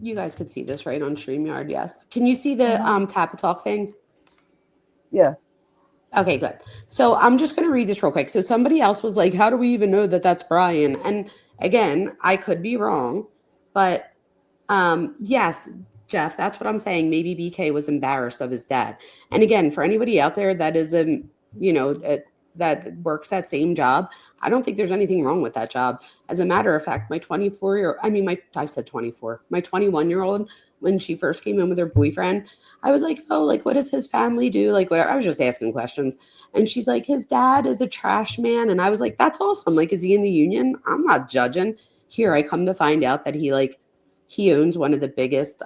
You guys could see this right on StreamYard, yes. Can you see the tap talk thing? Yeah. Okay, good. So I'm just going to read this real quick. So somebody else was like, how do we even know that that's Brian? And again, I could be wrong, but yes, Jeff, that's what I'm saying. Maybe BK was embarrassed of his dad. And again, for anybody out there that is you know, that works that same job, I don't think there's anything wrong with that job. As a matter of fact, my 24-year, I mean, I said 24, my 21-year-old, when she first came in with her boyfriend, I was like, oh, like, what does his family do? Like, whatever. I was just asking questions. And she's like, his dad is a trash man. And I was like, that's awesome. Like, is he in the union? I'm not judging. Here, I come to find out that he owns one of the biggest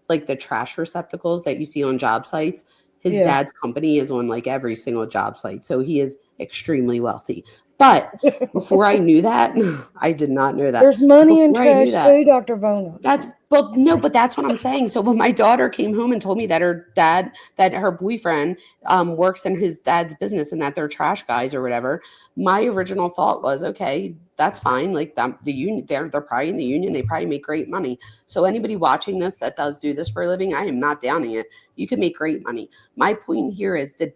like the trash receptacles that you see on job sites. His Yeah. dad's company is on like every single job site. So he is extremely wealthy. But before I knew that, I did not know that. There's money in Before I knew trash that, too, Dr. Vona. that well, no, but that's what I'm saying. So when my daughter came home and told me that her boyfriend works in his dad's business and that they're trash guys or whatever, my original thought was, okay, that's fine. Like the union, they're probably in the union. They probably make great money. So anybody watching this that does do this for a living, I am not downing it. You can make great money. My point here is, did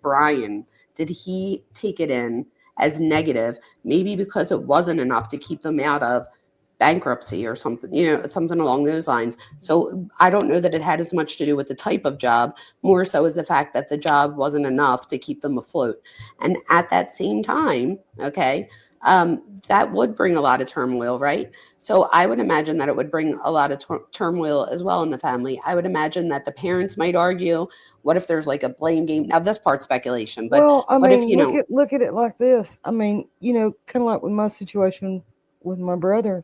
he take it in as negative? Maybe because it wasn't enough to keep them out of bankruptcy or something, something along those lines. So I don't know that it had as much to do with the type of job, more so as the fact that the job wasn't enough to keep them afloat. And at that same time, okay, that would bring a lot of turmoil, right? So I would imagine that it would bring a lot of turmoil as well in the family. I would imagine that the parents might argue, what if there's like a blame game? Now this part's speculation, but Well, I what if, mean, look at it like this. I mean, kind of like with my situation with my brother.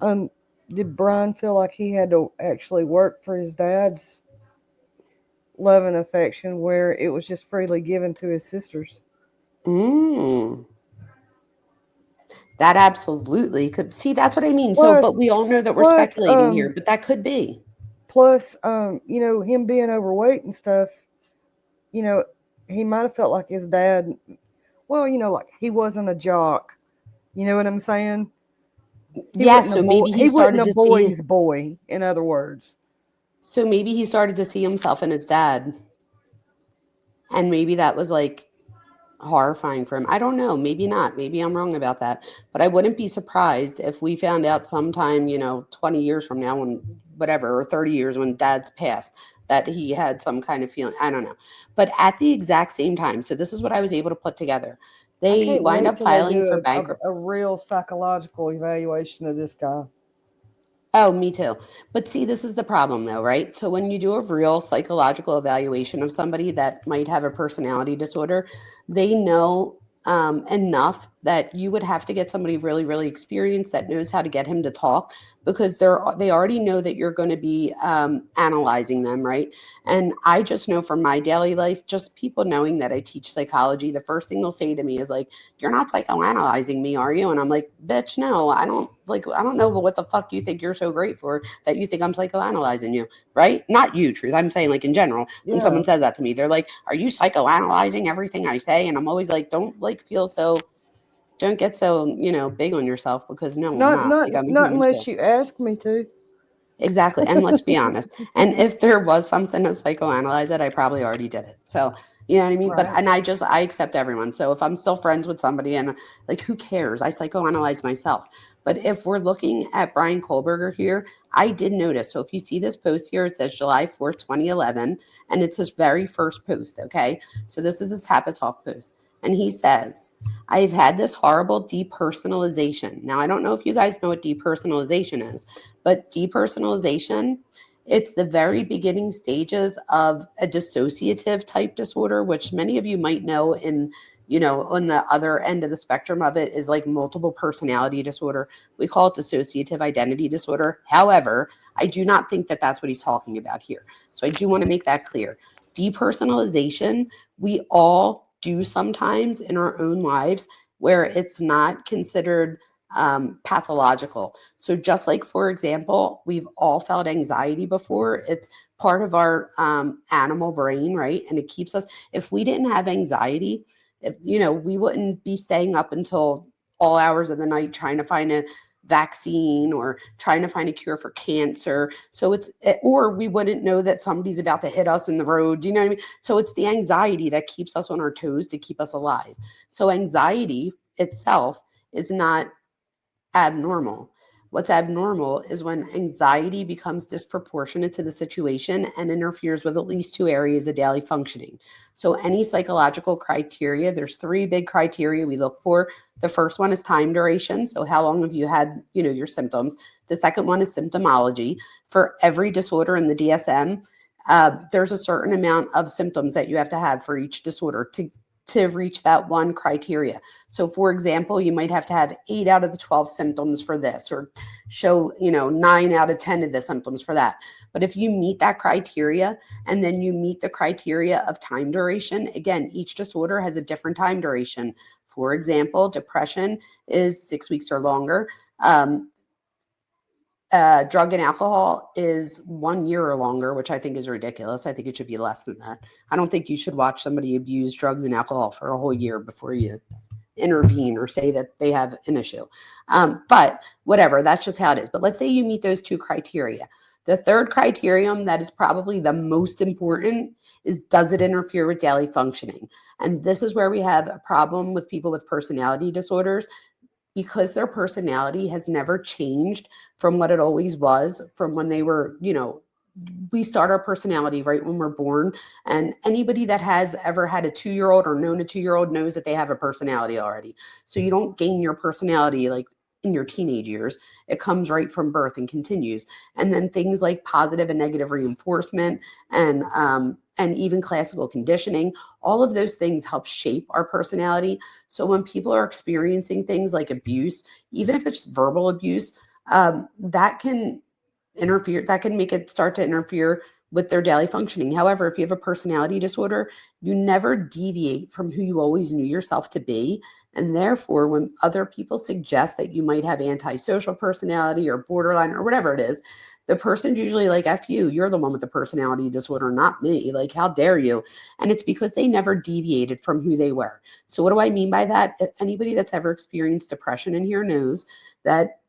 Um, did Brian feel like he had to actually work for his dad's love and affection, where it was just freely given to his sisters? mm, that absolutely could see, that's what I mean. So, Plus, but we all know that we're plus, speculating here, but that could be. him being overweight and stuff. You know, he might have felt like his dad. Well, like he wasn't a jock. You know what I'm saying? He Yeah, wasn't a so boy. maybe he He wasn't started a to see boy's boy. In other words. himself in his dad. And maybe that was like horrifying for him. I don't know. Maybe not. Maybe I'm wrong about that. But I wouldn't be surprised if we found out sometime, 20 years from now, when whatever, or 30 years when dad's passed, that he had some kind of feeling. I don't know. But at the exact same time, so this is what I was able to put together. I They can't wind wait up till they filing for do bankruptcy. a real psychological evaluation of this guy. Oh, me too. But see, this is the problem though, right? So when you do a real psychological evaluation of somebody that might have a personality disorder, they know enough that you would have to get somebody really, really experienced that knows how to get him to talk, because they already know that you're going to be analyzing them, right? And I just know from my daily life, just people knowing that I teach psychology, the first thing they'll say to me is like, "You're not psychoanalyzing me, are you?" And I'm like, "Bitch, no, I don't know what the fuck you think you're so great for that you think I'm psychoanalyzing you, right? Not you, Truth. I'm saying like in general, when Yeah. someone says that to me, they're like, "Are you psychoanalyzing everything I say?" And I'm always like, don't get so, big on yourself, because no, I'm Not not. not Like, I'm a not human unless too. you ask me to. Exactly. And let's be honest. And if there was something to psychoanalyze it, I probably already did it. So, you know what I mean? But, Right. and I accept everyone. So if I'm still friends with somebody and like, who cares? I psychoanalyze myself. But if we're looking at Brian Kohlberger here, I did notice. So if you see this post here, it says July 4th, 2011, and it's his very first post. Okay. So this is his Tappa Talk post. And he says, I've had this horrible depersonalization. Now, I don't know if you guys know what depersonalization is, but depersonalization, it's the very beginning stages of a dissociative type disorder, which many of you might know on the other end of the spectrum of it is like multiple personality disorder. We call it dissociative identity disorder. However, I do not think that that's what he's talking about here. So I do want to make that clear. Depersonalization, we all do sometimes in our own lives, where it's not considered pathological. So just like, for example, we've all felt anxiety before. It's part of our animal brain, right? And it keeps us, if we didn't have anxiety, if we wouldn't be staying up until all hours of the night trying to find vaccine or trying to find a cure for cancer. So or we wouldn't know that somebody's about to hit us in the road. Do you know what I mean? So it's the anxiety that keeps us on our toes to keep us alive. So anxiety itself is not abnormal. What's abnormal is when anxiety becomes disproportionate to the situation and interferes with at least two areas of daily functioning. So any psychological criteria, there's three big criteria we look for. The first one is time duration. So how long have you had, your symptoms? The second one is symptomology. For every disorder in the DSM, there's a certain amount of symptoms that you have to have for each disorder to reach that one criteria. So for example, you might have to have 8 out of the 12 symptoms for this, or show, 9 out of 10 of the symptoms for that. But if you meet that criteria and then you meet the criteria of time duration, again, each disorder has a different time duration. For example, depression is 6 weeks or longer. Drug and alcohol is 1 year or longer, which I think is ridiculous. I think it should be less than that. I don't think you should watch somebody abuse drugs and alcohol for a whole year before you intervene or say that they have an issue. But whatever, that's just how it is. But let's say you meet those two criteria. The third criterion that is probably the most important is, does it interfere with daily functioning? And this is where we have a problem with people with personality disorders, because their personality has never changed from what it always was, from when they were, we start our personality right when we're born. And anybody that has ever had a 2-year-old or known a 2-year-old knows that they have a personality already. So you don't gain your personality like in your teenage years. It comes right from birth and continues. And then things like positive and negative reinforcement and even classical conditioning, all of those things help shape our personality. So when people are experiencing things like abuse, even if it's verbal abuse, that can make it start to interfere with their daily functioning. However, if you have a personality disorder, you never deviate from who you always knew yourself to be. And therefore, when other people suggest that you might have antisocial personality or borderline or whatever it is, the person's usually like, F you, you're the one with the personality disorder, not me. Like, how dare you? And it's because they never deviated from who they were. So what do I mean by that? If anybody that's ever experienced depression in here knows that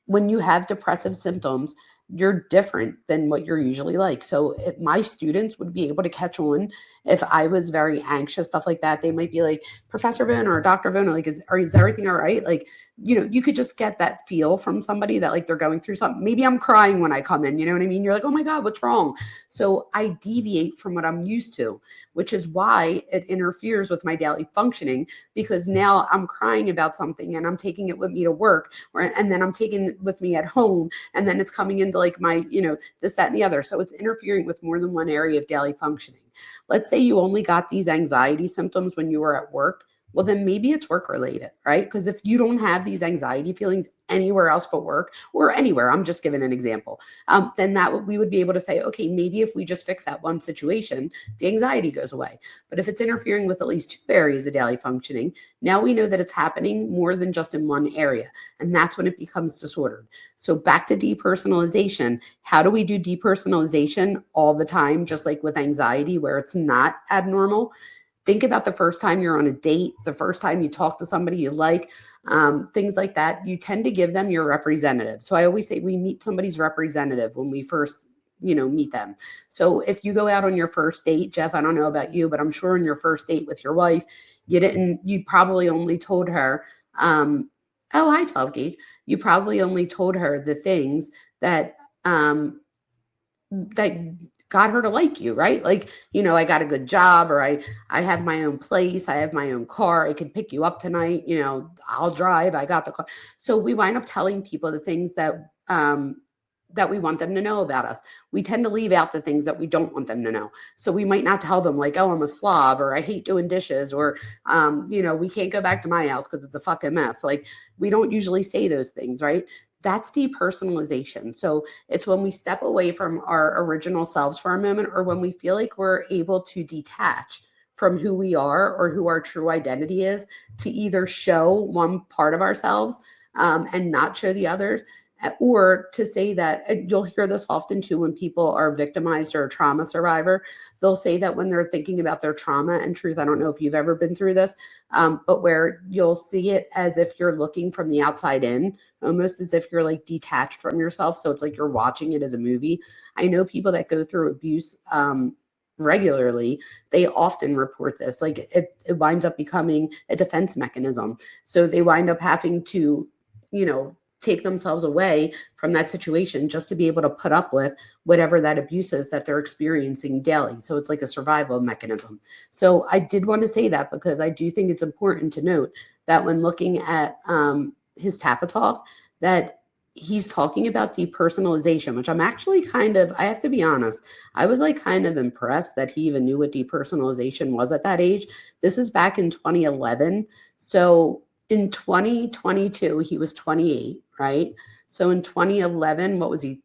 when you have depressive symptoms, you're different than what you're usually like. So if my students would be able to catch on if I was very anxious, stuff like that. They might be like, Professor Vona or Dr. Vona, like, is everything all right? Like, you could just get that feel from somebody that like they're going through something. Maybe I'm crying when I come in, you know what I mean? You're like, oh my God, what's wrong? So I deviate from what I'm used to, which is why it interferes with my daily functioning, because now I'm crying about something and I'm taking it with me to work, and then I'm taking it with me at home, and then it's coming into like my, this, that, and the other. So it's interfering with more than one area of daily functioning. Let's say you only got these anxiety symptoms when you were at work. Well, then maybe it's work related, right? Because if you don't have these anxiety feelings anywhere else but work, or anywhere, I'm just giving an example, then we would be able to say, okay, maybe if we just fix that one situation, the anxiety goes away. But if it's interfering with at least two areas of daily functioning, now we know that it's happening more than just in one area. And that's when it becomes disordered. So back to depersonalization. How do we do depersonalization all the time, just like with anxiety, where it's not abnormal? Think about the first time you're on a date, the first time you talk to somebody you like, things like that. You tend to give them your representative. So I always say we meet somebody's representative when we first, meet them. So if you go out on your first date, Jeff, I don't know about you, but I'm sure on your first date with your wife, you probably only told her, oh, hi, 12 gauge. You probably only told her the things that got her to like you, right? Like, I got a good job, or I have my own place. I have my own car. I could pick you up tonight. I'll drive. I got the car. So we wind up telling people the things that we want them to know about us. We tend to leave out the things that we don't want them to know. So we might not tell them like, oh, I'm a slob, or I hate doing dishes, or, we can't go back to my house because it's a fucking mess. Like, we don't usually say those things, right? That's depersonalization. So it's when we step away from our original selves for a moment, or when we feel like we're able to detach from who we are or who our true identity is, to either show one part of ourselves and not show the others. Or to say that you'll hear this often too when people are victimized or a trauma survivor. They'll say that when they're thinking about their trauma and truth. I don't know if you've ever been through this, but where you'll see it as if you're looking from the outside in, almost as if you're like detached from yourself. So it's like you're watching it as a movie. I know people that go through abuse regularly, they often report this. Like it winds up becoming a defense mechanism. So they wind up having to, take themselves away from that situation just to be able to put up with whatever that abuse is that they're experiencing daily. So it's like a survival mechanism. So I did want to say that because I do think it's important to note that when looking at his Tappa Talk, that he's talking about depersonalization, which I'm actually I have to be honest, I was like kind of impressed that he even knew what depersonalization was at that age. This is back in 2011. So in 2022, he was 28, right? So in 2011, what was he?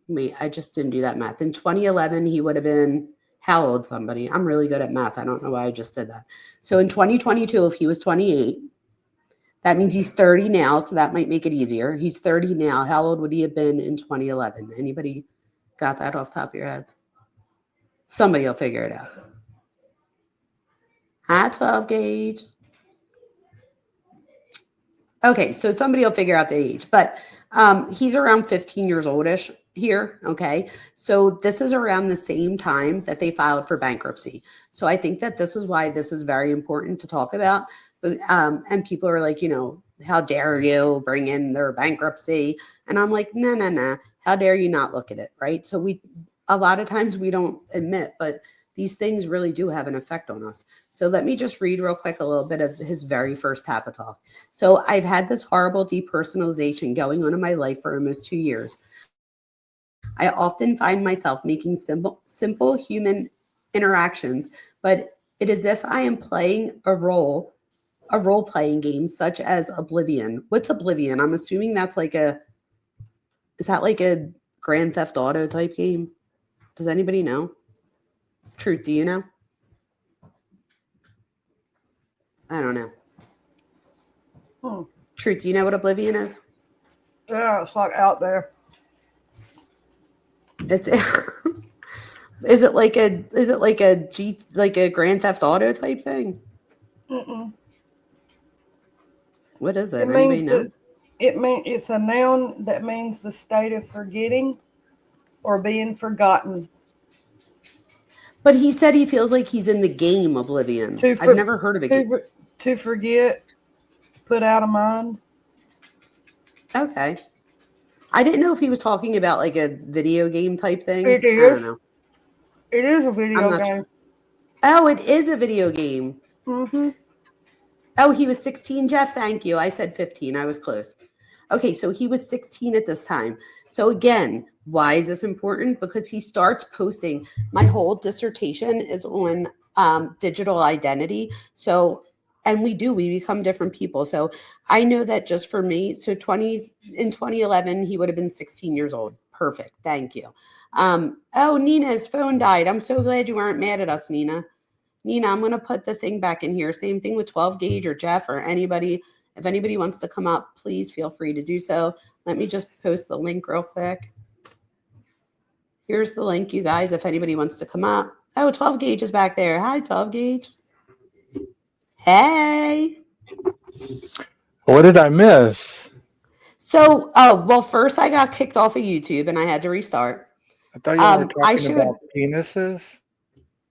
Wait, I just didn't do that math. In 2011, he would have been how old, somebody? I'm really good at math. I don't know why I just did that. So in 2022, if he was 28, that means he's 30 now. So that might make it easier. He's 30 now. How old would he have been in 2011? Anybody got that off the top of your heads? Somebody will figure it out. Hi, 12 gauge. Okay, so somebody will figure out the age, but he's around 15 years oldish here. Okay, so this is around the same time that they filed for bankruptcy. So I think that this is why this is very important to talk about. And people are like, how dare you bring in their bankruptcy? And I'm like, no. How dare you not look at it, right? So a lot of times we don't admit, but these things really do have an effect on us. So let me just read real quick a little bit of his very first Tappa Talk. So I've had this horrible depersonalization going on in my life for almost 2 years. I often find myself making simple human interactions, but it is as if I am playing a role-playing game such as Oblivion. What's Oblivion? I'm assuming that's is that like a Grand Theft Auto type game? Does anybody know? Truth, do you know? I don't know. Truth, do you know what Oblivion is? Yeah, it's like out there. It's is it like a Grand Theft Auto type thing? What is it? Anybody know? It's a noun that means the state of forgetting or being forgotten. But he said he feels like he's in the game Oblivion. I've never heard of a game. To forget, put out of mind. Okay. I didn't know if he was talking about like a video game type thing. It is. I don't know. It is a video game. Sure. Oh, it is a video game. Mm-hmm. Oh, he was 16, Jeff? Thank you. I said 15. I was close. Okay, so he was 16 at this time. So again, why is this important? Because he starts posting. My whole dissertation is on digital identity. So, and we become different people. So I know that just for me, so in 2011, he would have been 16 years old. Perfect. Thank you. Oh, Nina's phone died. I'm so glad you weren't mad at us, Nina. Nina, I'm going to put the thing back in here. Same thing with 12 gauge or Jeff or anybody. If anybody wants to come up, please feel free to do so. Let me just post the link real quick. Here's the link, you guys, if anybody wants to come up. Oh, 12 gauge is back there. Hi, 12 gauge. Hey. What did I miss? So, well, first I got kicked off of YouTube and I had to restart. I thought you were talking about penises.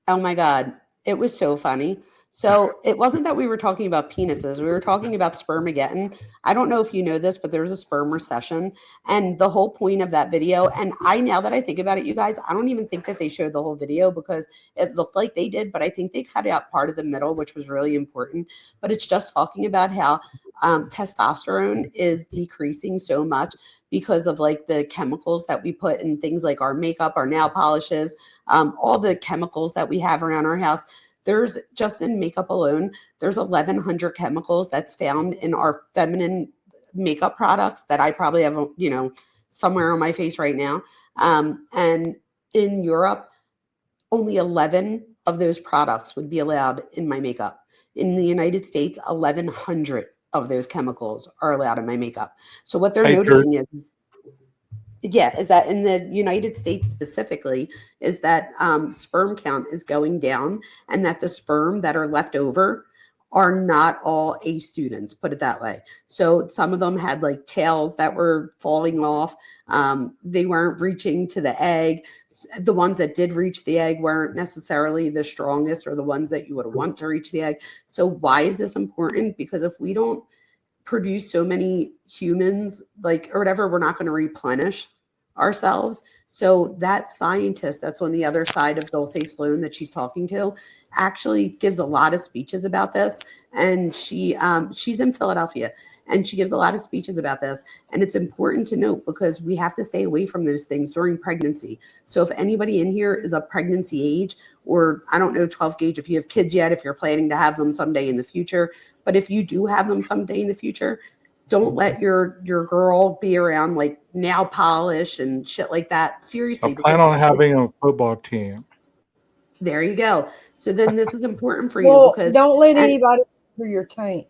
Oh my God. It was so funny. So it wasn't that we were talking about penises. We were talking about spermageddon. I don't know if you know this, but there's a sperm recession. And the whole point of that video, and now that I think about it, you guys, I don't even think that they showed the whole video because it looked like they did, but I think they cut out part of the middle, which was really important. But it's just talking about how testosterone is decreasing so much because of like the chemicals that we put in things like our makeup, our nail polishes, all the chemicals that we have around our house. There's just in makeup alone, there's 1,100 chemicals that's found in our feminine makeup products that I probably have, somewhere on my face right now. And in Europe, only 11 of those products would be allowed in my makeup. In the United States, 1,100. of those chemicals are allowed in my makeup. So what they're noticing is that in the United States specifically, is that sperm count is going down, and that the sperm that are left over are not all A students, put it that way. So some of them had like tails that were falling off. They weren't reaching to the egg. The ones that did reach the egg weren't necessarily the strongest or the ones that you would want to reach the egg. So why is this important? Because if we don't produce so many humans, like, or whatever, we're not going to replenish ourselves. So that scientist that's on the other side of Dulce Sloan that she's talking to actually gives a lot of speeches about this. And she's in Philadelphia, and she gives a lot of speeches about this. And it's important to note because we have to stay away from those things during pregnancy. So if anybody in here is of pregnancy age, or I don't know 12 gauge if you have kids yet, if you're planning to have them someday in the future, but if you do have them someday in the future, don't let your girl be around like nail polish and shit like that. Seriously, I plan on having a football team. There you go. So then this is important for you because don't let anybody through your taint.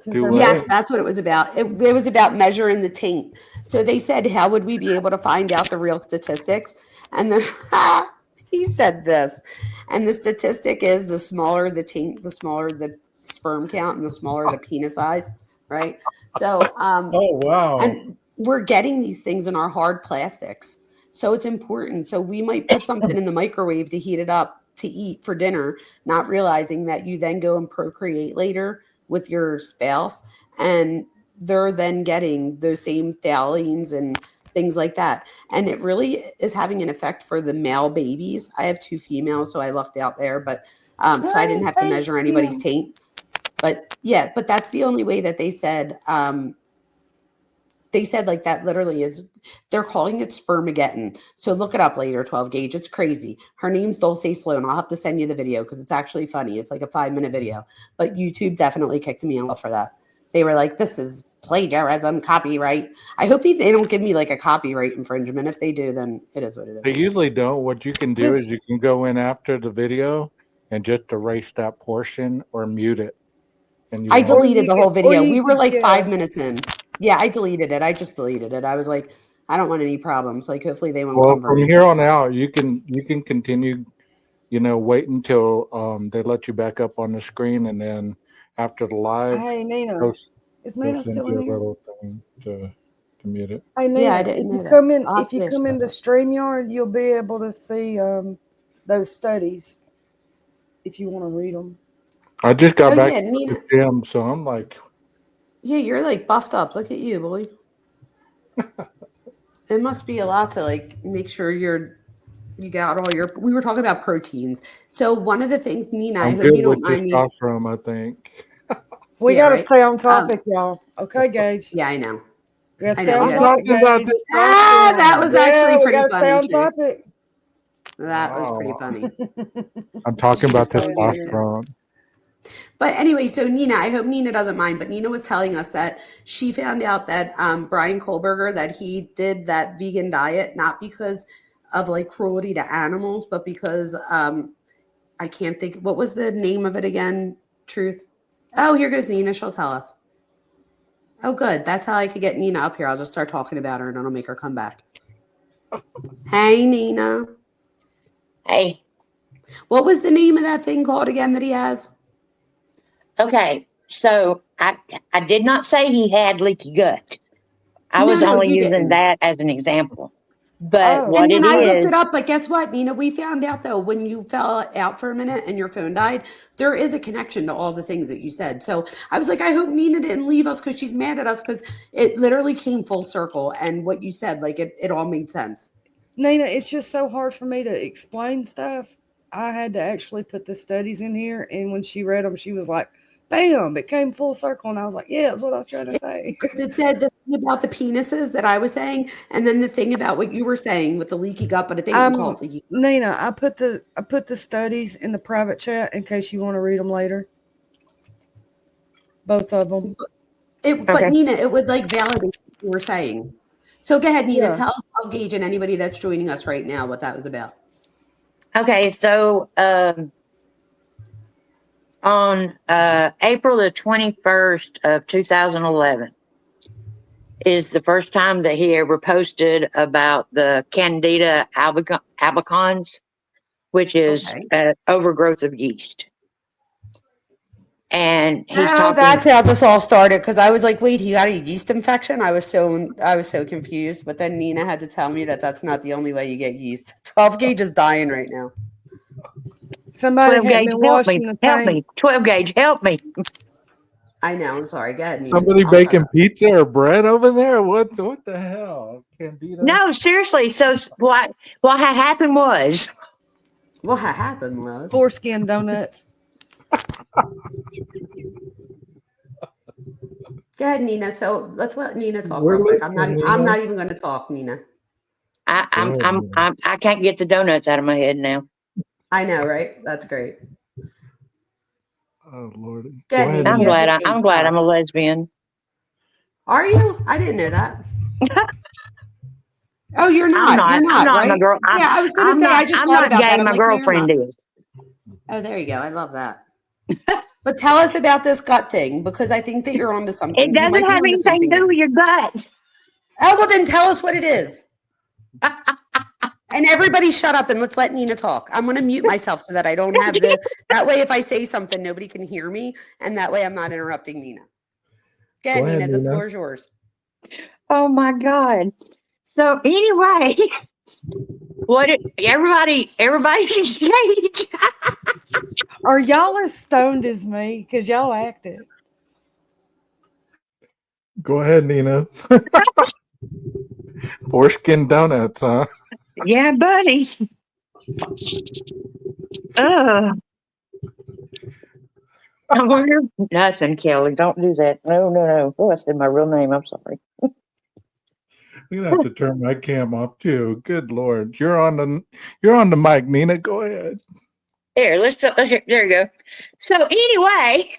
Yes, that's what it was about. It was about measuring the taint. So they said, how would we be able to find out the real statistics? And he said this, and the statistic is the smaller the taint, the smaller the sperm count, and the smaller the penis size. Right. So, oh, wow. And we're getting these things in our hard plastics. So it's important. So we might put something in the microwave to heat it up to eat for dinner, not realizing that you then go and procreate later with your spouse, and they're then getting those same phthalates and things like that. And it really is having an effect for the male babies. I have 2 females, so I lucked out there, but so I didn't have to measure anybody's taint. But yeah, but that's the only way that they said like that literally is, they're calling it spermageddon. So look it up later, 12 gauge. It's crazy. Her name's Dulce Sloan. I'll have to send you the video because it's actually funny. It's like a 5-minute video, but YouTube definitely kicked me off for that. They were like, this is plagiarism, copyright. I hope they don't give me like a copyright infringement. If they do, then it is what it is. They usually don't. What you can do is you can go in after the video and just erase that portion or mute it. And I deleted the whole video. We were like 5 minutes in. Yeah, I deleted it. I just deleted it. I was like, I don't want any problems. Like, hopefully they won't come from here on out, you can continue, wait until they let you back up on the screen, and then after the live, hey Nina, is Nina still in here? Little thing to mute it. Hey Nina, yeah, I didn't know that. If you come into StreamYard, you'll be able to see those studies if you want to read them. I just got back to the gym, so I'm like, yeah, you're like buffed up. Look at you, boy. It must be a lot to like make sure you got all your. We were talking about proteins. So one of the things, Nina, I hope you don't mind me. Testosterone, I think. We gotta stay on topic, y'all. Okay, Gage. Yeah, I know. I know. That was actually pretty funny. Stay on topic. That was pretty funny. I'm talking about testosterone. But anyway, so Nina, I hope Nina doesn't mind, but Nina was telling us that she found out that Bryankohberger, that he did that vegan diet, not because of like cruelty to animals, but because I can't think, what was the name of it again? Truth. Oh, here goes Nina. She'll tell us. Oh, good. That's how I could get Nina up here. I'll just start talking about her and it'll make her come back. Hey, Nina. Hey. What was the name of that thing called again that he has? Okay, so I did not say he had leaky gut. I was only using that as an example. But what it is, I looked it up, but guess what, Nina? We found out though, when you fell out for a minute and your phone died, there is a connection to all the things that you said. So I was like, I hope Nina didn't leave us because she's mad at us, because it literally came full circle. And what you said, like it all made sense. Nina, it's just so hard for me to explain stuff. I had to actually put the studies in here, and when she read them, she was like, bam, it came full circle. And I was like, yeah, that's what I was trying to say. Because it said the thing about the penises that I was saying, and then the thing about what you were saying with the leaky gut, but it didn't call it leaky. Nina, I put the studies in the private chat in case you want to read them later. Both of them. But Nina, it would like validate what you were saying. So go ahead, Nina, tell 12 Gauge and anybody that's joining us right now what that was about. Okay, so on April the 21st of 2011 is the first time that he ever posted about the Candida albicans, which is overgrowth of yeast. And he's talking. That's how this all started, because I was like, wait, he got a yeast infection? I was so confused. But then Nina had to tell me that that's not the only way you get yeast. 12 gauge is dying right now. Somebody 12 had gauge, been help washing me, the help tank. me. 12 gauge, help me. I know. I'm sorry. Go ahead, Nina. Somebody I'll baking pizza or bread over there? What the hell? Candida? No, seriously. So what had happened was. What happened was Foreskin donuts. Go ahead, Nina. So let's let Nina talk We're real quick. I'm listening, not Nina. even going to talk, Nina. I can't get the donuts out of my head now. I know, right? That's great. Oh Lord. Go ahead, Nina. I'm glad I'm a lesbian. Are you? I didn't know that. Oh, you're not. I'm not right? my girl. Yeah, I was going to say. I just I'm thought not about gay. that. I'm My like, no, you're girlfriend not. is. Oh, there you go. I love that. But tell us about this gut thing, because I think that you're onto something. It doesn't have anything to do with your gut. Oh, well, then tell us what it is. And everybody shut up and let's let Nina talk. I'm going to mute myself so that I don't have that way if I say something, nobody can hear me. And that way I'm not interrupting Nina. Go ahead, Nina. The floor is yours. Oh, my God. So anyway, everybody stage. Are y'all as stoned as me? Because y'all acted. Go ahead, Nina. Foreskin donuts, huh? Yeah, buddy. I wonder. Nothing, Kelly. Don't do that. No. Oh, I said my real name. I'm sorry. I'm gonna have to turn my cam off too. Good Lord, you're on the mic, Nina. Go ahead. There, there you go. So anyway,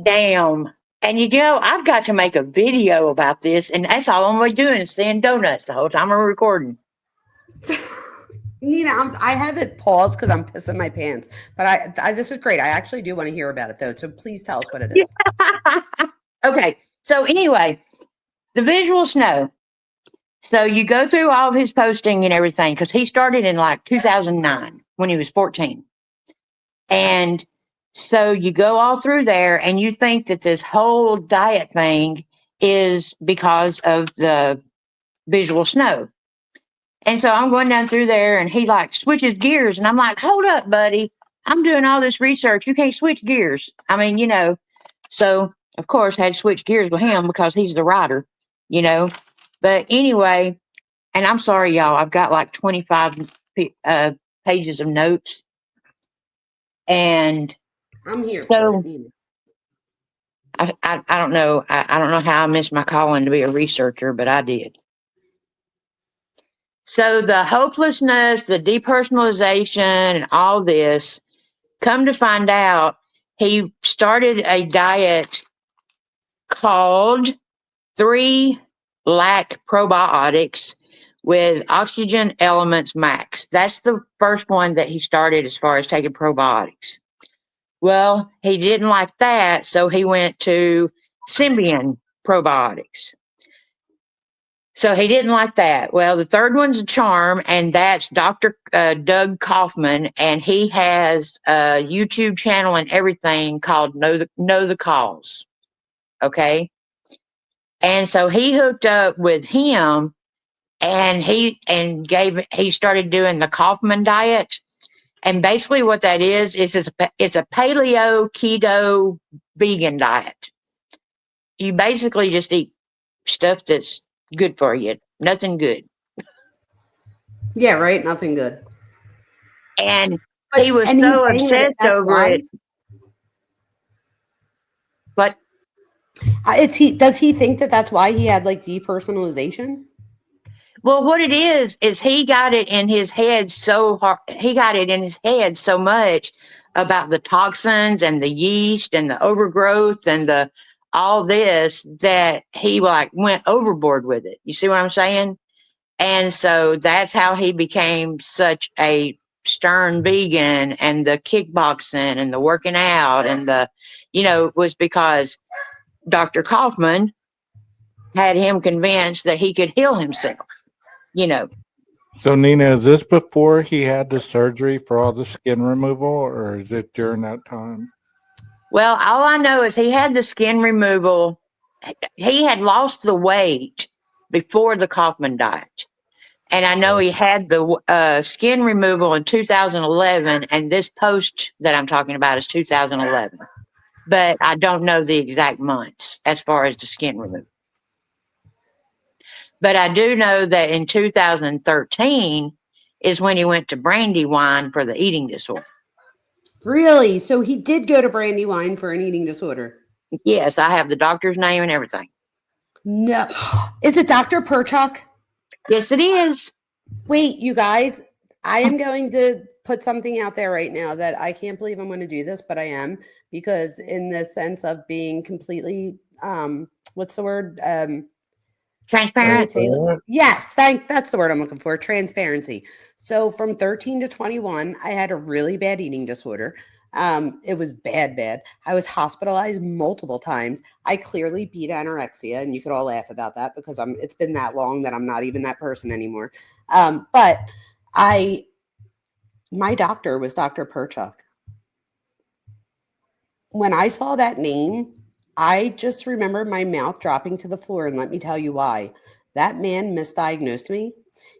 damn. And I've got to make a video about this, and that's all I'm always doing is saying donuts the whole time I'm recording. Nina, I have it paused because I'm pissing my pants. But this is great. I actually do want to hear about it, though. So please tell us what it is. Okay. So anyway, the visual snow. So you go through all of his posting and everything, because he started in like 2009 when he was 14. And so you go all through there and you think that this whole diet thing is because of the visual snow. And so I'm going down through there and he like switches gears and I'm like, hold up, buddy. I'm doing all this research. You can't switch gears. I mean, so of course had to switch gears with him because he's the writer, But anyway, and I'm sorry, y'all, I've got like 25 pages of notes. And I'm here. So for it, I don't know. I don't know how I missed my calling to be a researcher, but I did. So the hopelessness, the depersonalization, and all this, come to find out, he started a diet called 3 Lac Probiotics with Oxygen Elements Max. That's the first one that he started as far as taking probiotics. Well, he didn't like that, so he went to Symbian probiotics. So he didn't like that. Well, the third one's a charm, and that's Dr. Doug Kaufman, and he has a YouTube channel and everything called Know the Cause. Okay, and so he hooked up with him, and he started doing the Kaufman diet. And basically what that is it's a paleo keto vegan diet. You basically just eat stuff that's good for you. Nothing good. Yeah, right. Nothing good. And he was so obsessed over it. But does he think that that's why he had like depersonalization? Well, what it is he got it in his head so hard. He got it in his head so much about the toxins and the yeast and the overgrowth and all this that he like went overboard with it. You see what I'm saying? And so that's how he became such a stern vegan and the kickboxing and the working out and the, was because Dr. Kaufman had him convinced that he could heal himself, So Nina, is this before he had the surgery for all the skin removal, or is it during that time? Well, all I know is he had the skin removal. He had lost the weight before the Kaufman diet. And I know he had the skin removal in 2011, and this post that I'm talking about is 2011. But I don't know the exact months as far as the skin removal. But I do know that in 2013 is when he went to Brandywine for the eating disorder. Really? So he did go to Brandywine for an eating disorder? Yes, I have the doctor's name and everything. No. Is it Dr. Perchuk? Yes, it is. Wait, you guys, I am going to put something out there right now that I can't believe I'm going to do this, but I am, because in the sense of being completely, what's the word? Transparent. Yes, that's the word I'm looking for. Transparency. So from 13 to 21, I had a really bad eating disorder. It was bad. I was hospitalized multiple times. I clearly beat anorexia, and you could all laugh about that because it's been that long that I'm not even that person anymore. But my doctor was Dr. Perchuk. When I saw that name, I just remember my mouth dropping to the floor, and let me tell you why. That man misdiagnosed me.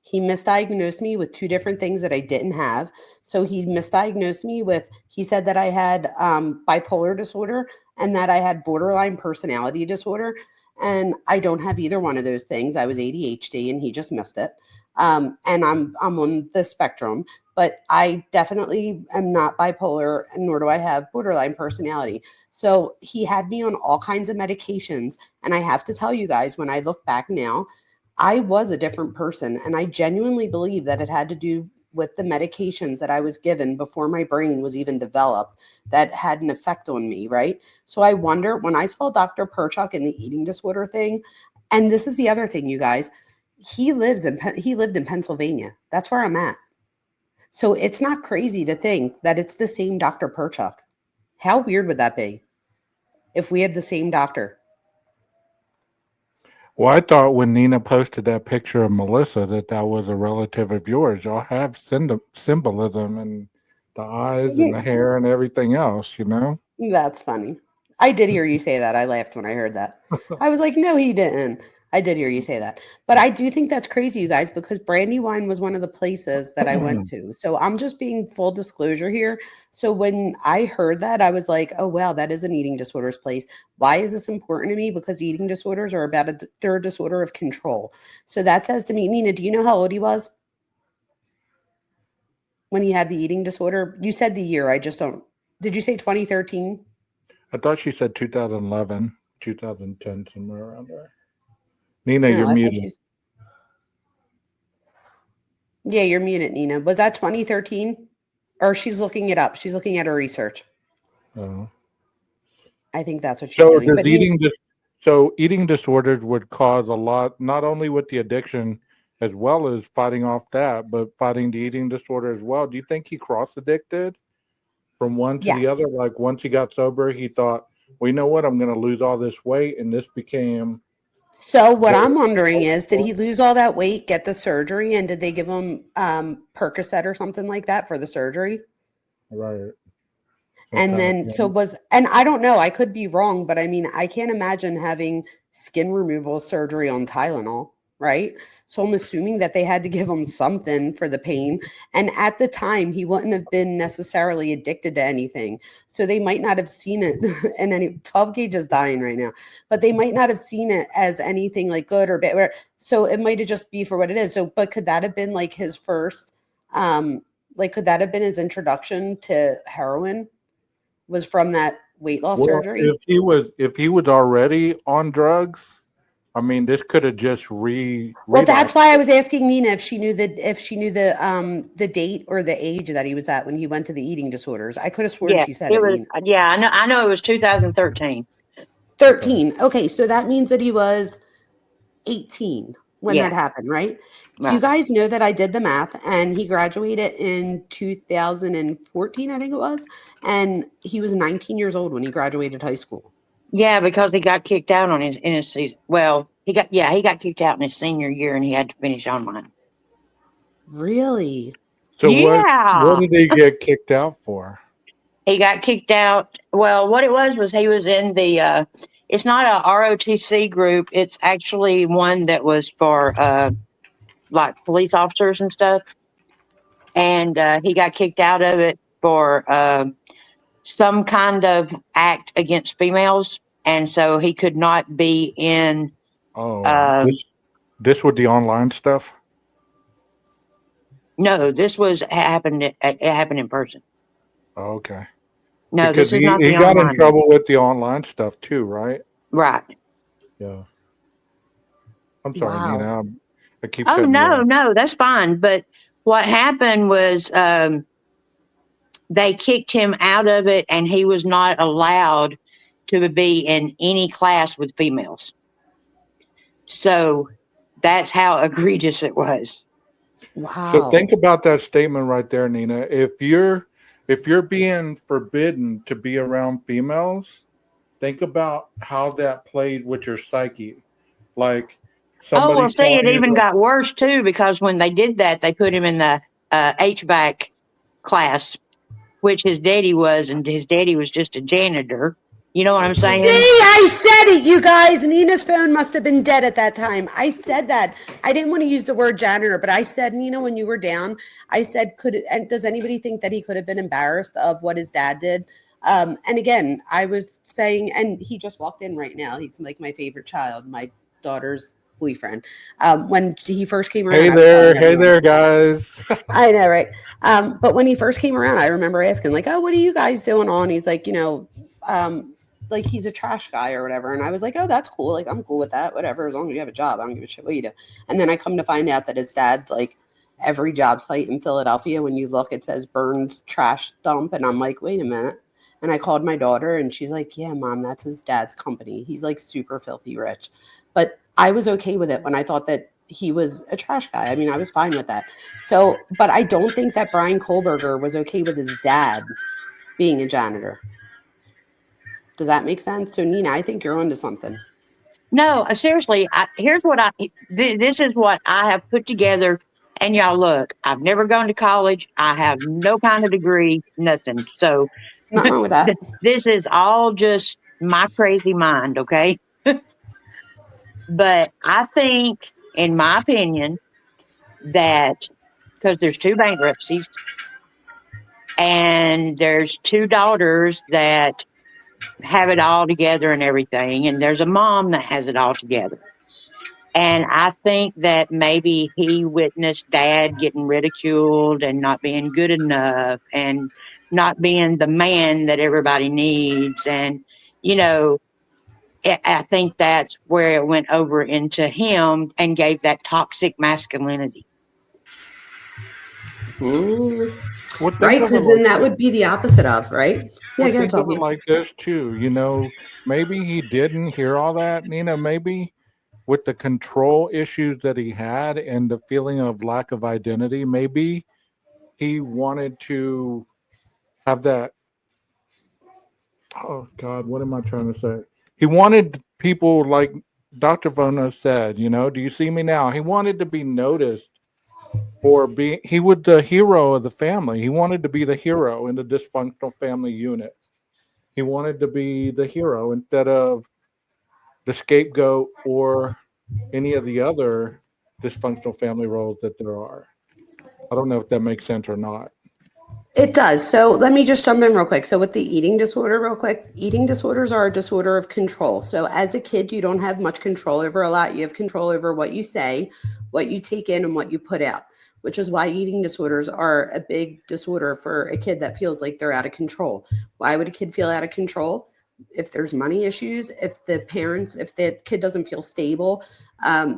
He misdiagnosed me with two different things that I didn't have. So he misdiagnosed me with, he said that I had bipolar disorder and that I had borderline personality disorder. And I don't have either one of those things. I was ADHD and he just missed it. And I'm on the spectrum, but I definitely am not bipolar, nor do I have borderline personality. So he had me on all kinds of medications. And I have to tell you guys, when I look back now, I was a different person. And I genuinely believe that it had to do with the medications that I was given before my brain was even developed that had an effect on me, right? So I wonder, when I saw Dr. Perchuk and the eating disorder thing, and this is the other thing, you guys, he lived in Pennsylvania. That's where I'm at. So it's not crazy to think that it's the same Dr. Perchuk. How weird would that be if we had the same doctor? Well, I thought when Nina posted that picture of Melissa that was a relative of yours. Y'all have symbolism and the eyes and the hair and everything else, That's funny. I did hear you say that. I laughed when I heard that. I was like, no, he didn't. I did hear you say that. But I do think that's crazy, you guys, because Brandywine was one of the places that I went to. So I'm just being full disclosure here. So when I heard that, I was like, oh, wow, that is an eating disorders place. Why is this important to me? Because eating disorders are about they're a disorder of control. So that says to me, Nina, do you know how old he was when he had the eating disorder? You said the year. I just don't. Did you say 2013? I thought she said 2011, 2010, somewhere around there. Nina, No, you're I thought muted. Yeah, you're muted, Nina. Was that 2013? Or she's looking it up. She's looking at her research. Oh. I think that's what she's doing. But eating disorders would cause a lot, not only with the addiction, as well as fighting off that, but fighting the eating disorder as well. Do you think he cross addicted from one to the yes. other? Like once he got sober, he thought, well, you know what? I'm going to lose all this weight. And this became. So what I'm wondering is, did he lose all that weight, get the surgery, and did they give him Percocet or something like that for the surgery? Right. And then, and I don't know, I could be wrong, but I mean, I can't imagine having skin removal surgery on Tylenol, right? So I'm assuming that they had to give him something for the pain. And at the time, he wouldn't have been necessarily addicted to anything. So they might not have seen it, and any 12 gauge is dying right now, but they might not have seen it as anything like good or bad. So it might have just be for what it is. So, but could that have been like his first, could that have been his introduction to heroin? Was from that weight loss surgery? If he was already on drugs, I mean, this could have just Well, that's why I was asking Nina if she knew the date or the age that he was at when he went to the eating disorders. I could have sworn she said it. Was, yeah, I know it was 2013. 13. Okay, so that means that he was 18 when Yeah. that happened, right? Do you Right. guys know that I did the math and he graduated in 2014, I think it was, and he was 19 years old when he graduated high school. Yeah, because he got kicked out on in his season. Well, he got kicked out in his senior year, and he had to finish online. Really? So what Yeah, did he get kicked out for? he got kicked out. Well, what it was he was in the. It's not a ROTC group. It's actually one that was for like police officers and stuff. And he got kicked out of it for some kind of act against females, and so he could not be in. Oh, this with the online stuff? No, this was happened. It happened in person. Oh, okay. No, Because this is not he the got in online one. trouble with the online stuff too, right? Right. Yeah. I'm sorry, Wow. Nina. I keep Oh cutting you off. no, that's fine. But what happened was they kicked him out of it, and he was not allowed to be in any class with females. So that's how egregious it was. So Wow. think about that statement right there, Nina. If you're being forbidden to be around females, think about how that played with your psyche. Like Oh, somebody well, see, saw it you. even got worse too, because when they did that, they put him in the HVAC class, which his daddy was, and his daddy was just a janitor. You know what I'm See, saying? I said it, you guys. Nina's phone must have been dead at that time. I said that. I didn't want to use the word janitor, but I said, Nina, when you were down, I said, and does anybody think that he could have been embarrassed of what his dad did? And again, I was saying, and he just walked in right now. He's like my favorite child, my daughter's boyfriend. When he first came around, I was telling Hey everyone. there, guys. I know, right? But when he first came around, I remember asking, like, "Oh, what are you guys doing on?" He's like, like he's a trash guy or whatever. And I was like, "Oh, that's cool. Like, I'm cool with that. Whatever. As long as you have a job, I don't give a shit what you do." And then I come to find out that his dad's like every job site in Philadelphia. When you look, it says Burns Trash Dump, and I'm like, "Wait a minute." And I called my daughter, and she's like, "Yeah, mom, that's his dad's company. He's like super filthy rich." But I was okay with it when I thought that he was a trash guy. I mean, I was fine with that. So, but I don't think that Bryankohberger was okay with his dad being a janitor. Does that make sense? So, Nina, I think you're onto something. No, seriously. Here's what this is what I have put together. And y'all, look, I've never gone to college. I have no kind of degree, nothing. So Nothing wrong with that. this is all just my crazy mind, okay? But I think, in my opinion, that because there's two bankruptcies and there's two daughters that have it all together and everything, and there's a mom that has it all together. And I think that maybe he witnessed dad getting ridiculed and not being good enough and not being the man that everybody needs. And, you know, I think that's where it went over into him and gave that toxic masculinity. Well, think Right? of it Because then like that this. would be the opposite of, right? Yeah, Well, go ahead, think of it Toby. like this too. Maybe he didn't hear all that, Nina. Maybe with the control issues that he had and the feeling of lack of identity, maybe he wanted to have that. Oh God, what am I trying to say? He wanted people like Dr. Vona said, do you see me now? He wanted to be noticed for being, he was the hero of the family. He wanted to be the hero in the dysfunctional family unit. He wanted to be the hero instead of the scapegoat or any of the other dysfunctional family roles that there are. I don't know if that makes sense or not. It does. So let me just jump in real quick. So with the eating disorder, real quick, eating disorders are a disorder of control. So as a kid, you don't have much control over a lot. You have control over what you say, what you take in, and what you put out, which is why eating disorders are a big disorder for a kid that feels like they're out of control. Why would a kid feel out of control? If there's money issues, if the kid doesn't feel stable,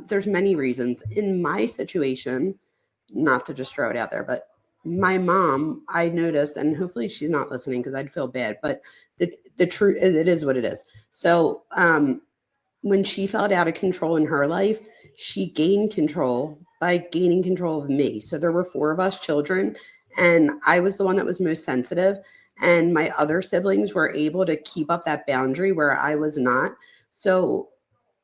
there's many reasons. In my situation, not to just throw it out there, but my mom, I noticed, and hopefully she's not listening because I'd feel bad, but the truth, it is what it is. So when she felt out of control in her life, she gained control by gaining control of me. So there were 4 of us children, and I was the one that was most sensitive. And my other siblings were able to keep up that boundary where I was not. So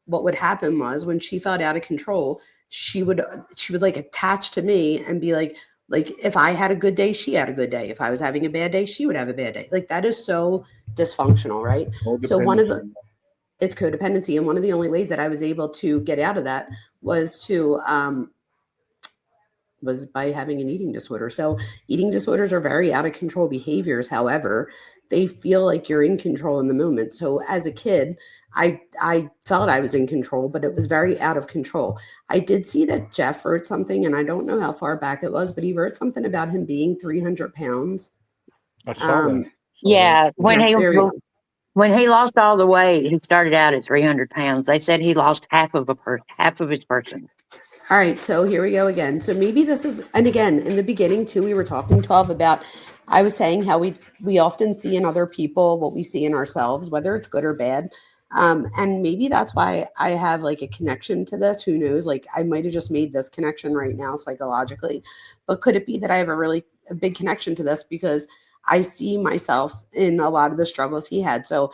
what would happen was when she felt out of control, she would like attach to me and be like if I had a good day, she had a good day. If I was having a bad day, she would have a bad day. Like that is so dysfunctional, right? So Codependency. it's codependency, and one of the only ways that I was able to get out of that was by having an eating disorder. So eating disorders are very out of control behaviors. However, they feel like you're in control in the moment. So as a kid, I felt I was in control, but it was very out of control. I did see that Jeff wrote something, and I don't know how far back it was, but he wrote something about him being 300 pounds. I saw that. Yeah, Yes, there you go. when he lost all the weight, he started out at 300 pounds. They said he lost half of his person. All right, so here we go again. So maybe this is, and again, in the beginning too, we were talking 12 about, I was saying how we often see in other people what we see in ourselves, whether it's good or bad. And maybe that's why I have like a connection to this. Who knows? Like I might have just made this connection right now psychologically, but could it be that I have a big connection to this because I see myself in a lot of the struggles he had. So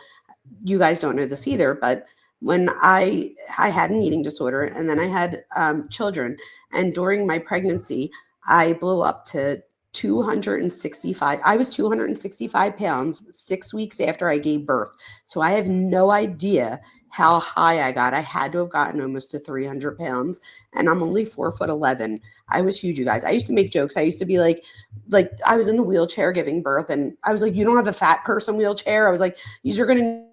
you guys don't know this either, but when I had an eating disorder and then I had children, and during my pregnancy, I blew up to 265. I was 265 pounds 6 weeks after I gave birth. So I have no idea how high I got. I had to have gotten almost to 300 pounds, and I'm only 4'11". I was huge, you guys. I used to make jokes. I used to be like I was in the wheelchair giving birth, and I was like, you don't have a fat person wheelchair. I was like, you're going to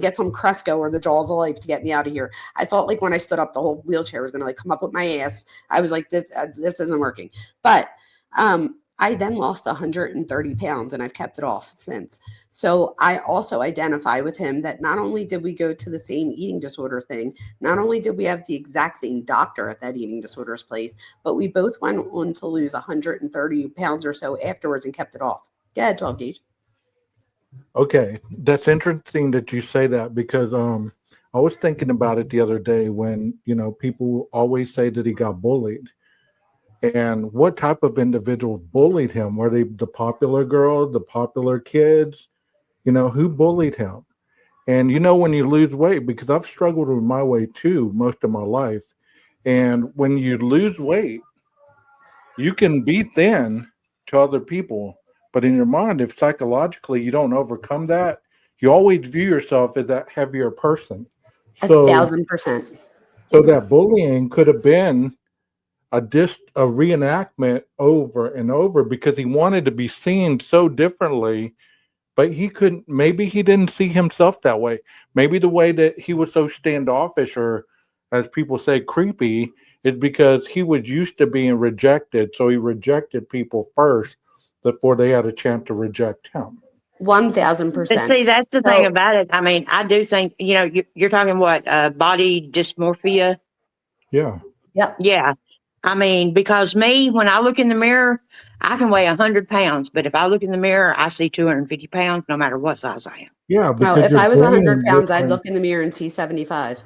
get some Cresco or the Jaws of Life to get me out of here. I thought like when I stood up, the whole wheelchair was going to like come up with my ass. I was like, this isn't working. But I then lost 130 pounds and I've kept it off since. So I also identify with him that not only did we go to the same eating disorder thing, not only did we have the exact same doctor at that eating disorders place, but we both went on to lose 130 pounds or so afterwards and kept it off. Go ahead, 12 gauge. Okay, that's interesting that you say that because I was thinking about it the other day when people always say that he got bullied, and what type of individuals bullied him? Were they the popular girls, the popular kids? Who bullied him? And when you lose weight, because I've struggled with my weight too most of my life, and when you lose weight, you can be thin to other people, but in your mind, if psychologically you don't overcome that, you always view yourself as that heavier person. So, 1,000%. so that bullying could have been a reenactment over and over because he wanted to be seen so differently, but he couldn't. Maybe he didn't see himself that way. Maybe the way that he was so standoffish, or as people say, creepy, is because he was used to being rejected. So he rejected people first before they had a chance to reject him. 1,000%. But see, that's the thing about it. I mean, I do think, you're talking what, body dysmorphia? Yeah. Yep. Yeah. I mean, because me, when I look in the mirror, I can weigh 100 pounds, but if I look in the mirror, I see 250 pounds no matter what size I am. Yeah, No, because if your I was 100 brain pounds, I'd different. look in the mirror and see 75.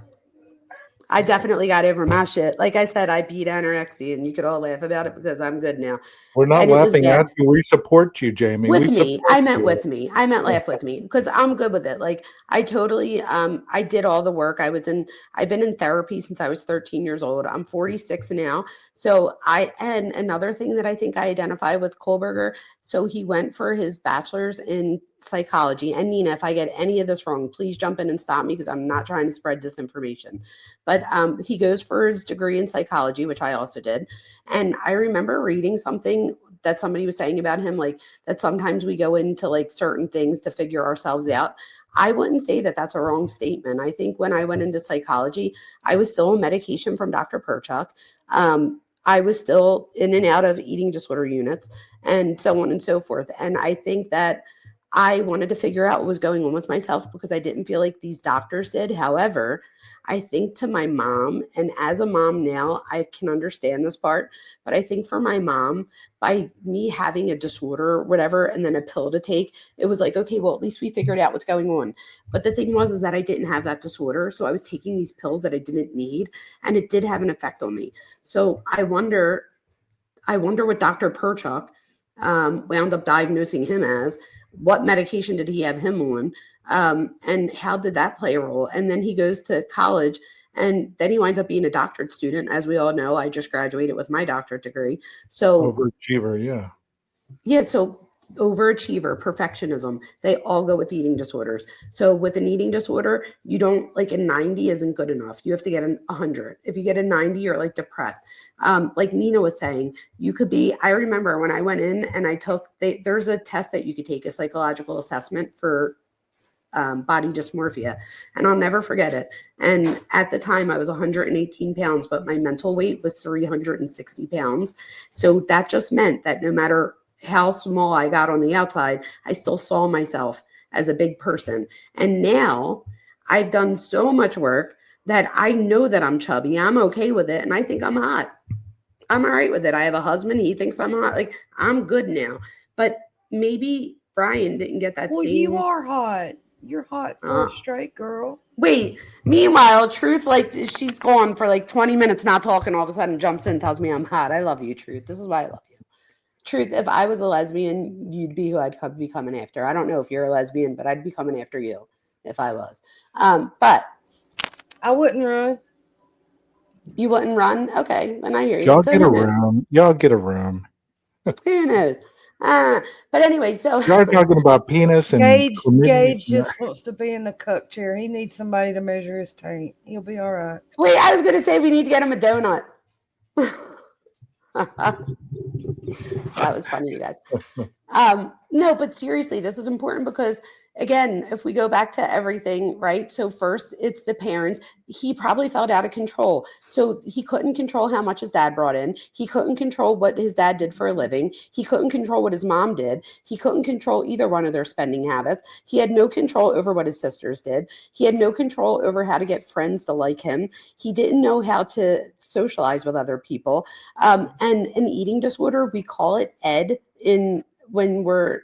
I definitely got over my shit. Like I said, I beat anorexia, and you could all laugh about it because I'm good now. We're not And it was laughing bad. at you. We support you, Jamie. We With me, support I meant you. with me. I meant laugh with me because I'm good with it. Like I totally, I did all the work. I've been in therapy since I was 13 years old. I'm 46 now. So and another thing that I think I identify with Kohlberger. So he went for his bachelor's in psychology. And Nina, if I get any of this wrong, please jump in and stop me because I'm not trying to spread disinformation. But he goes for his degree in psychology, which I also did. And I remember reading something that somebody was saying about him, like that sometimes we go into like certain things to figure ourselves out. I wouldn't say that that's a wrong statement. I think when I went into psychology, I was still on medication from Dr. Perchuk. I was still in and out of eating disorder units and so on and so forth. And I think that I wanted to figure out what was going on with myself because I didn't feel like these doctors did. However, I think to my mom, and as a mom now, I can understand this part, but I think for my mom, by me having a disorder or whatever, and then a pill to take, it was like, okay, well, at least we figured out what's going on. But the thing was, is that I didn't have that disorder. So I was taking these pills that I didn't need, and it did have an effect on me. So I wonder what Dr. Perchuk wound up diagnosing him as. What medication did he have him on? And how did that play a role? And then he goes to college, and then he winds up being a doctorate student. As we all know, I just graduated with my doctorate degree. So Overachiever, yeah. yeah, so overachiever, perfectionism, they all go with eating disorders. So with an eating disorder, you don't like a 90 isn't good enough. You have to get a 100. If you get a 90, you're like depressed. Like Nina was saying, you could be, I remember when I went in and I took, there's a test that you could take, a psychological assessment for body dysmorphia, and I'll never forget it. And at the time I was 118 pounds, but my mental weight was 360 pounds. So that just meant that no matter how small I got on the outside, I still saw myself as a big person. And now I've done so much work that I know that I'm chubby. I'm okay with it. And I think I'm hot. I'm all right with it. I have a husband. He thinks I'm hot. Like, I'm good now. But maybe Brian didn't get that Well, same. you are hot. You're hot for a straight girl. Wait, meanwhile, Truth, like, she's gone for like 20 minutes not talking, all of a sudden jumps in, tells me I'm hot. I love you, Truth. This is why I love you. Truth, if I was a lesbian, you'd be who I'd be coming after. I don't know if you're a lesbian, but I'd be coming after you if I was. But I wouldn't run. You wouldn't run? Okay, then I hear you. Y'all So get who knows? around. Y'all get around. Who knows? But anyway, so Y'all talking about penis and Gage just wants to be in the cuck chair. He needs somebody to measure his taint. He'll be all right. Wait, I was going to say we need to get him a donut. That was funny, you guys. No, but seriously, this is important because, again, if we go back to everything, right? So first, it's the parents. He probably felt out of control. So he couldn't control how much his dad brought in. He couldn't control what his dad did for a living. He couldn't control what his mom did. He couldn't control either one of their spending habits. He had no control over what his sisters did. He had no control over how to get friends to like him. He didn't know how to socialize with other people. And an eating disorder, we call it ED when we're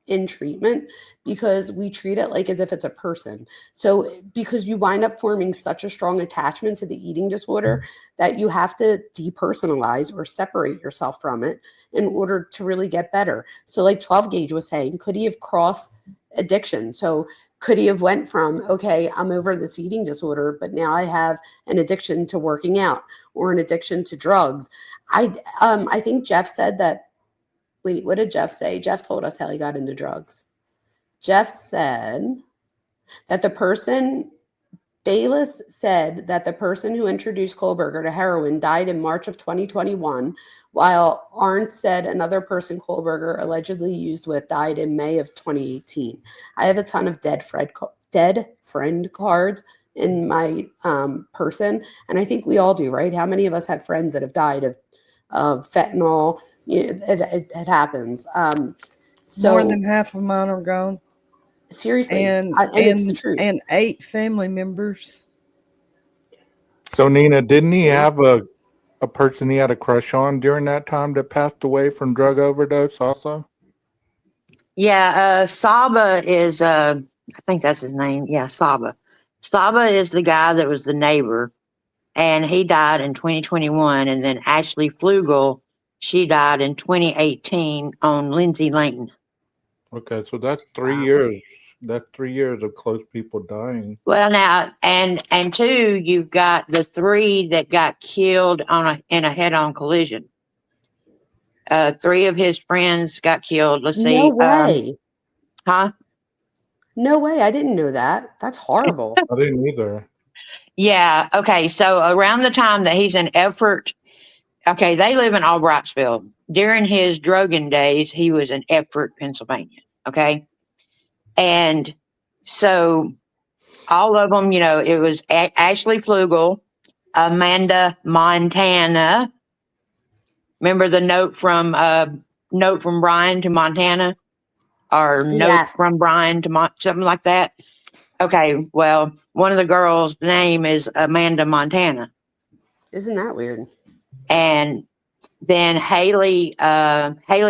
in treatment, because we treat it like as if it's a person. So because you wind up forming such a strong attachment to the eating disorder that you have to depersonalize or separate yourself from it in order to really get better. So like 12 Gauge was saying, could he have crossed addiction? So could he have went from, okay, I'm over this eating disorder, but now I have an addiction to working out or an addiction to drugs? I think Jeff said that. Wait, what did Jeff say? Jeff told us how he got into drugs. Jeff said that Bayless said that the person who introduced Kohlberger to heroin died in March of 2021, while Arndt said another person Kohlberger allegedly used with died in May of 2018. I have a ton of dead friend cards in my person, and I think we all do, right? How many of us have friends that have died of fentanyl? It happens. So more than half of mine are gone. Seriously, and it's the truth. And 8 family members. So Nina, didn't he have a person he had a crush on during that time that passed away from drug overdose also? Yeah, Saba is I think that's his name. Yeah, Saba. Saba is the guy that was the neighbor, and he died in 2021. And then Ashley Flugel, she died in 2018 on Lindsay Lane. Okay, so that's 3 years. That's 3 years of close people dying. Well, now, and two, you've got the 3 that got killed in a head-on collision. 3 of his friends got killed. Let's see. No way. Huh? No way. I didn't know that. That's horrible. I didn't either. Yeah. Okay. So around the time that he's in Effort, okay, they live in Albrightsville. During his drugging days, he was in Effort, Pennsylvania. Okay. And so all of them, it was Ashley Flugel, Amanda Montana. Remember the note from Brian to Montana? or note Yes. from Brian to something like that. Okay, well, one of the girls' name is Amanda Montana, Isn't that weird? and then Haley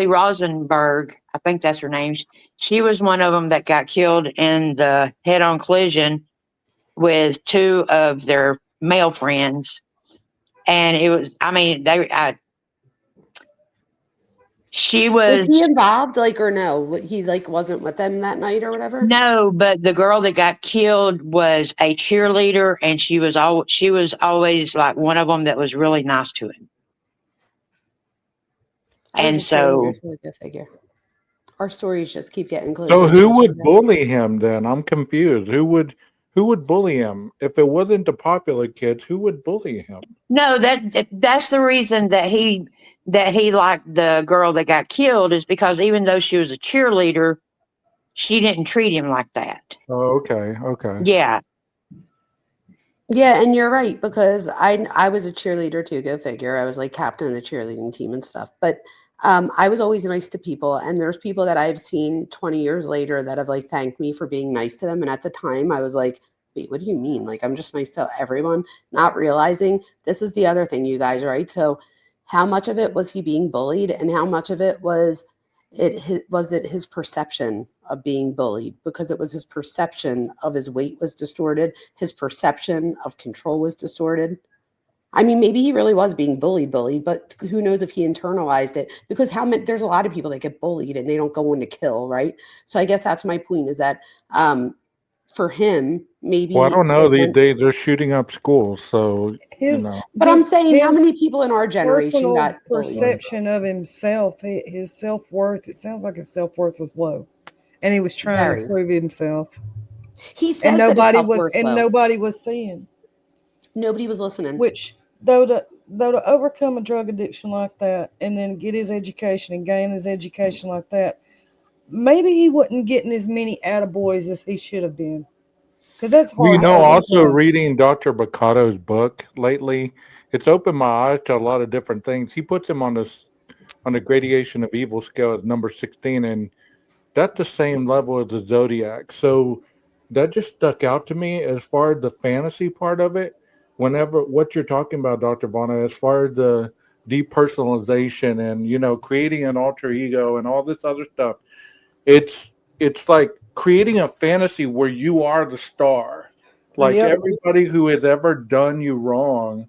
Rosenberg, I think that's her name. She was one of them that got killed in the head-on collision with two of their male friends, and it was. I mean, she Was he was. involved, like, or no? He like wasn't with them that night or whatever? No, but the girl that got killed was a cheerleader, and she was always like one of them that was really nice to him. I was And a cheerleader so, too. Go figure. Our stories just keep getting closer. So and who closer would together. bully him then? I'm confused. Who would bully him? If it wasn't the popular kids, who would bully him? no, that's the reason that he liked the girl that got killed, is because even though she was a cheerleader, she didn't treat him like that. Oh, okay. Yeah. Yeah, and you're right, because I was a cheerleader too. Go figure. I was like captain of the cheerleading team and stuff. But I was always nice to people, and there's people that I've seen 20 years later that have like thanked me for being nice to them. And at the time, I was like, "Wait, what do you mean? Like I'm just nice to everyone," not realizing this is the other thing, you guys, right? So, how much of it was he being bullied, and how much of it was his perception of being bullied, because it was his perception of his weight was distorted, his perception of control was distorted. I mean, maybe he really was being bullied, but who knows if he internalized it, because there's a lot of people that get bullied and they don't go in to kill, right? So I guess that's my point, is that for him, maybe Well, I don't know. it went, They're shooting up schools, so His, but I'm his, saying how his many people in our generation personal got bullied? perception of himself, his self-worth, it sounds like his self-worth was low, and he was trying to Very. prove himself, He says and that his nobody was self-worth low. nobody was seeing. Nobody was listening. Which, though to overcome a drug addiction like that and then get his education and gain his education like that, maybe he wasn't getting as many attaboys as he should have been, because that's Well, hard to also overcome. reading Dr. Bacato's book lately, it's opened my eyes to a lot of different things. He puts him on the gradation of evil scale at number 16, and that's the same level as the Zodiac. So that just stuck out to me as far as the fantasy part of it. Whenever what you're talking about, Dr. Vona, as far as the depersonalization and creating an alter ego and all this other stuff, it's like creating a fantasy where you are the star. Like Yep. everybody who has ever done you wrong,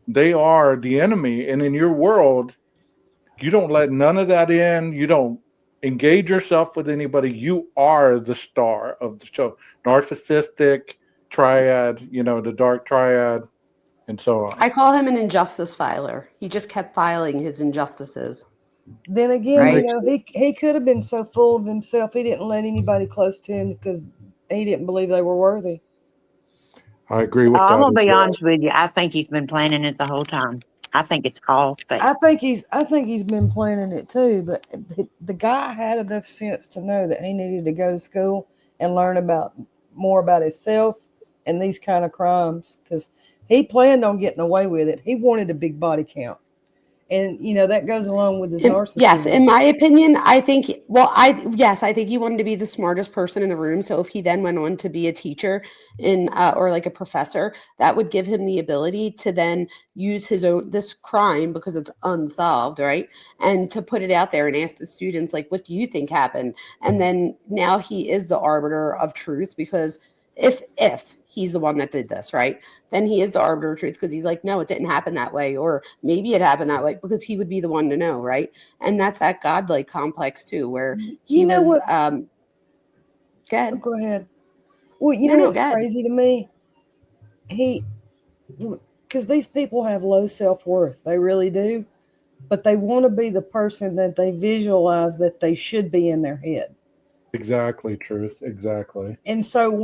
they are the enemy. And in your world, you don't let none of that in. You don't engage yourself with anybody. You are the star of the show. Narcissistic triad, the dark triad, and so on. I call him an injustice filer. He just kept filing his injustices. Then again, Right. he could have been so full of himself he didn't let anybody close to him because he didn't believe they were worthy. I agree with I'm that. gonna as be well. honest with you. I think he's been planning it the whole time. I think it's all fake. I think he's been planning it too, but the guy had enough sense to know that he needed to go to school and learn more about himself and these kind of crimes, because he planned on getting away with it. He wanted a big body count, and that goes along with his narcissism. Yes, in my opinion, I think, I think he wanted to be the smartest person in the room. So if he then went on to be a teacher or like a professor, that would give him the ability to then use this crime, because it's unsolved, right? And to put it out there and ask the students, like, what do you think happened? And then now he is the arbiter of truth, because if he's the one that did this, right, then he is the arbiter of truth, because he's like, no, it didn't happen that way, or maybe it happened that way, because he would be the one to know, right? And that's that godlike complex too, where he was what? go ahead. Go ahead. Well, what's crazy to me? Because these people have low self-worth, they really do, but they want to be the person that they visualize that they should be in their head. Exactly, truth. Exactly. And so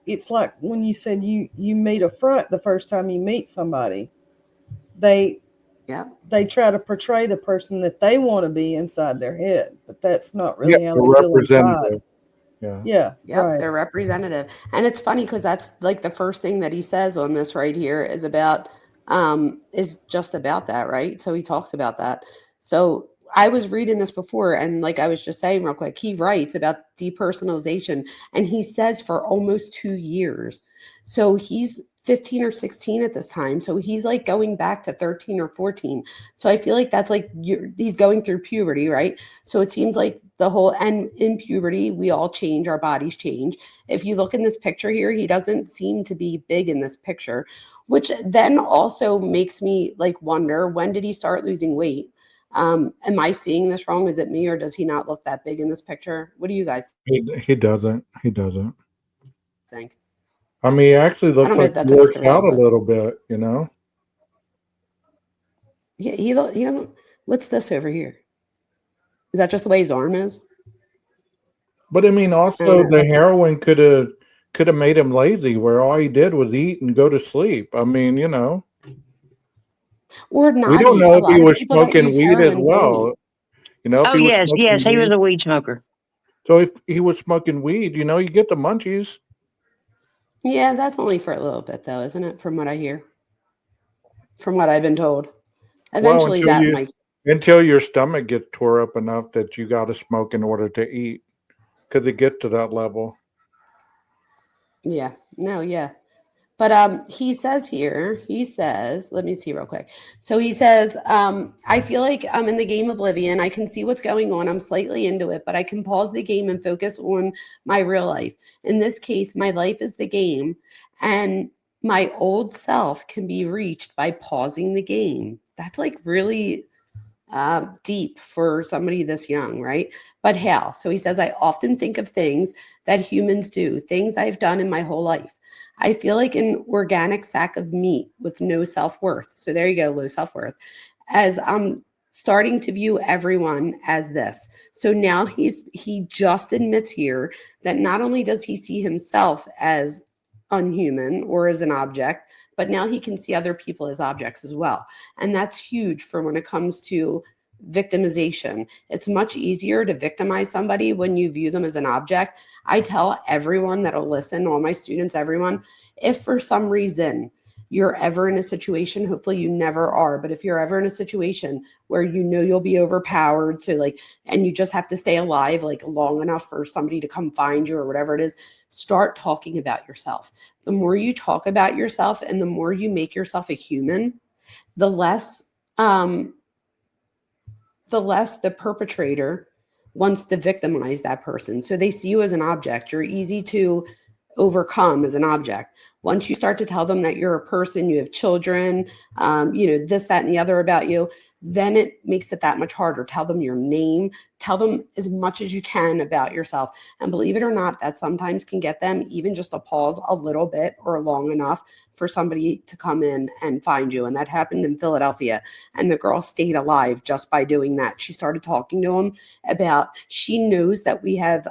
it's like when you said you meet a front the first time you meet somebody, they try to portray the person that they want to be inside their head, but that's not really how they feel inside. Yeah. Right. They're representative. And it's funny because that's like the first thing that he says on this right here is just about that, right? So he talks about that. So I was reading this before, and like I was just saying real quick, he writes about depersonalization, and he says for almost 2 years. So he's 15 or 16 at this time. So he's like going back to 13 or 14. So I feel like that's like he's going through puberty, right? So it seems like the whole, and in puberty, we all change, our bodies change. If you look in this picture here, he doesn't seem to be big in this picture, which then also makes me like wonder, when did he start losing weight? Am I seeing this wrong? Is it me, or does he not look that big in this picture? What do you guys He doesn't. He doesn't. think? I mean, he actually I looks don't know like if he that's enough works to read, out a but little bit, you know? he doesn't. What's this over here? Is that just the way his arm is? But I mean, I don't also know. the That's just, heroin could have made him lazy, where all he did was eat and go to sleep. I mean, you know, or we not don't eat. know A if he lot of was people that smoking use weed as heroin don't eat. well. You know, if Oh, he was yes, smoking he was weed. a weed smoker. So if he was smoking weed, you know, you get the munchies. Yeah, that's only for a little bit, though, isn't it? From what I hear, from what I've been told. Well, Eventually, that might. until your stomach gets tore up enough that you got to smoke in order to eat, because it gets to that level. Yeah. No. Yeah. But he says here, he says, let me see real quick. So he says, I feel like I'm in the game Oblivion. I can see what's going on. I'm slightly into it, but I can pause the game and focus on my real life. In this case, my life is the game, and my old self can be reached by pausing the game. That's like really deep for somebody this young, right? But how? So he says, I often think of things that humans do, things I've done in my whole life. I feel like an organic sack of meat with no self worth. So there you go, low self worth. As I'm starting to view everyone as this. So now he just admits here that not only does he see himself as unhuman or as an object, but now he can see other people as objects as well. And that's huge for when it comes to victimization. It's much easier to victimize somebody when you view them as an object. I tell everyone that'll listen, all my students, everyone, if for some reason you're ever in a situation, hopefully you never are, but if you're ever in a situation where you know you'll be overpowered, so like, and you just have to stay alive like long enough for somebody to come find you or whatever it is, start talking about yourself. The more you talk about yourself and the more you make yourself a human, the less the perpetrator wants to victimize that person. So they see you as an object. You're easy to overcome as an object. Once you start to tell them that you're a person, you have children, this, that, and the other about you, then it makes it that much harder. Tell them your name, tell them as much as you can about yourself. And believe it or not, that sometimes can get them even just to pause a little bit or long enough for somebody to come in and find you. And that happened in Philadelphia. And the girl stayed alive just by doing that. She started talking to him about, she knows that we have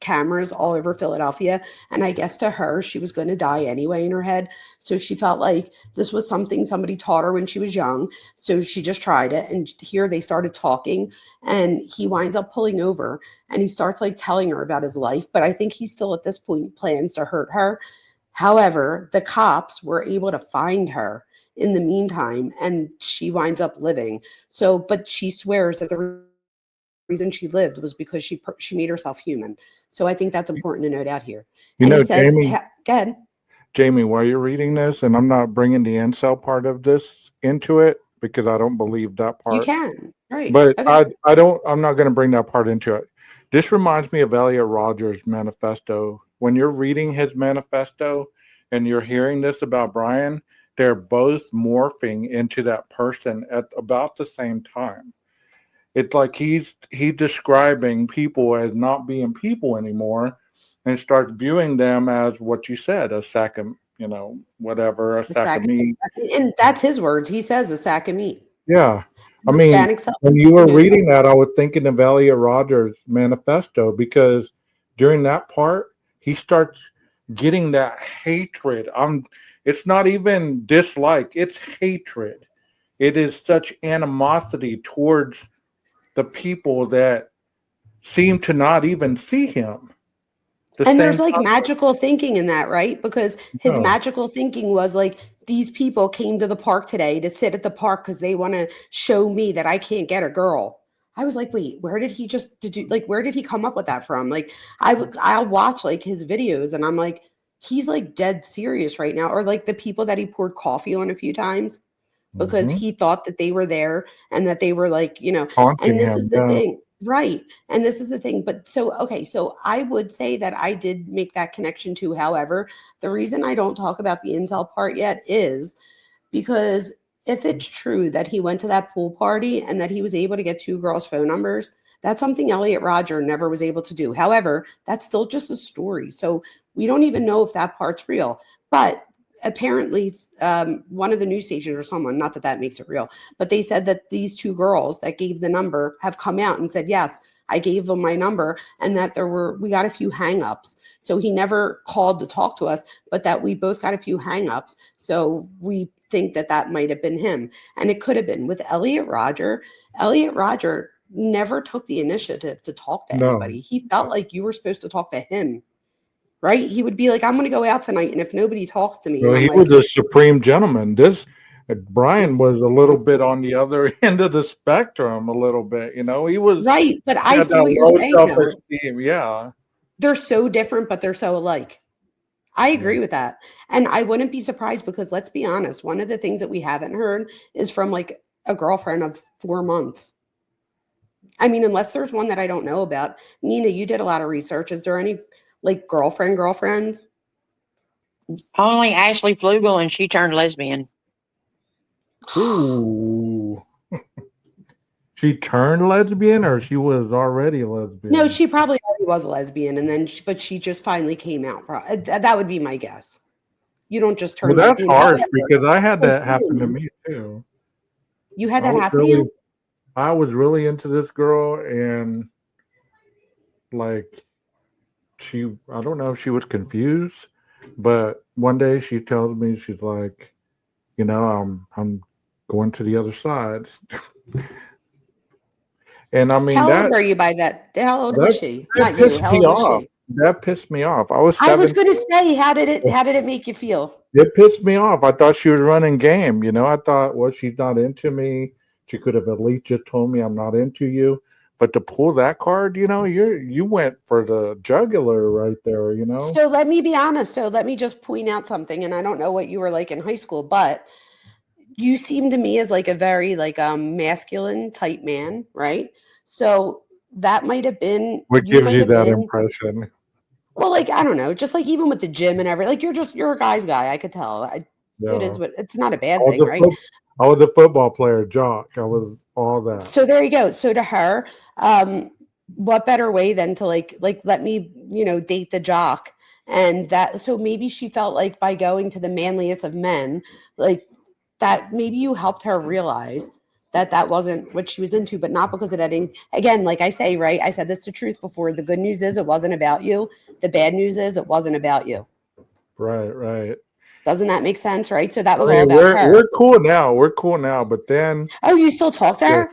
cameras all over Philadelphia. And I guess to her, she was going to die anyway in her head. So she felt like this was something somebody taught her when she was young. So she just tried it. And here they started talking, and he winds up pulling over and he starts like telling her about his life. But I think he still at this point plans to hurt her. However, the cops were able to find her in the meantime, and she winds up living. So, but she swears that the reason she lived was because she made herself human. So I think that's important to note out here. You And he know, says, go ahead. Jamie, while you're reading this, and I'm not bringing the incel part of this into it because I don't believe that You part. can. Right. But Okay. I'm not going to bring that part into it. This reminds me of Elliot Rodgers' manifesto. When you're reading his manifesto and you're hearing this about Brian, they're both morphing into that person at about the same time. It's like he's describing people as not being people anymore, and starts viewing them as what you said, a sack of, whatever, a sack of meat. And that's his words. He says a sack of meat. Yeah. I mean, Organic self. when you were reading that, I was thinking of Elliot Rodgers' manifesto, because during that part, he starts getting that hatred. It's not even dislike, it's hatred. It is such animosity towards the people that seem to not even see him. And there's like magical thinking in that, right? Because his magical thinking was like these people came to the park today to sit at the park because they want to show me that I can't get a girl. I was like, wait, where did he where did he come up with that from? Like, I'll watch like his videos and I'm like, he's like dead serious right now. Or like the people that he poured coffee on a few times because Mhm. he thought that they were there and that they were like, Taunting and this is him. the Yeah. thing. Right. And this is the thing. But so, okay. So I would say that I did make that connection too. However, the reason I don't talk about the incel part yet is because if it's true that he went to that pool party and that he was able to get two girls' phone numbers, that's something Elliot Rodger never was able to do. However, that's still just a story. So we don't even know if that part's real. But apparently, one of the news stations or someone, not that that makes it real, but they said that these two girls that gave the number have come out and said, yes, I gave them my number, and that we got a few hangups. So he never called to talk to us, but that we both got a few hangups. So we think that that might have been him. And it could have been with Elliot Rodger. Elliot Rodger never took the initiative to talk to No. anybody. He felt like you were supposed to talk to him, right? He would be like, I'm going to go out tonight. And if nobody talks to me, Well, and I'm he like, was a supreme gentleman. Brian was a little bit on the other end of the spectrum, a little bit. He was right. But I had see that what you're low saying, though. self-esteem. Yeah. They're so different, but they're so alike. I agree with that. And I wouldn't be surprised because let's be honest, one of the things that we haven't heard is from like a girlfriend of 4 months. I mean, unless there's one that I don't know about. Nina, you did a lot of research. Is there any like girlfriends? Only Ashley Flugel, and she turned lesbian. Ooh. She turned lesbian, or she was already lesbian? No, she probably already was a lesbian, and then but she just finally came out. That would be my guess. You don't just turn Well, that's lesbian. harsh However, because I had that happen to me too. you had I that was happen to really, you? I was really into this girl, and like I don't know if she was confused, but one day she tells me, she's like, I'm going to the other side. And I mean How old that were you by that? How old was that she? that Not you. pissed How me old was off. she? That pissed me off. I was I was 17. going to say, how did it make you feel? It pissed me off. I thought she was running game. I thought, well, she's not into me. She could have at least just told me I'm not into you. But to pull that card, you went for the jugular right there. So let me be honest. So let me just point out something. And I don't know what you were like in high school, but you seem to me as like a very like masculine type man, right? So that might have been What you gives might you have that been impression? well, like I don't know, just like even with the gym and everything, like you're a guy's guy. I could tell. It is No, what it's not a I bad was thing, right? I was a football player, jock. I was all that. So there you go. So to her, what better way than to like let me date the jock, and that so maybe she felt like by going to the manliest of men, like that maybe you helped her realize that that wasn't what she was into, but not because of that. Again, like I say, right? I said this the truth before. The good news is it wasn't about you. The bad news is it wasn't about you. Right. Doesn't that make sense, right? So that I was all mean, about her. we're cool now. We're cool now. But then, Oh, you still talk to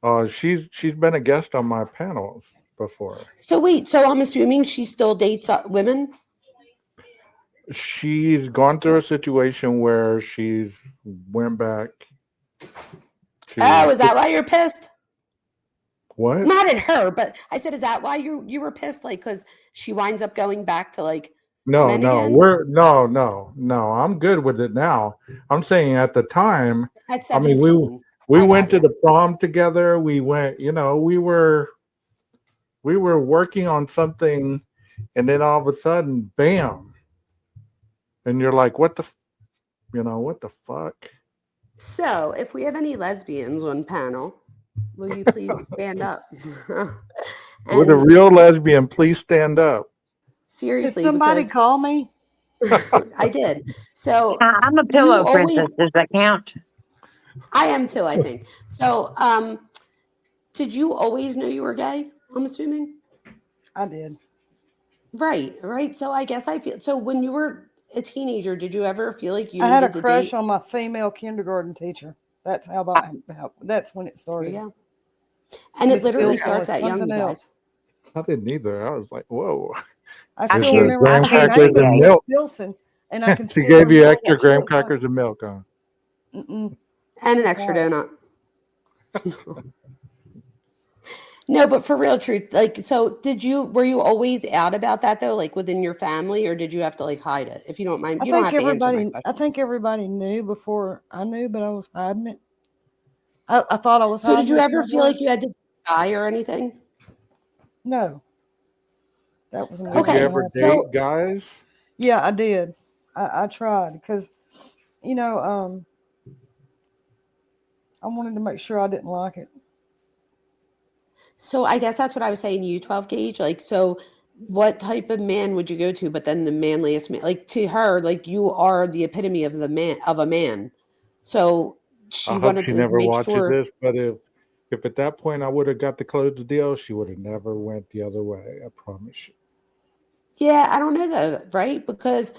her? she's been a guest on my panels before. So wait, so I'm assuming she still dates women? She's gone through a situation where she's went back to Oh, is that why you're pissed? what? Not at her, but I said, is that why you were pissed? Like, because she winds up going back to like No, men no, again no. I'm good with it now. I'm saying at the time, at I mean, 17. we I went got to you. the prom together. We went, we were working on something, and then all of a sudden, bam, and you're like, what the fuck? So, if we have any lesbians on panel, will you please stand up? With a And real lesbian, please stand up. Did seriously, somebody because call me? I did. So I'm a you pillow always, princess. Does that count? I am too, I think. So, did you always know you were gay? I'm assuming. I did. Right. So I guess I feel so when you were a teenager, did you ever feel like you I had a needed to crush date? on my female kindergarten teacher. That's that's when it There started. you go. And it Miss literally Wilson starts was that young, something you guys. else. I didn't either. I was like, whoa. I I Is still choose. the remember I graham her choose crackers name to be was and gay. Miss milk? Wilson. and I can She still gave you enjoy extra that graham short time. crackers and milk, huh? Mm-mm. And an extra Right. donut. No, but for real truth, like, so were you always out about that though, like within your family, or did you have to like hide it? If you don't mind, you don't have to answer my I question. think everybody knew before I knew, but I was hiding it. I thought I was So did hiding you it ever from my feel like daughter. you had to die or anything? No, that was Did never you Okay, going to ever happen. date so guys? Yeah, I did. I tried because, you know, I wanted to make sure I didn't like it. I guess that's what I was saying to you, 12 gauge. Like, so what type of man would you go to? But then the manliest man, like to her, like you are the epitome of the man of a man. So I she hope wanted she to never make watches sure. this, but if at that point I would have got to close the deal, she would have never went the other way. I promise you. Yeah, I don't know though, right? Because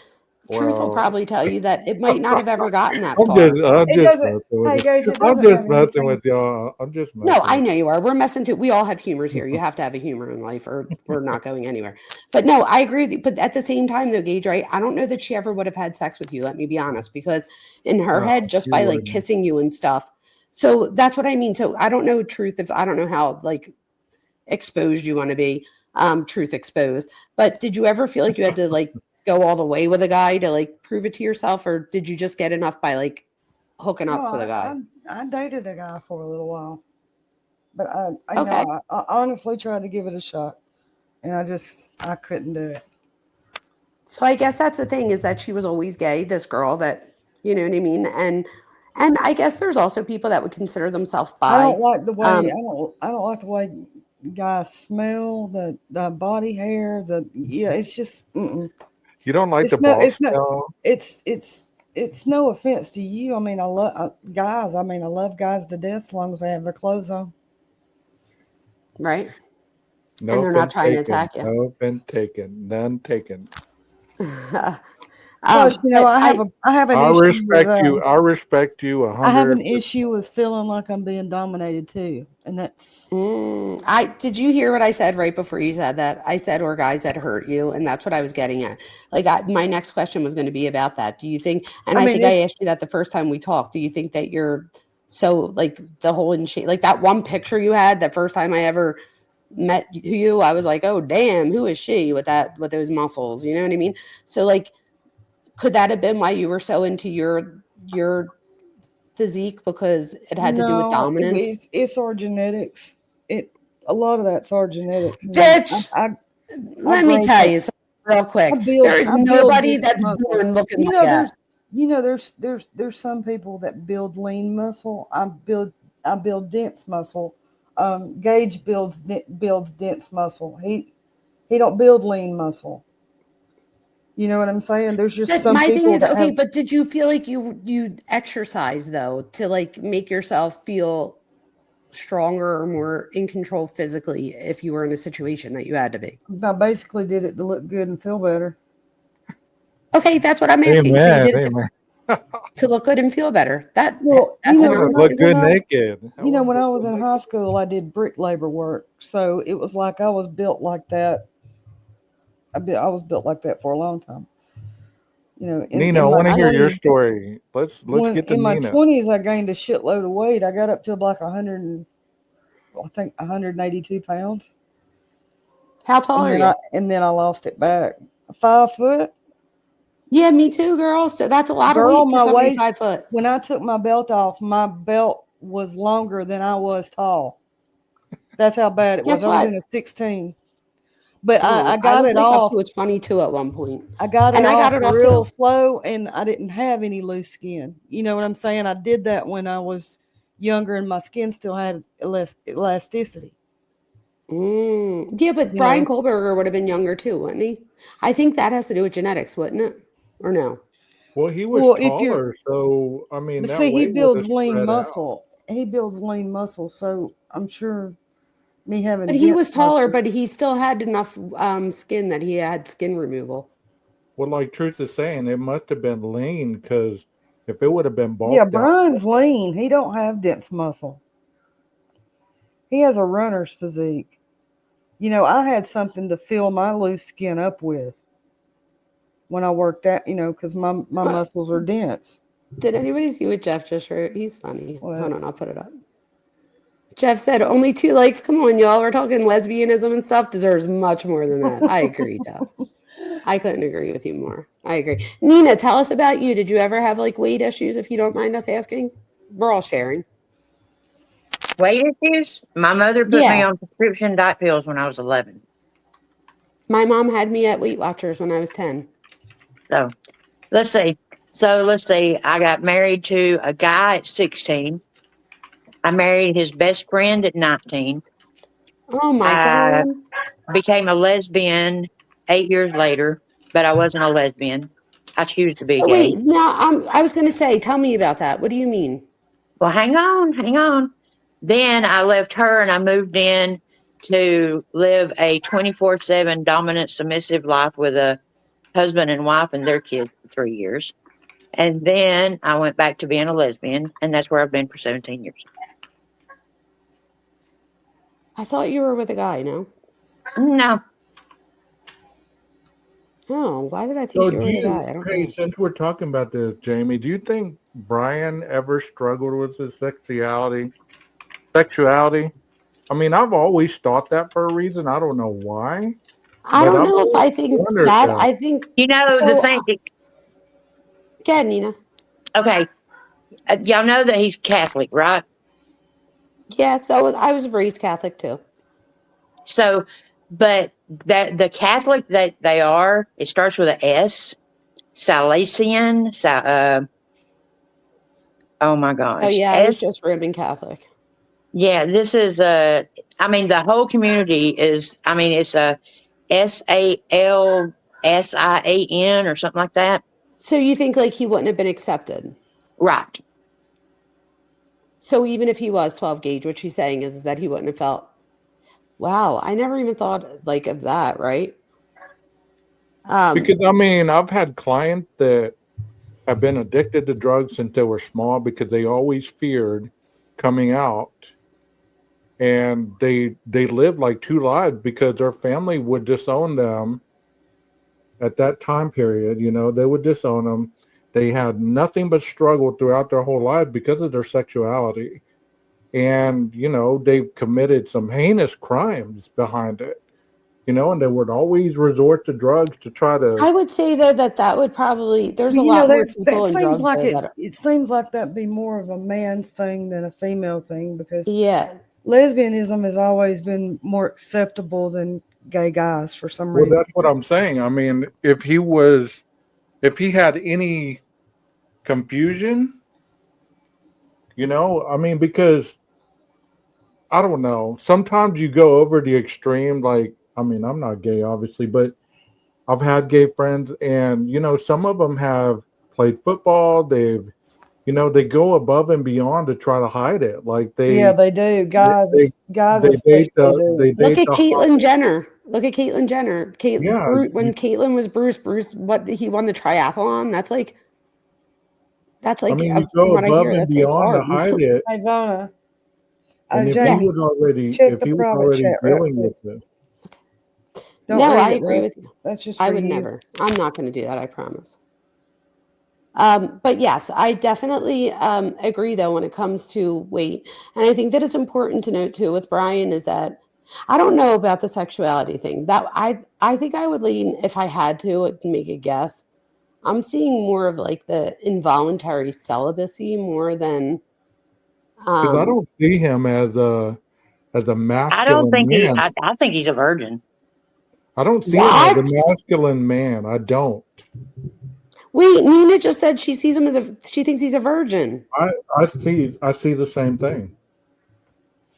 truth will Well, probably tell you that it might not have ever gotten that I'm just far. I'm It just doesn't. messing with Hey, you. Gage, it I'm doesn't just have messing anything. with y'all. I'm just No, messing I with know you are. We're messing too. We all have humors here. You have to have a humor in life or we're not going anywhere. But no, I agree with you. But at the same time, though, Gage, right? I don't know that she ever would have had sex with you. Let me be honest, because in her No, head, just you by like wouldn't. kissing you and stuff. So that's what I mean. So I don't know truth if I don't know how like exposed you want to be, truth exposed. But did you ever feel like you had to like go all the way with a guy to like prove it to yourself, or did you just get enough by like hooking No, up with a guy? I dated a guy for a little while, but Okay. I honestly tried to give it a shot, and I couldn't do it. So I guess that's the thing is that she was always gay, this girl that, you know what I mean? And I guess there's also people that would consider themselves I bi. don't like the way Um, I don't like the way guys smell, the body hair, the yeah. It's just You don't like the it's no ball it's no smell? it's it's no offense to you. I mean, I love guys. I mean, I love guys to death as long as they have their clothes on. right? And No they're not been trying to taken. attack you. No been taken. None taken. Plus, you know, But I have an I issue with respect you. I respect you a I have hundred. an issue with feeling like I'm being dominated too, and that's I did you hear what I said right before you said that? I said, or guys that hurt you, and that's what I was getting at. Like, my next question was going to be about that. Do you think? And I I mean think I it's asked you that the first time we talked. Do you think that you're so like the whole and like that one picture you had that first time I ever met you? I was like, oh damn, who is she with that with those muscles? You know what I mean? So like, could that have been why you were so into your physique because it had to do with no, dominance? it's our genetics. It a lot of that's our genetics. I mean, Bitch, I let me bring tell that you something real quick. There is I build nobody dense that's muscle. born looking You like know, that. there's some people that build lean muscle. I build dense muscle. Gage builds dense muscle. He don't build lean muscle. You know what I'm saying? There's just But some my thing people is, that okay, have but did you feel like you exercise though to like make yourself feel stronger or more in control physically if you were in a situation that you had to be? I basically did it to look good and feel better. Okay, that's what I'm asking. So you Amen. did it Amen. to look good and feel better. Well, That's an Look honest good answer. naked. I you know, want to when I look was good in naked. high school, I did brick labor work, so it was like I was built like that. I was built like that for a long time. You know, Nina, in I my want to I hear your twenties, story. Let's when get to in my Nina. twenties, I gained a shitload of weight. I got up to like 100, I think 182 pounds, How tall are you? and then I lost it back. 5 foot, Yeah, me too, girl. So that's a lot of girl. weight for My somebody waist 5 foot. when I took my belt off, my belt was longer than I was tall. That's how bad it was. Guess I was in what? a 16, but Oh, I I got was it like up off. to a 22 at one point. I got it And I got off it off real too. slow, and I didn't have any loose skin. You know what I'm saying? I did that when I was younger, and my skin still had elasticity. Yeah, but You Brian know, Kohlberger would have been younger too, wouldn't he? I think that has to do with genetics, wouldn't it? Or no? Well, he was well, if you're, taller, so I mean but that see, he weight would builds have lean spread out. muscle. He builds lean muscle, so I'm sure me But having he dense was taller, muscle. but he still had enough skin that he had skin removal. Well, like Truth is saying, it must have been lean because if it would have been Yeah, bulked out, Brian's lean. He don't have dense muscle. He has a runner's physique. You know, I had something to fill my loose skin up with. when I worked out, because my muscles are dense. Did anybody see what Jeff just wrote? He's funny. What? Hold on, I'll put it up. Jeff said, only 2 likes. Come on, y'all. We're talking lesbianism and stuff. Deserves much more than that. I agree, Jeff. I couldn't agree with you more. I agree. Nina, tell us about you. Did you ever have like weight issues, if you don't mind us asking? We're all sharing. Weight issues? My mother put me Yeah. on prescription diet pills when I was 11. My mom had me at Weight Watchers when I was 10. So let's see. I got married to a guy at 16. I married his best friend at 19. Oh my I God. became a lesbian 8 years later, but I wasn't a lesbian. I choose to be So gay. wait, now I was going to say, tell me about that. What do you mean? Well, hang on. Then I left her and I moved in to live a 24/7 dominant, submissive life with a husband and wife and their kids for 3 years. And then I went back to being a lesbian, and that's where I've been for 17 years. I thought you were with a guy, no? No. Oh, why did I think So you were with a guy? I don't hey, know. since we're talking about this, Jamie, do you think Brian ever struggled with his sexuality? I mean, I've always thought that for a reason. I don't know why. I But don't I've know if always I think wondered that. that. I think You know, the so. thing, Go ahead, Nina. okay, y'all know that he's Catholic, right? Yeah, so I was raised Catholic too. So, but that the Catholic that they are, it starts with a S, Salesian, oh my Oh gosh, yeah, I S. was just Roman Catholic. Yeah, this is I mean, the whole community is. I mean, it's a SALSIAN or something like that. So you think like he wouldn't have been accepted? Right. So even if he was 12 gauge, what she's saying is that he wouldn't have felt. Wow, I never even thought like of that, right? Because I mean, I've had clients that have been addicted to drugs since they were small because they always feared coming out, and they lived like 2 lives because their family would disown them at that time period. They would disown them. They had nothing but struggle throughout their whole life because of their sexuality, and they committed some heinous crimes behind it. And they would always resort to drugs to try to. I would say though that would probably there's a Well, lot more that people in seems drugs like though that are, it seems like that'd be more of a man's thing than a female thing, because yeah. lesbianism has always been more acceptable than gay guys for some Well, reason. that's what I'm saying. I mean, if he had any confusion, I mean, because I don't know, sometimes you go over the extreme. Like, I mean, I'm not gay, obviously, but I've had gay friends, and some of them have played football. They go above and beyond to try to hide it. Like Yeah, they do. Guys they especially do. they Look date at the Caitlyn Jenner. Look at Caitlyn Jenner. yeah. When Caitlyn was Bruce, what he won the triathlon. That's like I mean, you from go what I above hear, and that's like beyond to hard. hide it. Hey, Vona. And if he Jamie, was already check the private chat right dealing quick. with it, Don't No, read I it, agree bro. with you. That's just I for would you. never. I'm not going to do that. I promise. But yes, I definitely agree though when it comes to weight, and I think that it's important to note too with Brian is that I don't know about the sexuality thing. That I think I would lean if I had to make a guess. I'm seeing more of like the involuntary celibacy more than because I um don't see him as a I don't masculine think man. I think he's a virgin. I don't see him as a what? masculine man. I don't. Wait, Nina just said she sees him as she thinks he's a virgin. I see the same thing.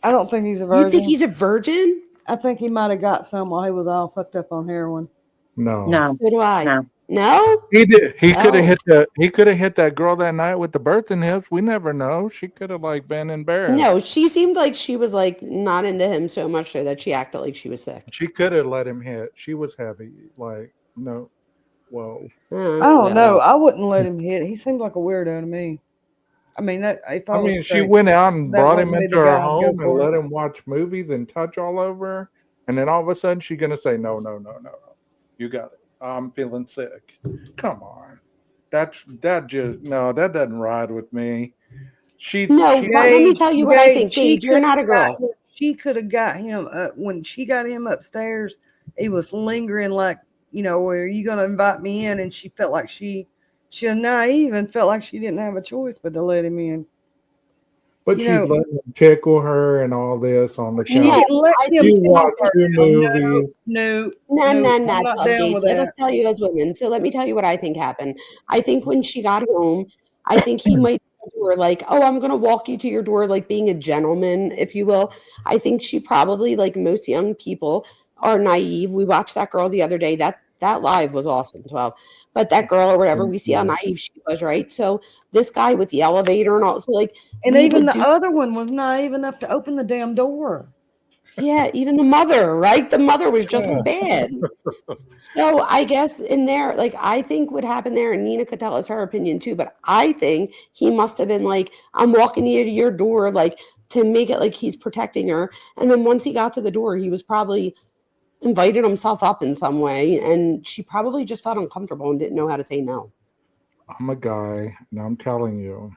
I don't think he's a You think virgin. he's a virgin? I think he might have got some while he was all fucked up on heroin. No. No, So do I. no. No? He did. He could have Oh. hit that girl that night with the birthing hips. We never know. She could have like been embarrassed. No, she seemed like she was like not into him so much so that she acted like she was sick. She could have let him hit. She was heavy. Like, no. Whoa. I don't know. I wouldn't let him hit. He seemed like a weirdo to me. I mean, if I I was mean, she straight, went out and that brought wouldn't him be into the her guy I'd go home and for. let him watch movies and touch all over her. And then all of a sudden she's gonna say, no. You got it. I'm feeling sick. Come on. That doesn't ride with me. No, She but let me Gage, tell you what I Gage, think. Gage, you're not a girl. she could have got him when she got him upstairs. He was lingering like, where are you going to invite me in? And she felt like she was naive and felt like she didn't have a choice but to let him in. But You she's know, letting him tickle her and all this on the she No, couch. didn't let I him think You that watch tickle her. your No, movies. no, no, no. no, I'm no, not 12 down Gauge. with Let us that. tell you as women. So let me tell you what I think happened. I think when she got home, I think he might say to her like, "Oh, I'm gonna walk you to your door," like being a gentleman, if you will. I think she probably, like most young people, are naive. We watched that girl the other day. That live was awesome, 12. But that girl or whatever, Thank we see how you. naive she was, right? So this guy with the elevator and all, so like And we even would the do. other one was naive enough to open the damn door. Yeah, even the mother, right? The mother was just as Yeah. bad. So I guess in there, like I think what happened there, and Nina could tell us her opinion too, but I think he must have been like, I'm walking you to your door, like to make it like he's protecting her. And then once he got to the door, he was probably invited himself up in some way, and she probably just felt uncomfortable and didn't know how to say no. I'm a guy, and I'm telling you,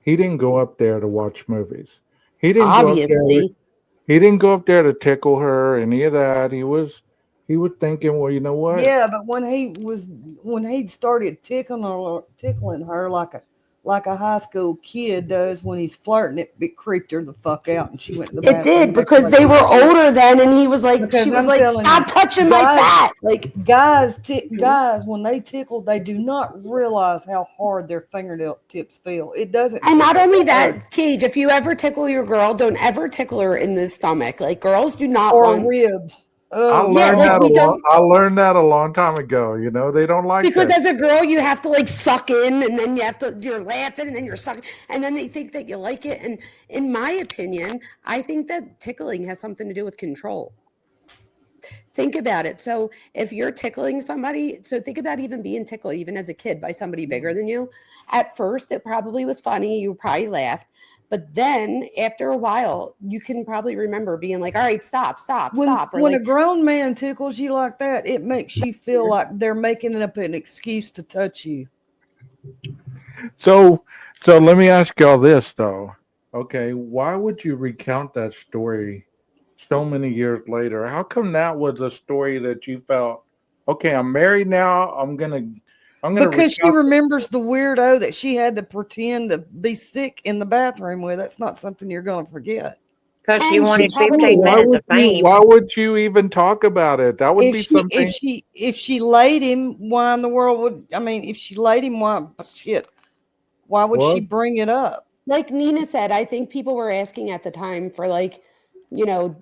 he didn't go up there to watch movies. He didn't go up there. Obviously. He didn't go up there to tickle her, any of that. He was thinking, well, you know what? Yeah, but when he started tickling her like a high school kid does when he's flirting, it creeped her the fuck out, and she went to the It bathroom did and acted because like they a were little bitch. older then, and he was like, she Because was I'm like, telling you, stop touching my guys, fat. Like, guys, when they tickle, they do not realize how hard their fingernail tips feel. It doesn't and not tickle only hard that, Cage, if you ever tickle your girl, don't ever tickle her in the stomach. Like, girls do not or want, ribs. I Oh yeah, learned like that a God. we long. don't, I learned that a long time ago. You know, they don't like because that. as a girl, you have to like suck in and then you're laughing and then you're sucking and then they think that you like it. And in my opinion, I think that tickling has something to do with control. Think about it. So if you're tickling somebody, so think about even being tickled, even as a kid, by somebody bigger than you. At first, it probably was funny. You probably laughed. But then after a while, you can probably remember being like, all right, stop, stop, stop. Or When a like, grown man tickles you like that, it makes you feel like they're making up an excuse to touch you. So, so let me ask y'all this though. Okay, why would you recount that story so many years later? How come that was a story that you felt, okay, I'm married now. I'm gonna Because she recount. remembers the weirdo that she had to pretend to be sick in the bathroom with. That's not something you're going to forget. Because she and she But wanted still, probably 15 why minutes would of you? fame. Why would you even talk about it? That would If be she if something. she if she laid him, why in the world would I mean? If she laid him, why shit? Why would she What? bring it up? like Nina said, I think people were asking at the time for like,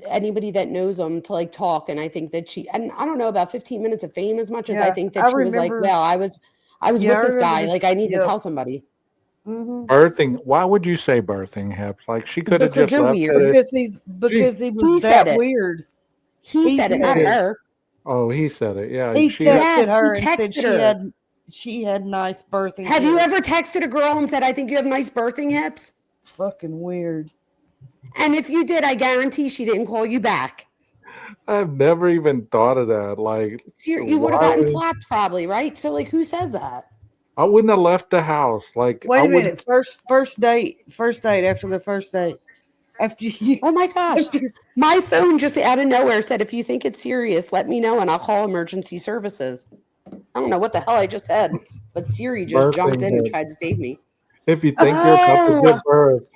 anybody that knows them to like talk. And I think that and I don't know about 15 minutes of fame as much as I Yeah, think I that she was like, remember. well, I was Yeah, with I this remember guy. this. Like I need to Yep. tell somebody Hmm. Birthing. Why would you say birthing hips? Like she could have because just you're left it. weird. She. Because he was He said that it. weird. He He said it, not said it. her. Oh, he said it. Yeah, He she. texted Yes, he her and said texted her. she had nice birthing Have you hips. ever texted a girl and said, I think you have nice birthing hips? Fucking weird. And if you did, I guarantee she didn't call you back. I've never even thought of that. Like, You would have why gotten would slapped probably, right? So like who says that? I wouldn't have left the house? Like, I Wait a wouldn't. minute. First date after the first date. After you Oh my gosh. after My phone just out of nowhere said, if you think it's serious, let me know and I'll call emergency services. I don't know what the hell I just said, but Siri just jumped Birthing in and hips. tried to save me. If you think you're about to Oh, give birth,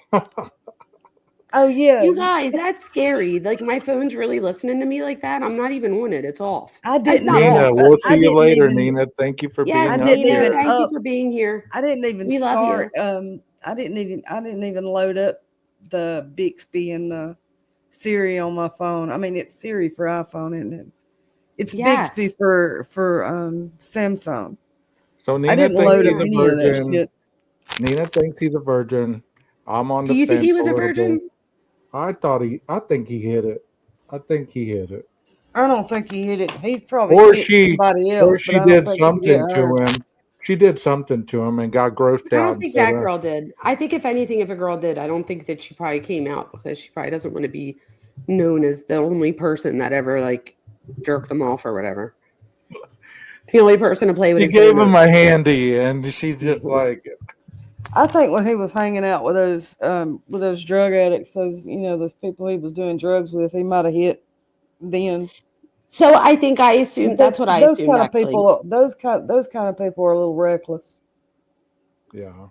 oh yeah. you guys, that's scary. Like my phone's really listening to me like that. I'm not even on it. It's off. I It's didn't not even Nina, off, but we'll see I you didn't later, even Nina. Thank you for I yes, being up didn't Nina, even here. thank you up for being here. I didn't even We love you. start I didn't even load up the Bixby and the Siri on my phone. I mean it's Siri for iPhone, isn't it? It's Bixby Yes. for Samsung. So I Nina didn't thinks Oh load up he's a yeah. any of that virgin. shit. Nina thinks he's a virgin. I'm on Do the you think he fence a was a little bit. virgin? I think he hit it. I think he hit it. I don't think he hit it. He probably Or hit she, somebody or else, but she I don't did think he hit something her. to him. She did something to him and got grossed I out don't and think said, that girl did. I think if anything, if a girl did, I don't think that she probably came out because she probably doesn't want to be known as the only person that ever like jerk them off or whatever. The only person to play with She his gave him donuts. a handy, and she's just like, I think when he was hanging out with those drug addicts, those people he was doing drugs with, he might have hit then. So I think I assumed Because that's what I those assumed kind of actually. people, those kind of people are a little reckless. yeah.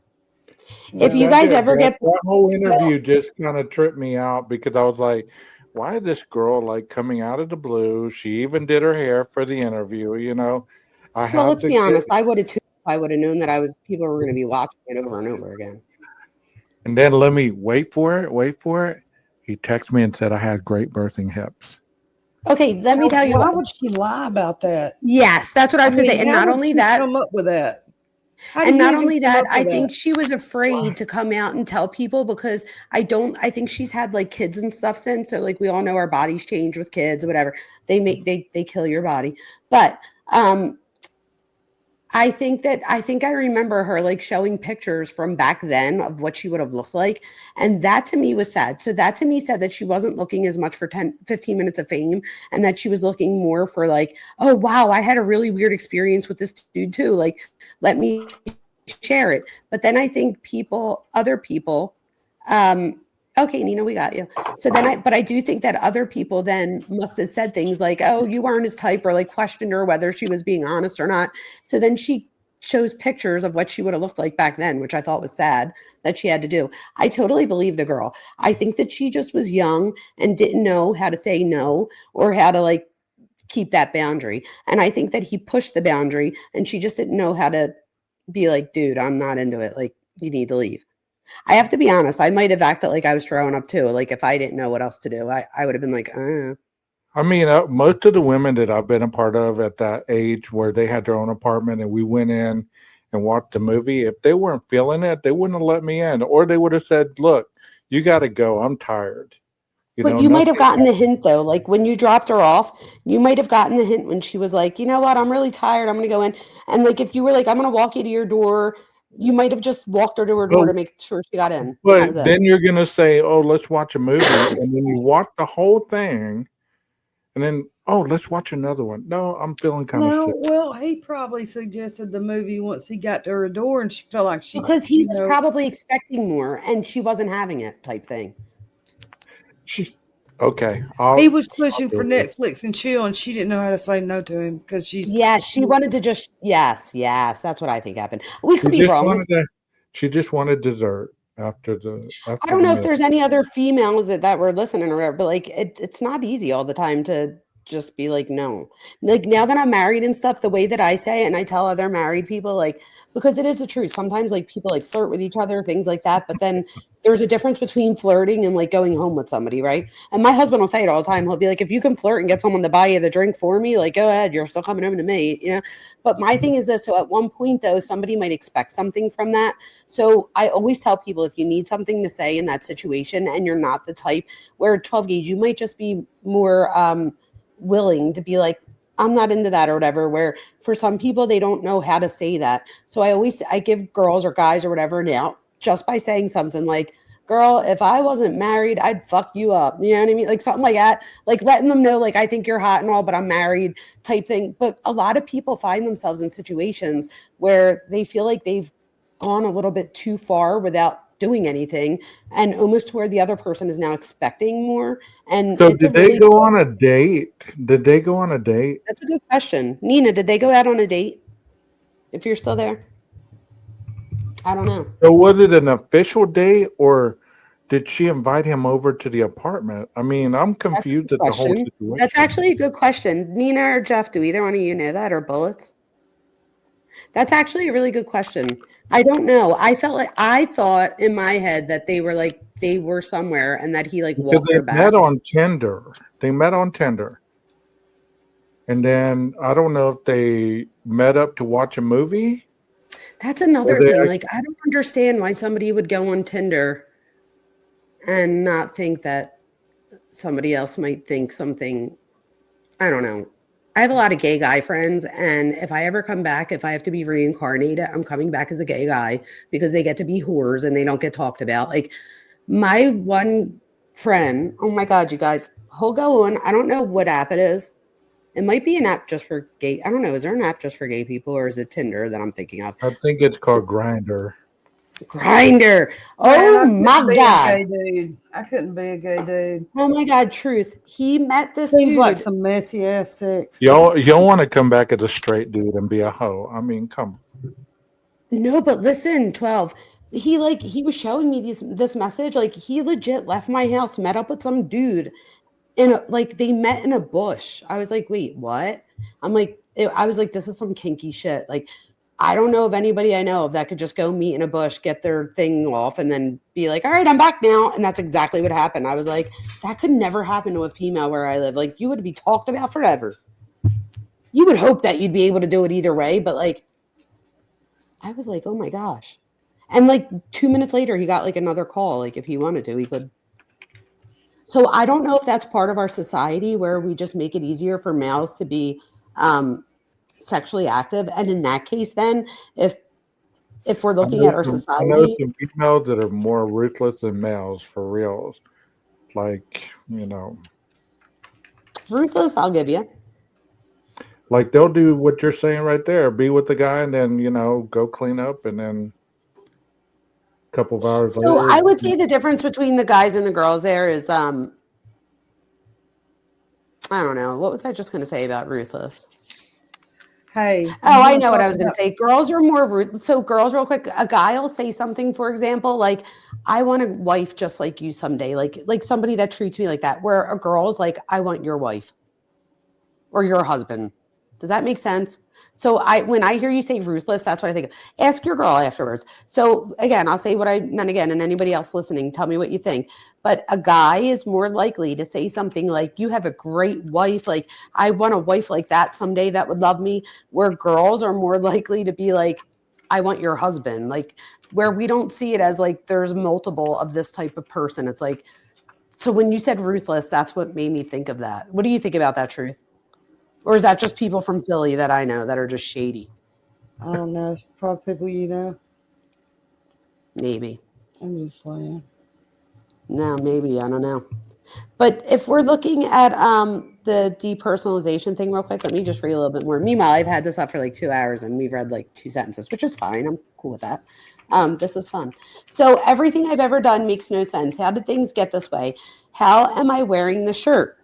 If But you that guys did ever get that whole interview just kind of tripped me out because I was like, why is this girl like coming out of the blue? She even did her hair for the interview, you know. I well, have let's the be honest, kid, I would have too if I would have known that people were going to be watching it over and over again. and then let me wait for it, wait for it. He texted me and said I had great birthing hips. Okay, let me tell you Why what. would she lie about that? Yes, that's what I I was going to say. mean, And how not would only she that, come up with that? How do and you not even only come that, up I with think that? she was afraid to come out and tell people because I think she's had like kids and stuff since. So like we all know our bodies change with kids or whatever. They kill your body. But I think I remember her like showing pictures from back then of what she would have looked like. And that to me was sad. So that to me said that she wasn't looking as much for 10, 15 minutes of fame and that she was looking more for like, oh, wow, I had a really weird experience with this dude too. Like, let me share it. But then I think other people, okay, Nina, we got you. So then but I do think that other people then must have said things like, oh, you aren't his type, or like questioned her whether she was being honest or not. So then she shows pictures of what she would have looked like back then, which I thought was sad that she had to do. I totally believe the girl. I think that she just was young and didn't know how to say no or how to like keep that boundary. And I think that he pushed the boundary and she just didn't know how to be like, dude, I'm not into it. Like, you need to leave. I have to be honest. I might have acted like I was throwing up too. Like if I didn't know what else to do, I would have been like, I mean, most of the women that I've been a part of at that age where they had their own apartment and we went in and watched the movie, if they weren't feeling it, they wouldn't have let me in. Or they would have said, look, you got to go. I'm tired. You But know, you might have nothing. gotten the hint though. Like when you dropped her off, you might have gotten the hint when she was like, you know what, I'm really tired. I'm gonna go in. And like if you were like, I'm gonna walk you to your door, you might have just walked her to her door But, to make sure she got in. And that but was it. then you're going to say, oh, let's watch a movie. And then you watch the whole thing. And then, oh, let's watch another one. No, I'm feeling kind of No, sick. well, he probably suggested the movie once he got to her door, and she felt like Because he was probably expecting more and she wasn't having it type thing. She's okay. he was I'll pushing do for it. Netflix and chill, and she didn't know how to say no to him because Yes, she wanted to just yes, that's what I think happened. We could be wrong. She just wanted dessert after I don't know if meal. there's any other females that were listening or whatever, but like it's not easy all the time to just be like, no. Like now that I'm married and stuff, the way that I say it and I tell other married people, like, because it is the truth. Sometimes like people like flirt with each other, things like that. But then there's a difference between flirting and like going home with somebody, right? And my husband will say it all the time. He'll be like, if you can flirt and get someone to buy you the drink for me, like go ahead, you're still coming home to me, you know. But my thing is this, so at one point though, somebody might expect something from that. So I always tell people if you need something to say in that situation and you're not the type where 12 gauge, you might just be more willing to be like, I'm not into that or whatever, where for some people they don't know how to say that. So I give girls or guys or whatever now just by saying something like, girl, if I wasn't married, I'd fuck you up. You know what I mean? Like something like that, like letting them know, like, I think you're hot and all, but I'm married type thing. But a lot of people find themselves in situations where they feel like they've gone a little bit too far without doing anything and almost to where the other person is now expecting more. And So it's a did they really go on a date? Did they go on a date? that's a good question. Nina, did they go out on a date? If you're still there, I don't know. So was it an official date or did she invite him over to the apartment? I mean, I'm That's a good confused at the whole question. That's situation. actually a good question. Nina or Jeff, do either one of you know that or bullets? That's actually a really good question. I don't know. I thought in my head that they were somewhere and that he like Because walked they her back. met on Tinder. They met on Tinder. And then I don't know if they met up to watch a movie That's or another they thing. Like I don't understand why somebody would go on Tinder and not think that somebody else might think something. I don't know. I have a lot of gay guy friends, and if I ever come back, if I have to be reincarnated, I'm coming back as a gay guy because they get to be whores and they don't get talked about. Like my one friend, oh my God, you guys, he'll go on. I don't know what app it is. It might be an app just for gay. I don't know. Is there an app just for gay people, or is it Tinder that I'm thinking of? I think it's called Grinder. Grinder. Man, Oh my God. A gay dude. I couldn't be a gay dude. Oh my God. Truth. He met this Seems dude. like some messy ass sex. Y'all want to come back as a straight dude and be a hoe. I mean, come. No, but listen, 12. He was showing me this message. Like, he legit left my house, met up with some dude, and like they met in a bush. I was like, wait, what? I'm like, I was like, this is some kinky shit. Like, I don't know of anybody I know of that could just go meet in a bush, get their thing off, and then be like, all right, I'm back now. And that's exactly what happened. I was like, that could never happen to a female where I live. Like, you would be talked about forever. You would hope that you'd be able to do it either way, but like, I was like, oh my gosh. And like 2 minutes later, he got like another call. Like, if he wanted to, he could. So I don't know if that's part of our society where we just make it easier for males to be sexually active. And in that case, then if we're looking at our I know society, some females that are more ruthless than males for reals. Like, ruthless, I'll give you. like they'll do what you're saying right there. Be with the guy and then, go clean up and then a couple of hours later. So I would say the difference between the guys and the girls there is, I don't know. What was I just going to say about ruthless? Hey. Oh, I know what I was going to say. Girls are more ruthless. So girls, real quick, a guy will say something, for example, like, I want a wife just like you someday. Like somebody that treats me like that, where a girl's like, I want your wife or your husband. Does that make sense? So when I hear you say ruthless, that's what I think of. Ask your girl afterwards. So again, I'll say what I meant again, and anybody else listening, tell me what you think. But a guy is more likely to say something like, you have a great wife. Like, I want a wife like that someday that would love me. Where girls are more likely to be like, I want your husband. Like, where we don't see it as like, there's multiple of this type of person. It's like, so when you said ruthless, that's what made me think of that. What do you think about that, Truth? Or is that just people from Philly that I know that are just shady? I don't know. It's probably people you know. Maybe. I'm just playing. No, maybe. I don't know. But if we're looking at the depersonalization thing real quick, let me just read a little bit more. Meanwhile, I've had this up for like 2 hours and we've read like 2 sentences, which is fine. I'm cool with that. This is fun. So everything I've ever done makes no sense. How did things get this way? How am I wearing the shirt?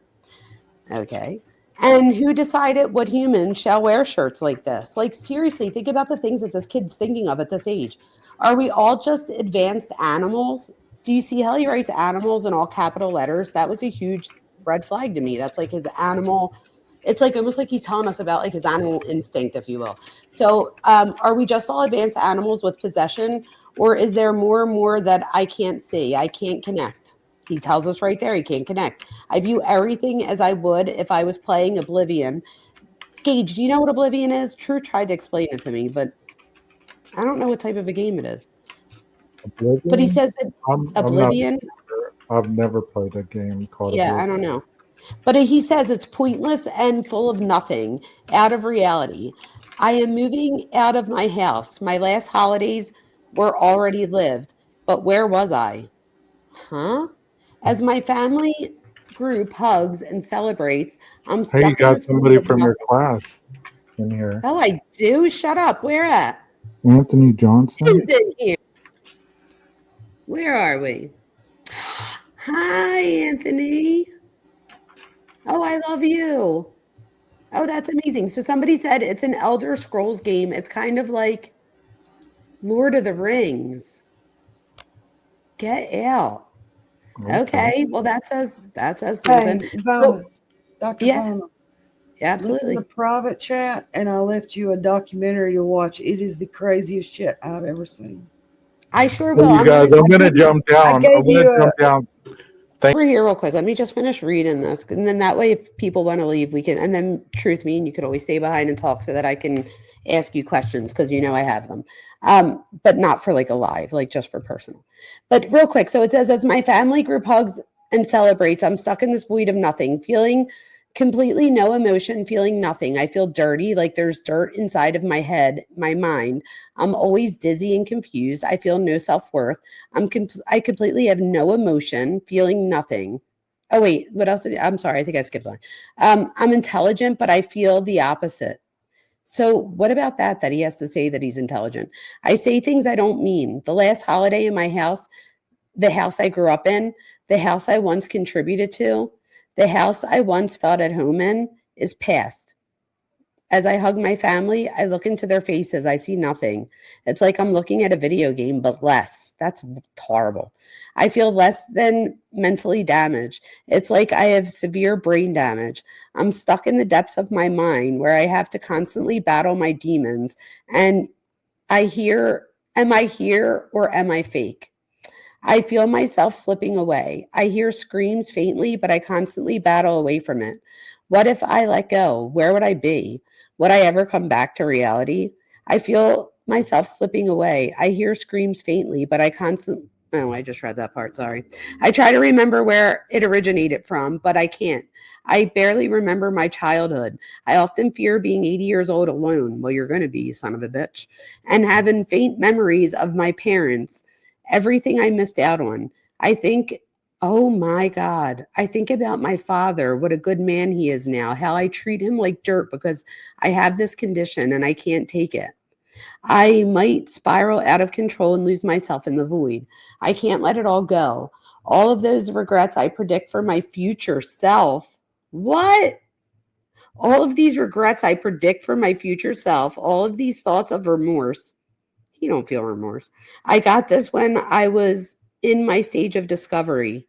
Okay. And who decided what humans shall wear shirts like this? Like, seriously, think about the things that this kid's thinking of at this age. Are we all just advanced animals? Do you see how he writes animals in all capital letters? That was a huge red flag to me. That's like his animal. It's like almost like he's telling us about like his animal instinct, if you will. So are we just all advanced animals with possession? Or is there more and more that I can't see? I can't connect. He tells us right there he can't connect. I view everything as I would if I was playing Oblivion. Gage, do you know what Oblivion is? True tried to explain it to me, but I don't know what type of a game it is. Oblivion? But he says that Oblivion. I've never played a game called Oblivion. I don't know. But he says it's pointless and full of nothing, out of reality. I am moving out of my house. My last holidays were already lived. But where was I? Huh? As my family group hugs and celebrates, I'm stuck Hey, you got in this somebody world of from your nothing. class in here. Oh, I do? Shut up. Where at? Anthony Johnson? Who's in here? Where are we? Hi, Anthony. Oh, I love you. Oh, that's amazing. So somebody said it's an Elder Scrolls game. It's kind of like Lord of the Rings. Get out. Okay. Well, that's us Hey, moving. Vona, Dr. Yeah. Vona. Look Absolutely. in the private chat, and I left you a documentary to watch. It is the craziest shit I've ever seen. I sure will. Hey, you guys, I'm going to jump down. I'm going to jump down. Over here real quick. Let me just finish reading this. And then that way, if people want to leave, we can, and then Truth, me and you could always stay behind and talk so that I can ask you questions because I have them. But not for like a live, like just for personal. But real quick. So it says, as my family group hugs and celebrates, I'm stuck in this void of nothing, feeling completely no emotion, feeling nothing. I feel dirty, like there's dirt inside of my head, my mind. I'm always dizzy and confused. I feel no self-worth. I completely have no emotion, feeling nothing. Oh, wait. What else? I'm sorry. I think I skipped one. I'm intelligent, but I feel the opposite. So what about that he has to say that he's intelligent? I say things I don't mean. The last holiday in my house, the house I grew up in, the house I once contributed to, the house I once felt at home in, is past. As I hug my family, I look into their faces. I see nothing. It's like I'm looking at a video game, but less. That's horrible. I feel less than mentally damaged. It's like I have severe brain damage. I'm stuck in the depths of my mind where I have to constantly battle my demons. And am I here or am I fake? I feel myself slipping away. I hear screams faintly, but I constantly battle away from it. What if I let go? Where would I be? Would I ever come back to reality? I feel myself slipping away. I hear screams faintly, but I constantly. Oh, I just read that part. Sorry. I try to remember where it originated from, but I can't. I barely remember my childhood. I often fear being 80 years old alone. Well, you're going to be, you son of a bitch. And having faint memories of my parents, everything I missed out on. I think, oh my God, I think about my father, what a good man he is now, how I treat him like dirt because I have this condition and I can't take it. I might spiral out of control and lose myself in the void. I can't let it all go. All of those regrets I predict for my future self. What? All of these regrets I predict for my future self, all of these thoughts of remorse. You don't feel remorse. I got this when I was in my stage of discovery.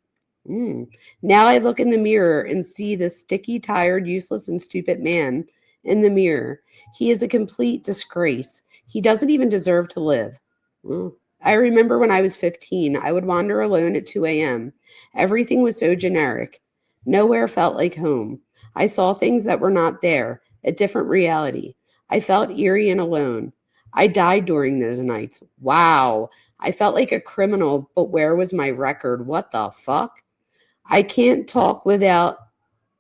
Mm. Now I look in the mirror and see this sticky, tired, useless, and stupid man in the mirror. He is a complete disgrace. He doesn't even deserve to live. Mm. I remember when I was 15, I would wander alone at 2 a.m. Everything was so generic. Nowhere felt like home. I saw things that were not there, a different reality. I felt eerie and alone. I died during those nights. Wow. I felt like a criminal, but where was my record? What the fuck? I can't talk without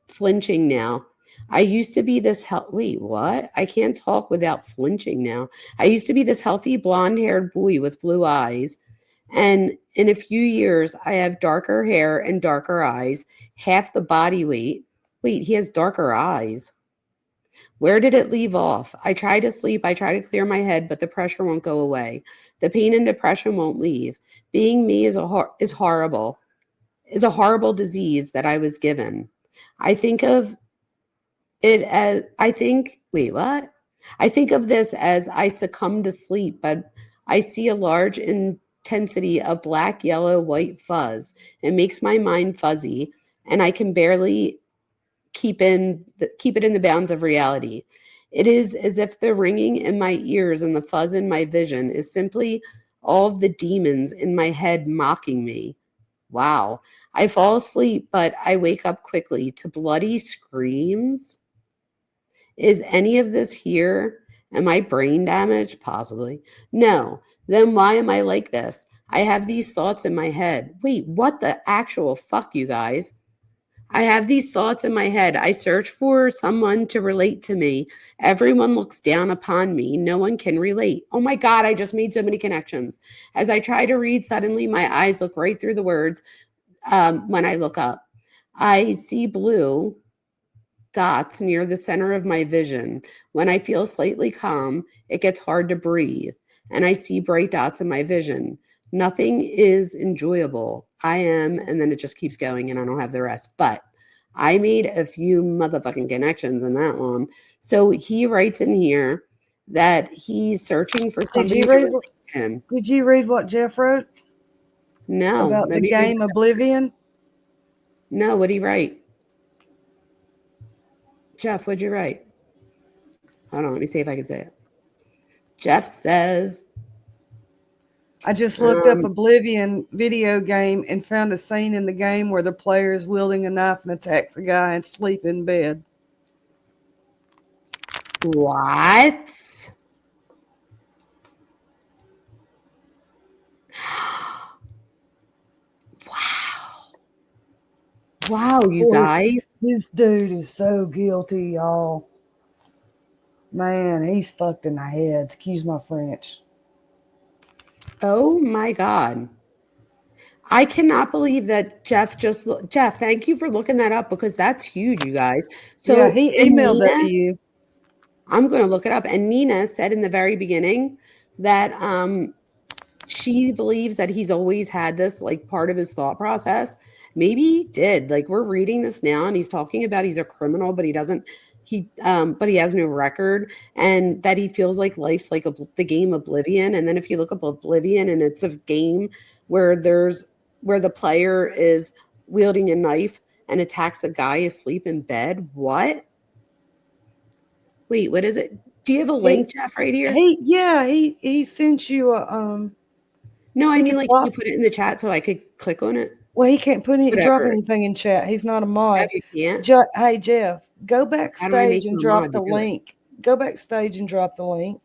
flinching now. I used to be this wait, what? I can't talk without flinching now. I used to be this healthy blonde-haired boy with blue eyes, and in a few years I have darker hair and darker eyes, half the body weight. Wait, he has darker eyes. Where did it leave off? I try to sleep. I try to clear my head, but the pressure won't go away. The pain and depression won't leave. Being me is horrible. Is a horrible disease that I was given. I think of it as I think. Wait, what? I think of this as I succumb to sleep, but I see a large intensity of black, yellow, white fuzz. It makes my mind fuzzy, and I can barely keep it in the bounds of reality. It is as if the ringing in my ears and the fuzz in my vision is simply all of the demons in my head mocking me. Wow. I fall asleep, but I wake up quickly to bloody screams. Is any of this here? Am I brain damaged? Possibly. No. Then why am I like this? I have these thoughts in my head. Wait, what the actual fuck, you guys? I have these thoughts in my head. I search for someone to relate to me. Everyone looks down upon me. No one can relate. Oh my God, I just made so many connections. As I try to read, suddenly my eyes look right through the words when I look up. I see blue dots near the center of my vision. When I feel slightly calm, it gets hard to breathe, and I see bright dots in my vision. Nothing is enjoyable. I am, and then it just keeps going, and I don't have the rest. But I made a few motherfucking connections in that one. So he writes in here that he's searching for Did somebody you to read? relate to him. Did you read what Jeff wrote No, about let the me read. game Oblivion? No, what'd he write? Jeff, what'd you write? Hold on, let me see if I can say it. Jeff says, I just looked up Oblivion video game and found a scene in the game where the player is wielding a knife and attacks a guy and sleep in bed. what? Wow. Wow, you Boy, guys. this dude is so guilty, y'all. Man, he's fucked in the head. Excuse my French. Oh my God. I cannot believe that Jeff Jeff, thank you for looking that up because that's huge, you guys. Yeah, So, he and emailed that to Nina, you. I'm going to look it up. And Nina said in the very beginning that she believes that he's always had this like part of his thought process. Maybe he did. Like we're reading this now and he's talking about he's a criminal, but he doesn't but he has no record, and that he feels like life's like the game Oblivion. And then if you look up Oblivion, and it's a game where the player is wielding a knife and attacks a guy asleep in bed. What? Wait, what is it? Do you have a link, Jeff, right here? He sent you a No, I he mean, could like, can you put it in the chat so I could click on it? Well, he can't drop Whatever. anything in chat. He's not a mod. You can't. Hey Jeff, go How do I make backstage and him a drop mod the to do it? link. Go backstage and drop the link.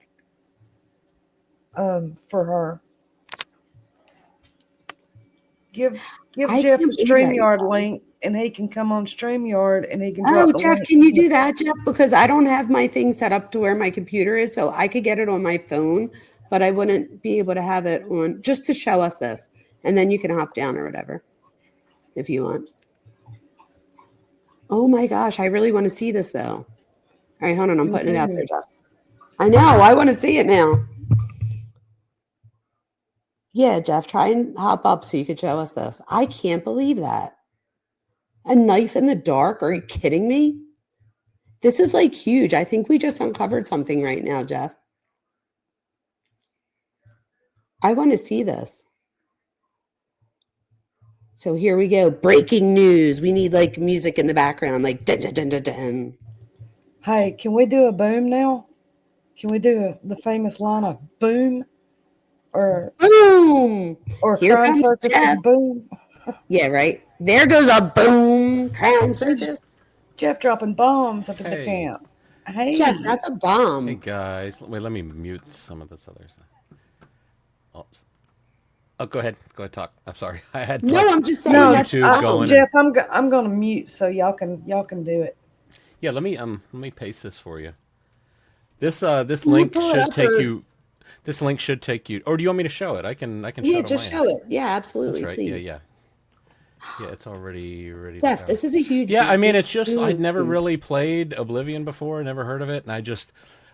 For her. Give I Jeff can't a believe that, you StreamYard guys. link, and he can come on StreamYard and he can Oh, drop the Jeff, link. can you do that, Jeff? Because I don't have my thing set up to where my computer is, so I could get it on my phone, but I wouldn't be able to have it on just to show us this, and then you can hop down or whatever if you want. Oh my gosh, I really want to see this though. All right, hold on, I'm putting it out there, Jeff. I know, I want to see it now. Yeah, Jeff, try and hop up so you could show us this. I can't believe that. A knife in the dark? Are you kidding me? This is like huge. I think we just uncovered something right now, Jeff. I want to see this. So here we go. Breaking news. We need like music in the background, like dun dun dun dun dun. Hey, can we do a boom now? Can we do the famous line of boom? Or boom! Or Here Crime comes Circus Jeff. boom. Yeah, right. There goes a boom. Crime Circus. Jeff dropping bombs up at the camp. Hey, Jeff, that's a bomb. Hey guys, wait. Let me mute some of this other stuff. Oh, go ahead. Go ahead. Talk. I'm sorry. I had I'm just saying that's going. Jeff, I'm gonna mute so y'all can do it. Yeah, let me paste this for you. This link should take you. This link should take you. Or do you want me to show it? I can. Yeah, just show it. Yeah, absolutely. That's right. Please. Yeah. Yeah, it's already ready. Jeff, this is a huge. Yeah, I mean, it's just I'd never really played Oblivion before, never heard of it, and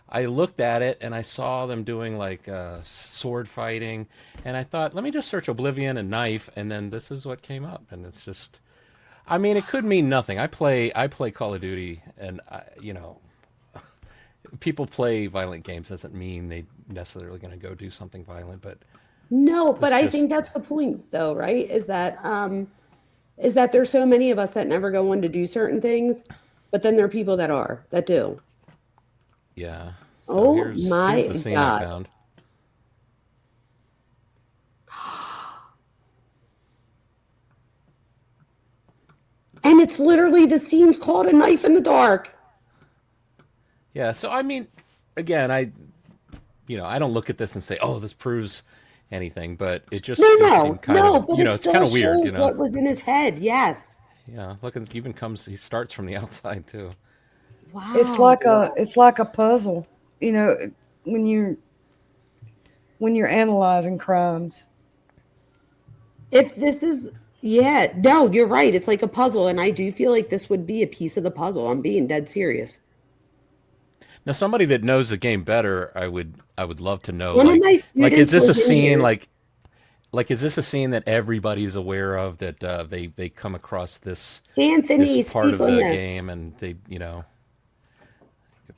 I looked at it and I saw them doing like sword fighting, and I thought, let me just search Oblivion and knife, and then this is what came up, and it's just, I mean, it could mean nothing. I play Call of Duty, and people play violent games doesn't mean they necessarily going to go do something violent, but no, but I think that's the point, though, right? Is that there's so many of us that never go on to do certain things, but then there are people that do. Yeah. So here's the scene God. I found. And it's literally the scene's called A Knife in the Dark. Yeah, so I mean, again, I don't look at this and say, oh, this proves anything, but it just seemed kind of, but it's kind of weird, what was in his head, yes. Yeah, look, it even he starts from the outside too. Wow. It's like a puzzle, when you're analyzing crimes. If this is, no, you're right. It's like a puzzle, and I do feel like this would be a piece of the puzzle. I'm being dead serious. Now, somebody that knows the game better, I would love to know. Like, is this a scene like is this a scene that everybody's aware of, that they come across this part of the game, and they get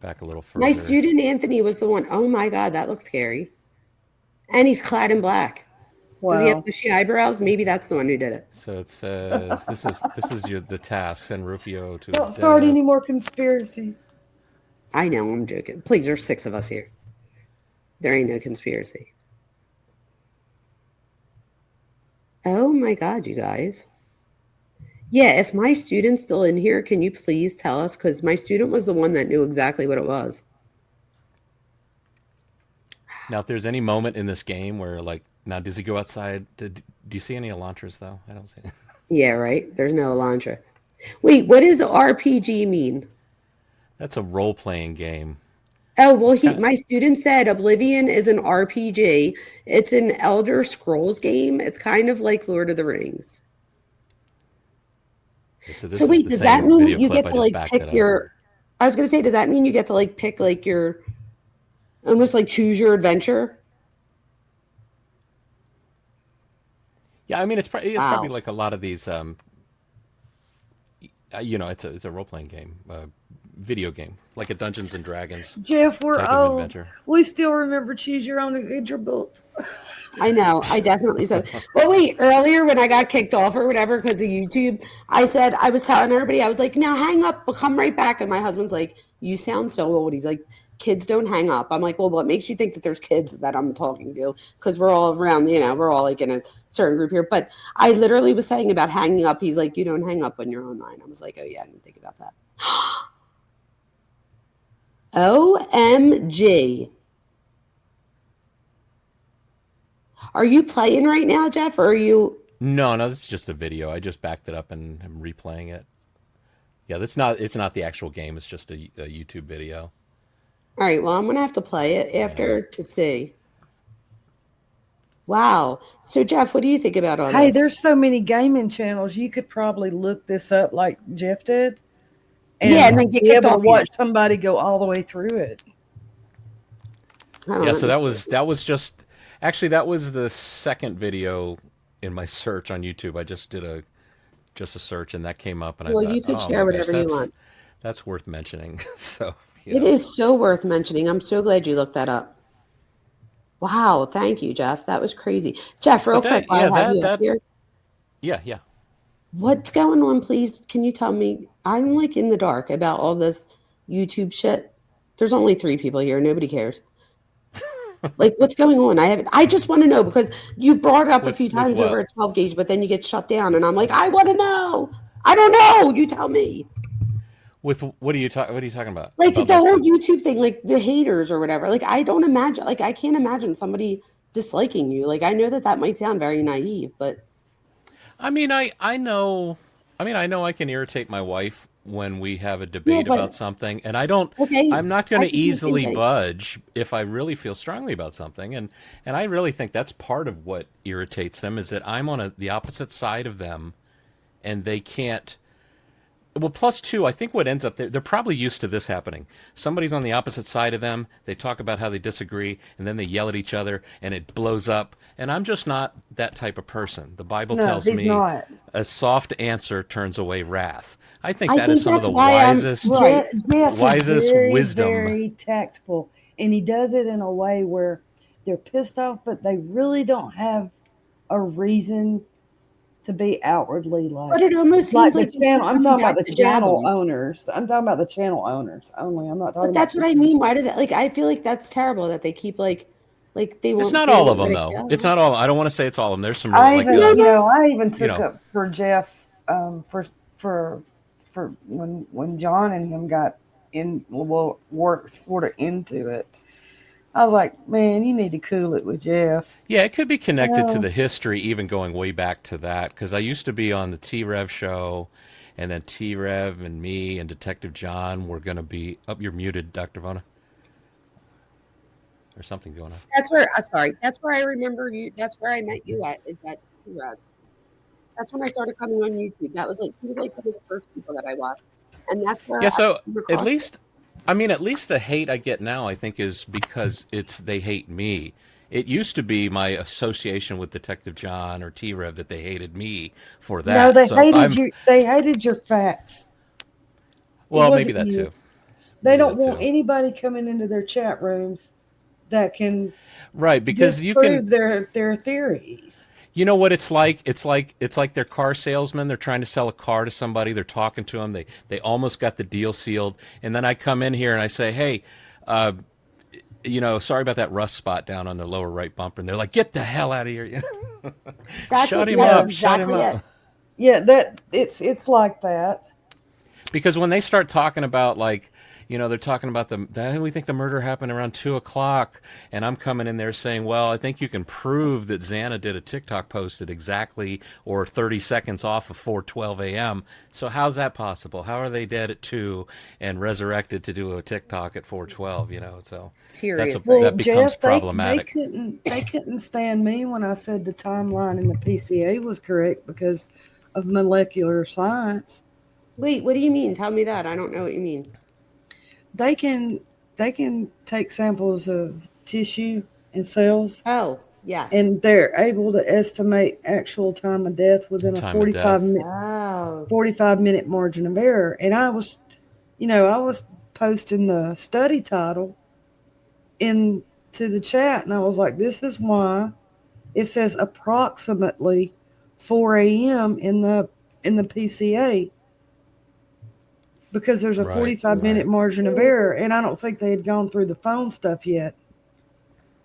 back a little further. My student Anthony was the one. Oh my God, that looks scary. And he's clad in black. Wow. Does he have bushy eyebrows? Maybe that's the one who did it. So it says this is the task. Send Rufio to. Don't start any more conspiracies. I know, I'm joking. Please, there's 6 of us here. There ain't no conspiracy. Oh my God, you guys. Yeah, if my student's still in here, can you please tell us? Because my student was the one that knew exactly what it was. Now, if there's any moment in this game where, now does he go outside? Do you see any Elantras, though? I don't see it. Yeah, right? There's no Elantra. Wait, what does RPG mean? That's a role-playing game. Oh, well, Kind of. my student said Oblivion is an RPG. It's an Elder Scrolls game. It's kind of like Lord of the Rings. So So this is wait, the does that same mean video you clip. get I to just like backed pick it up. your I was gonna say, does that mean you get to like pick like your almost like choose your adventure? Yeah, I mean it's probably Wow. like a lot of these. It's a role playing game, video game, like a Dungeons and Dragons Jeff, we're type of old. adventure. We still remember choose your own adventure books. I know. I definitely said. Well, wait. Earlier, when I got kicked off or whatever because of YouTube, I said I was telling everybody I was like, "Now hang up, but come right back." And my husband's like, "You sound so old." He's like, "Kids don't hang up." I'm like, "Well, what makes you think that there's kids that I'm talking to?" Because we're all around. We're all like in a certain group here. But I literally was saying about hanging up. He's like, "You don't hang up when you're online." I was like, "Oh yeah, I didn't think about that." OMG. Are you playing right now, Jeff? Or are you? No, this is just a video. I just backed it up and I'm replaying it. Yeah, that's not. It's not the actual game. It's just a YouTube video. All right. Well, I'm going to have to play it Yeah. after to see. Wow. So, Jeff, what do you think about all Hey, this? there's so many gaming channels. You could probably look this up like Jeff did Yeah, and and then get be kicked able to off here. watch somebody go all the way through it. Hold on, Yeah. let So me that was just actually that was the second video in my search on YouTube. I just did a search and that came up and I Well, thought, you could oh share my gosh, whatever you want. that's worth mentioning. So It yeah. is so worth mentioning. I'm so glad you looked that up. Wow. Thank you, Jeff. That was crazy. Jeff, real But quick, while I have you up here, yeah. what's going on, please? Can you tell me? I'm like in the dark about all this YouTube shit. There's only 3 people here. Nobody cares. Like, what's going on? I just want to know because you brought it up a few With times over what? at 12 gauge, but then you get shut down. And I'm like, I want to know. I don't know. You tell me. With what are you talking? What are you talking about? Like About the like whole the YouTube thing, like the haters or whatever. Like, I don't imagine, like, I can't imagine somebody disliking you. Like, I know that that might sound very naive, but I mean, I know. I mean, I know I can irritate my wife when we have a yeah, debate but about something, and I don't. okay. I'm not going I to can do the same easily thing. budge if I really feel strongly about something, and I really think that's part of what irritates them is that I'm on the opposite side of them, and they can't. Well, plus two, I think what ends up they're probably used to this happening. Somebody's on the opposite side of them. They talk about how they disagree, and then they yell at each other, and it blows up. And I'm just not that type of person. The Bible No, tells he's me not. a soft answer turns away wrath. I think I that is think some of that's the why I'm wisest right. Jeff is very, wisdom. very tactful, and he does it in a way where they're pissed off, but they really don't have a reason to be outwardly But it almost like seems the like he channel. keeps I'm coming talking about back the to jab channel them. owners. I'm talking about the channel owners only. I'm not talking But about that's what I people. mean. Why do that? Like, I feel like that's terrible that they keep like they It's won't not they all of won't them let it though. It's go. not all. I don't want to say it's all of them. There's some really I like even, No, no. I even you took know, up for Jeff for for when John and him got in, well, work sort of into it. I was like, man, you need to cool it with Jeff. yeah, it could be connected to No, the history, even going way back to that, because I used to be on the T Rev show, and then T Rev and me and Detective John were going to be. Oh, you're muted, Dr. Vona. There's something going on. That's where sorry. That's where I remember you. That's where I met you at. Is that T-Rev. That's when I started coming on YouTube. That was like he was like one of the first people that I watched, and that's where Yeah, I so came at across it. least, I mean, at least the hate I get now, I think, is because they hate me. It used to be my association with Detective John or T Rev that they hated me for no, that. So I'm, they hated your facts. It well, maybe wasn't that you. too. They Maybe don't that want too. anybody coming into their chat rooms that can Right, because you can. disprove their theories. You know what it's like? It's like they're car salesmen. They're trying to sell a car to somebody. They're talking to them. They almost got the deal sealed, and then I come in here and I say, "Hey, sorry about that rust spot down on the lower right bumper." And they're like, "Get the hell out of here! That's Shut it. him That's up! Shut him exactly it. up!" Yeah, that it's like that. Because when they start talking about like, they're talking about we think the murder happened around 2 o'clock, and I'm coming in there saying, well, I think you can prove that Xana did a TikTok post at exactly or 30 seconds off of 4:12 a.m. So how's that possible? How are they dead at 2 and resurrected to do a TikTok at 4:12? So Seriously. that becomes Jeff, problematic. they couldn't stand me when I said the timeline in the PCA was correct because of molecular science. Wait, what do you mean? Tell me that. I don't know what you mean. They can take samples of tissue and cells, Oh, yes. and they're able to estimate actual time of death within a 45-minute margin of error. And I was posting the study title into the chat, and I was like, this is why it says approximately 4 a.m. in the PCA, because there's a 45-minute margin of error, and I don't think they had gone through the phone stuff yet.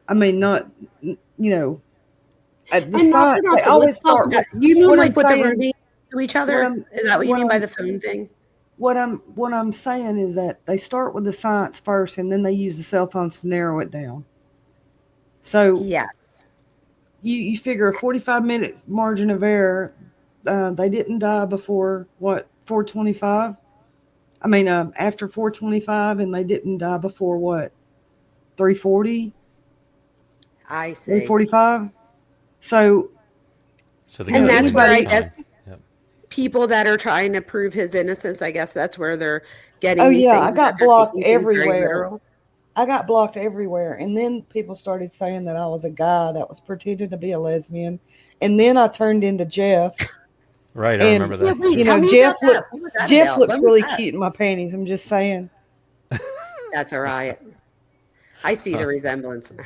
I mean, not, the science, they always start with, you mean like what they're doing to each other? Is that what you mean by the phone thing? What I'm saying is that they start with the science first, and then they use the cell phones to narrow it down. So yes, you figure a 45 minutes margin of error. They didn't die before 4:25. I mean, after 4:25, and they didn't die before 3:40. I see. 3:45. So and that's where I guess people that are trying to prove his innocence, I guess that's where they're getting these things. I got blocked everywhere. I got blocked everywhere. And then people started saying that I was a guy that was pretending to be a lesbian. And then I turned into Jeff. Right, I remember that. Jeff looks really cute in my panties. I'm just saying. That's all right. I see the resemblance now.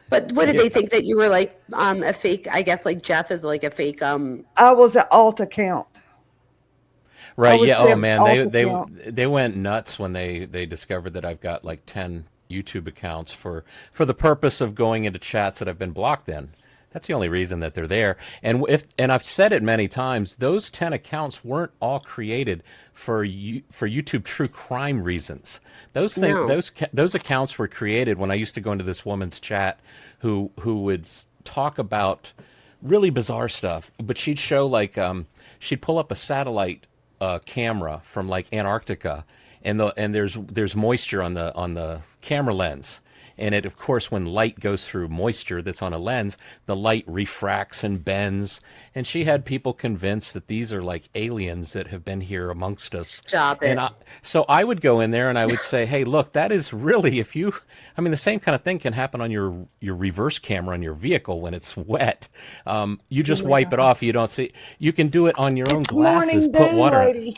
But what did they think, that you were like a fake? I guess like Jeff is like a fake. I was an alt account. Right. Yeah. Oh man, they went nuts when they discovered that I've got like 10 YouTube accounts for the purpose of going into chats that I've been blocked in. That's the only reason that they're there. And I've said it many times, those 10 accounts weren't all created for YouTube true crime reasons. Those accounts were created when I used to go into this woman's chat who would talk about really bizarre stuff, but she'd show like she'd pull up a satellite camera from like Antarctica, and there's moisture on the camera lens. And it, of course, when light goes through moisture that's on a lens, the light refracts and bends. And she had people convinced that these are like aliens that have been here amongst us. Stop it. So I would go in there and I would say, hey, look, that is really, the same kind of thing can happen on your reverse camera on your vehicle when it's wet. You just wipe it off. You don't see. You can do it on your own glasses. Put water in.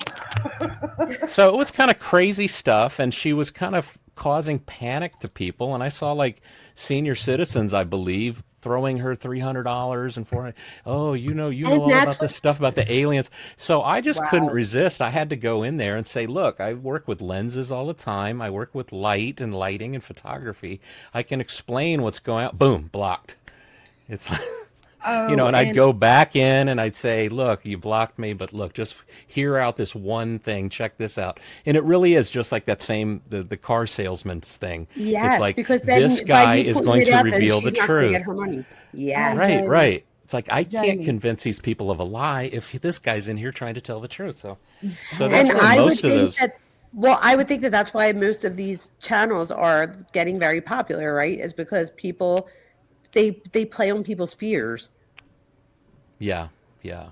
So it was kind of crazy stuff. And she was kind of causing panic to people, and I saw like senior citizens, I believe, throwing her $300 and $400. Oh, you know all about this stuff about the aliens. So I just couldn't resist. I had to go in there and say, look, I work with lenses all the time. I work with light and lighting and photography. I can explain what's going on. Boom, blocked. It's like, and I'd go back in and I'd say, look, you blocked me, but look, just hear out this one thing. Check this out. And it really is just like that same, the car salesman's thing. Yes, it's like, because then this guy is going to reveal the truth. Get her money. Yes. Right. It's like, I can't convince these people of a lie if this guy's in here trying to tell the truth. So that's why most of those. I would think that that's why most of these channels are getting very popular, right? Is because people, they play on people's fears. Yeah.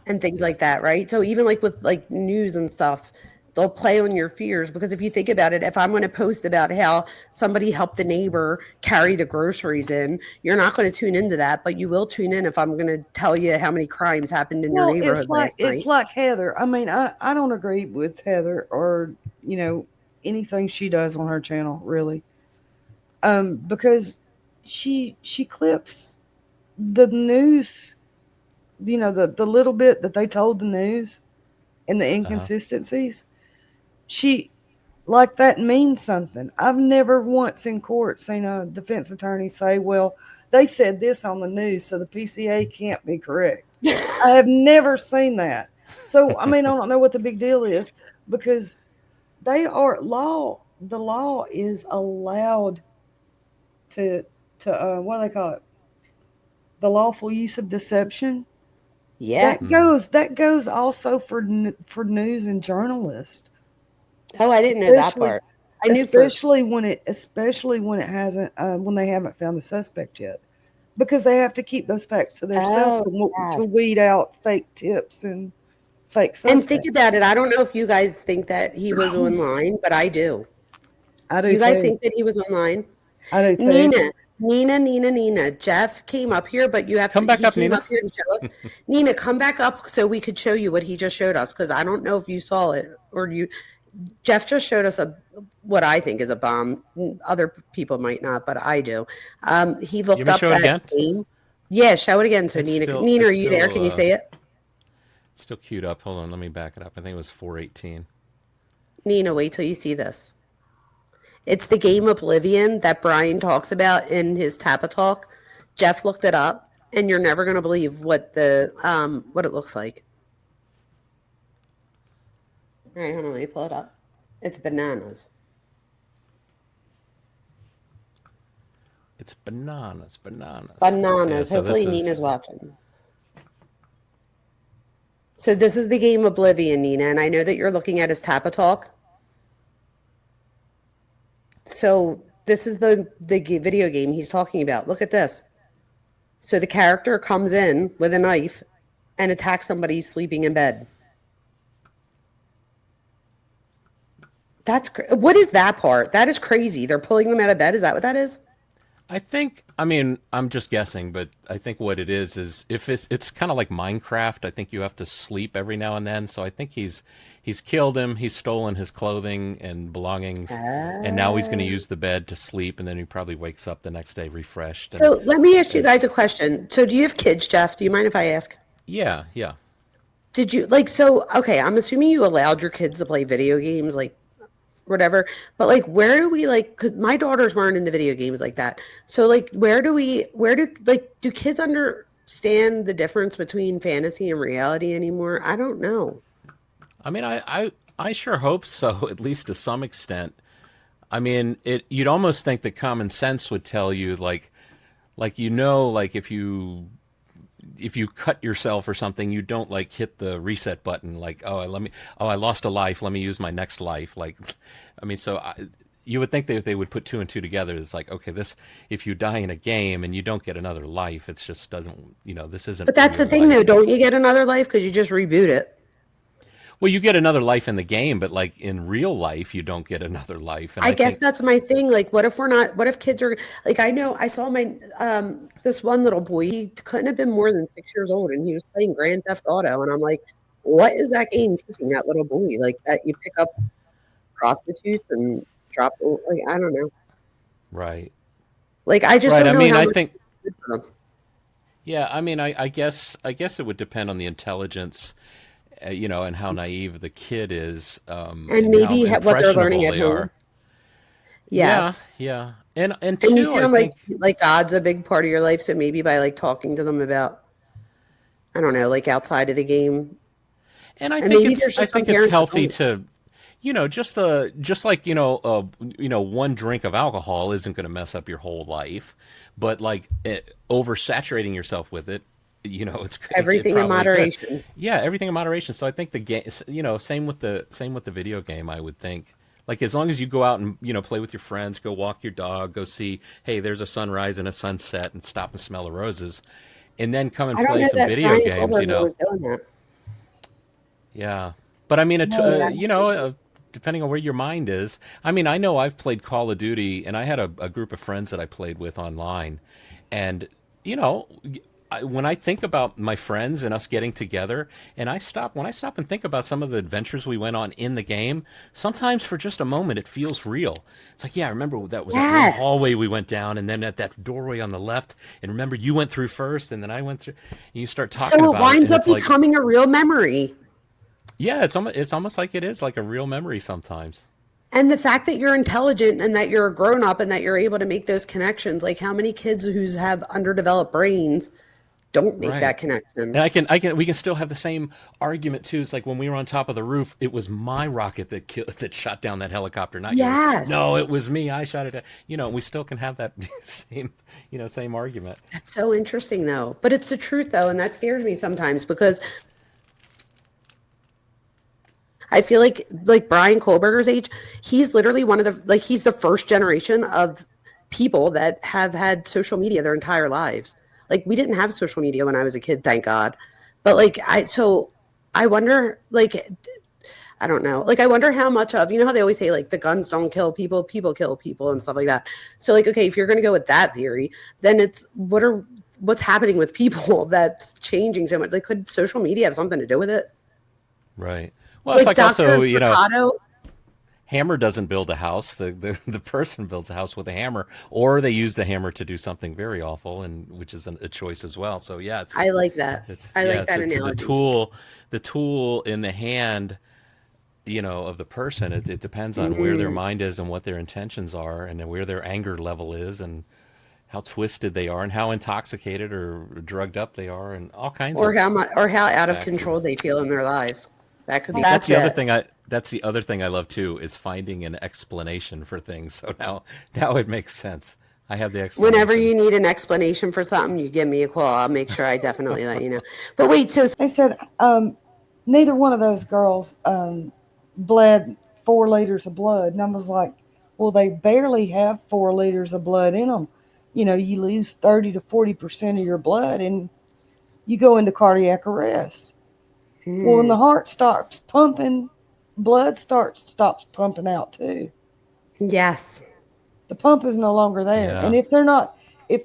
And things like that, right? So even like with like news and stuff, they'll play on your fears, because if you think about it, if I'm going to post about how somebody helped the neighbor carry the groceries in, you're not going to tune into that, but you will tune in if I'm going to tell you how many crimes happened in your neighborhood last night. It's like Heather. I mean, I don't agree with Heather or, anything she does on her channel, really. Because she clips the news, the little bit that they told the news and the inconsistencies. She, like, that means something. I've never once in court seen a defense attorney say, well, they said this on the news, so the PCA can't be correct. I have never seen that. So, I don't know what the big deal is, because they are law the law is allowed to what do they call it? The lawful use of deception. Yeah. That goes also for news and journalists, Oh, I didn't know that especially part. I knew for especially when it hasn't when they haven't found the suspect yet, because they have to keep those facts to themselves oh to yes. weed out fake tips and fake And think suspects. about it. I don't know if you guys think that he was online, but I do. I Do do you guys too. think that he was online? I do too. Nina. Jeff came up here, but Come back he up, came Nina. up here to show us. Nina, come back up so we could show you what he just showed us, because I don't know if you saw it or you. Jeff just showed us what I think is a bomb. Other people might not, but I do. He You looked want me to up show it that again? game. Yeah, show it again. So Nina, are you there? Can you say it? Still queued up. Hold on, let me back it up. I think it was 418. Nina, wait till you see this. It's the game Oblivion that Brian talks about in his Tappa Talk. Jeff looked it up, and you're never going to believe what it looks like. All right, hold on, let me pull it up. It's bananas. It's bananas. Bananas. Yeah, so Hopefully Nina's watching. So this is the game Oblivion, Nina, and I know that you're looking at his Tappa Talk. So this is the video game he's talking about. Look at this. So the character comes in with a knife and attacks somebody sleeping in bed. What is that part? That is crazy. They're pulling them out of bed. Is that what that is? I mean, I'm just guessing, but I think what it is if it's kind of like Minecraft. I think you have to sleep every now and then. So I think he's killed him. He's stolen his clothing and belongings, and now he's going to use the bed to sleep, and then he probably wakes up the next day refreshed. So let me ask you guys a question. So do you have kids, Jeff? Do you mind if I ask? Yeah. Did you okay, I'm assuming you allowed your kids to play video games, like whatever, but like where do we because my daughters weren't into video games like that. So like do kids understand the difference between fantasy and reality anymore? I don't know. I mean, I sure hope so, at least to some extent. I mean, you'd almost think that common sense would tell you like like if you cut yourself or something, you don't like hit the reset button. Like, I lost a life. Let me use my next life. Like, I mean, you would think that they would put two and two together. It's like, okay, if you die in a game and you don't get another life, it just doesn't, this isn't. But that's the thing, though. Don't you get another life because you just reboot it? Well, you get another life in the game, but like in real life, you don't get another life. And I guess that's my thing. Like, what if kids are like, I know I saw my, this one little boy, he couldn't have been more than 6 years old and he was playing Grand Theft Auto. And I'm like, what is that game teaching that little boy? Like that you pick up prostitutes and drop, like, I don't know. Right. Like, I just don't know. I mean, I think, yeah, I mean, I guess it would depend on the intelligence, and how naive the kid is, and maybe what they're learning at home. Yes. Yeah. And you sound like God's a big part of your life. So maybe by like talking to them about, I don't know, like outside of the game. And I think it's healthy to, just like, one drink of alcohol isn't going to mess up your whole life, but like oversaturating yourself with it, it's everything in moderation. Could. Yeah, everything in moderation. So I think the game, same with the video game. I would think, like, as long as you go out and play with your friends, go walk your dog, go see, hey, there's a sunrise and a sunset, and stop and smell the roses, and then come and play some video games. Was doing that. Yeah, but I mean, depending on where your mind is. I mean, I know I've played Call of Duty, and I had a group of friends that I played with online, and when I think about my friends and us getting together, and when I stop and think about some of the adventures we went on in the game, sometimes for just a moment it feels real. It's like, yeah, I remember that was that hallway we went down, and then at that doorway on the left, and remember you went through first, and then I went through, and you start talking about it. So it winds up becoming a real memory. Yeah, it's almost like it is like a real memory sometimes. And the fact that you're intelligent and that you're a grown up and that you're able to make those connections, like how many kids who have underdeveloped brains don't make Right. that connection. And we can still have the same argument too. It's like when we were on top of the roof, it was my rocket that shot down that helicopter, not yours. Yes. No, it was me. I shot it down. You know, we still can have that same argument. That's so interesting though. But it's the truth though, and that scares me sometimes because I feel like Bryankohberger's age, he's literally one of the he's the first generation of people that have had social media their entire lives. Like we didn't have social media when I was a kid, thank God. But I wonder I don't know. I wonder how much of, how they always say the guns don't kill people, people kill people and stuff like that. So okay, if you're going to go with that theory, then it's what's happening with people that's changing so much? Could social media have something to do with it? Right. Well, it's Dr. also, Mercado, hammer doesn't build a house. The person builds a house with a hammer, or they use the hammer to do something very awful, and which is a choice as well. So yeah, I like that. I like that analogy. The tool in the hand, of the person. It depends on where their mind is and what their intentions are, and where their anger level is, and how twisted they are, and how intoxicated or drugged up they are, and all kinds or of how much, or how out of factors. control they feel in their lives. That could be. That's the other thing. That's the other thing I love too, is finding an explanation for things. So now it makes sense. I have the explanation. Whenever you need an explanation for something, you give me a call. I'll make sure I definitely let you know. But wait, so They said neither one of those girls bled 4 liters of blood. And I was like, well, they barely have 4 liters of blood in them. You lose 30 to 40% of your blood and you go into cardiac arrest. Well, when the heart stops pumping, blood stops pumping out too. Yes. The pump is no longer there. Yeah. And if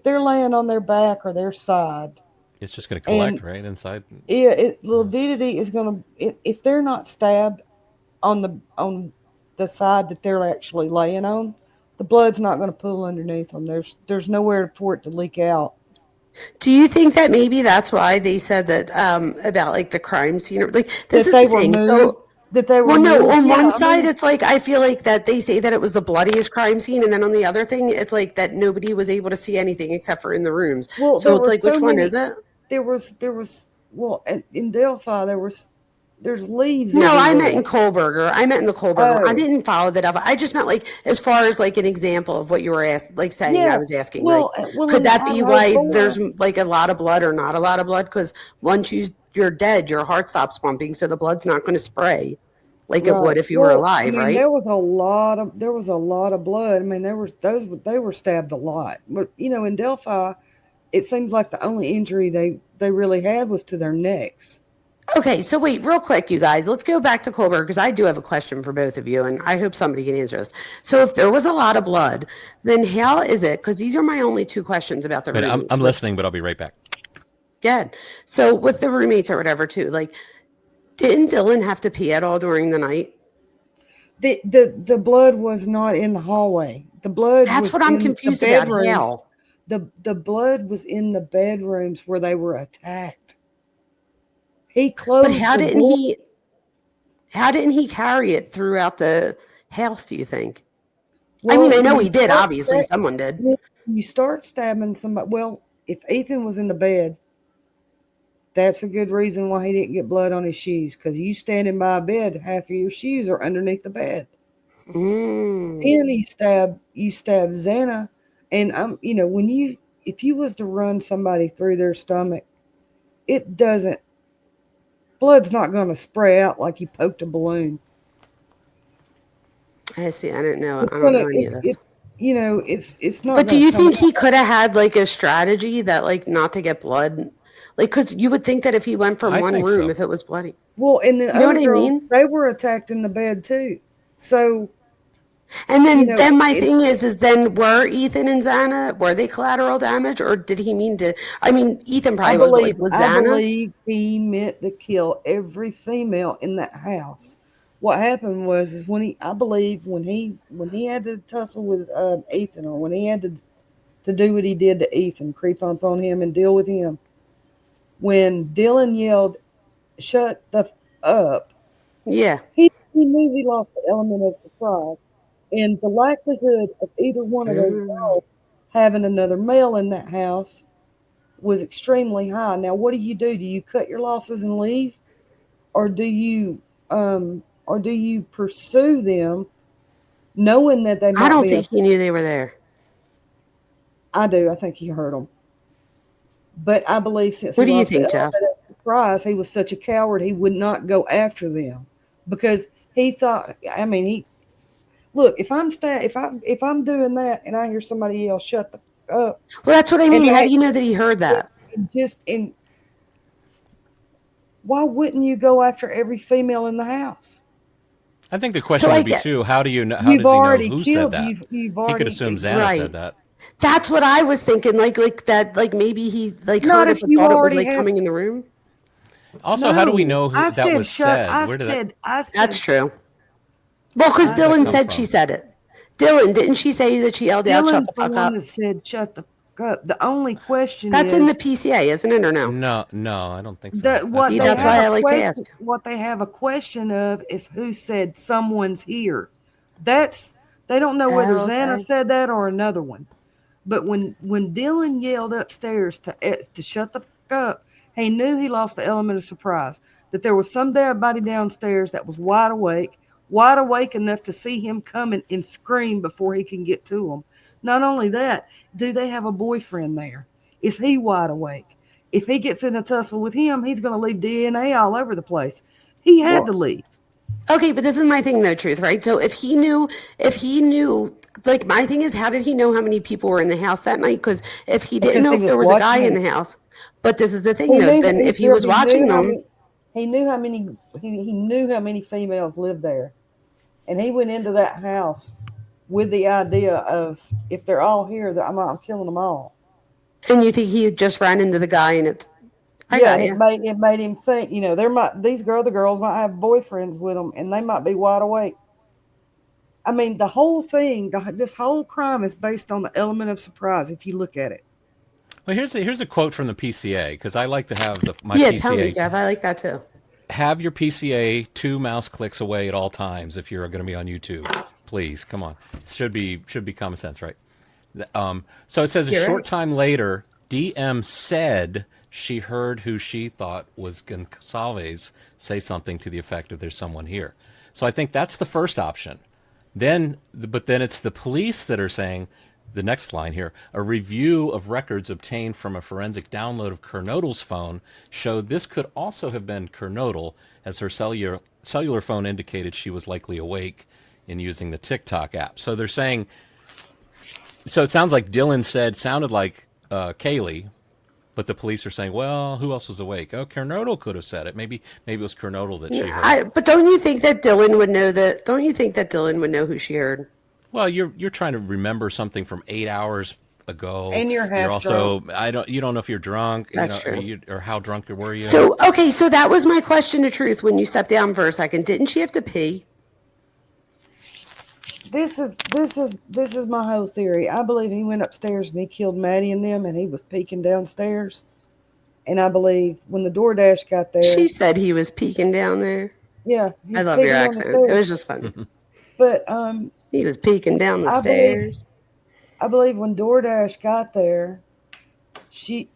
they're laying on their back or their side, it's just going to collect right inside. Yeah, lividity is going to, if they're not stabbed on the side that they're actually laying on, the blood's not going to pool underneath them. There's nowhere for it to leak out. Do you think that maybe that's why they said that about the crime scene? This that is they the were thing. moved, So, that they were well, no. moved. On Yeah, one side, it's I feel like that they say that it was the bloodiest crime scene, and then on the other thing, it's that nobody was able to see anything except for in the rooms. Well, So it's so which one many, is it? There was well, in Delphi there's leaves. No, I meant everywhere. in Kohlberger. I meant in the Kohlberger. I Oh. didn't follow that up. I just meant as far as an example of what you were saying. Yeah. I was asking Well, could in that be why I-04, there's a lot of blood or not a lot of blood? Because once you're dead, your heart stops pumping, so the blood's not going to spray it would if you were alive, right? There was a lot of blood. I mean, they were stabbed a lot. But in Delphi, it seems like the only injury they really had was to their necks. Okay, so wait, real quick, you guys. Let's go back to Kohlberg because I do have a question for both of you, and I hope somebody can answer this. So, if there was a lot of blood, then how is it? Because these are my only 2 questions about the roommates. I'm listening, but I'll be right back. Good. So, with the roommates or whatever, too, didn't Dylan have to pee at all during the night? The blood was not in the hallway. The blood. That's what I'm confused about. How? The blood was in the bedrooms where they were attacked. He closed. But how didn't he carry it throughout the house, do you think? Well, I mean, I know he did, obviously. Someone did. You start stabbing somebody. Well, if Ethan was in the bed, that's a good reason why he didn't get blood on his shoes. Because you standing by a bed, half of your shoes are underneath the bed. And you stab Xana. And if you was to run somebody through their stomach, blood's not going to spray out like you poked a balloon. I see. I don't know. I don't know any of this. It's not. But do you think he could have had a strategy that not to get blood? Because you would think that if he went from one room, if it was bloody. Well, and the you know what I mean? They were attacked in the bed too. So. And then my thing is then were Ethan and Xana, were they collateral damage, or did he mean to? I mean, Ethan probably was Xana. I believe he meant to kill every female in that house. What happened was when he had to tussle with Ethan, or when he had to do what he did to Ethan, creep up on him and deal with him. When Dylan yelled, "Shut the up!" Yeah, he knew he lost the element of surprise. And the likelihood of either one of those girls having another male in that house was extremely high. Now, what do? Do you cut your losses and leave, or do you pursue them, knowing that they I might don't be? think he knew they were there. I do. I think he heard them. But I believe since What he do you lost the think, Jeff? element of surprise, he was such a coward he would not go after them because he thought. I mean, look. If I'm doing that and I hear somebody yell, "Shut the f- up!" Well, that's what I and mean. How they do you know that he heard that? and why wouldn't you go after every female in the house? I think the question I would be get- too, how do you know, how You've does he know already who killed. said that? You've He already could assume Xana Right. said that. That's what I was thinking. Like that. Like maybe he like Not heard it, if but you thought it was already like have. coming in the room. Also, how do we know I that said was shut. said? Where did that? I said That's true. Well, because Where did that Dylan come said from? she said it. Dylan, didn't she say that she yelled out, "Shut Dylan's the the fuck one up"? that said shut the fuck up. The only question That's is in the PCA, isn't it, or no? No, I don't think so. that what See, they that's have why a I like to question. ask. What they have a question of is who said someone's here. That's they don't know whether Oh, Xana okay. said that or another one. But when Dylan yelled upstairs to shut the fuck up, he knew he lost the element of surprise. That there was somebody downstairs that was wide awake enough to see him coming and scream before he can get to them. Not only that, do they have a boyfriend there? Is he wide awake? If he gets in a tussle with him, he's going to leave DNA all over the place. He had to leave. Okay, but this is my thing though, Truth, right? So if he knew, like my thing is, how did he know how many people were in the house that night? Because if he didn't Because know he if was there was a guy watching in the house, but this is the thing He though, knew then if he was watching them, he knew how many females lived there, and he went into that house with the idea of if they're all here, that I'm killing them all. and you think he just ran into the guy and it's, I Yeah, got and you. it made him think. The girls might have boyfriends with them, and they might be wide awake. I mean, the whole thing, this whole crime is based on the element of surprise. If you look at it. Well, here's a quote from the PCA, because I like to have my Yeah, PCA. tell me, Jeff. I like that too. Have your PCA 2 mouse clicks away at all times if you're going to be on YouTube. Please, come on. Should be common sense, right? So it says a short time later, DM said she heard who she thought was Gonsalves say something to the effect of "There's someone here." So I think that's the first option. But then it's the police that are saying. The next line here, a review of records obtained from a forensic download of Kernodle's phone showed this could also have been Kernodle, as her cellular phone indicated she was likely awake in using the TikTok app. So they're saying, so it sounds like Dylan sounded like Kaylee, but the police are saying, well, who else was awake? Oh, Kernodle could have said it. Maybe it was Kernodle that she heard. But don't you think that Dylan would know that? Don't you think that Dylan would know who she heard? Well, you're trying to remember something from 8 hours ago, And you're half also drunk. you don't know if you're drunk. That's true. true. Or how drunk were you? So okay, so that was my question to Truth when you stepped down for a second. Didn't she have to pee? This is my whole theory. I believe he went upstairs and he killed Maddie and them, and he was peeking downstairs. And I believe when the DoorDash got there, She said he was peeking down there. yeah, I love your accent. It was just funny. But He was peeking down the I stairs. believe when DoorDash got there,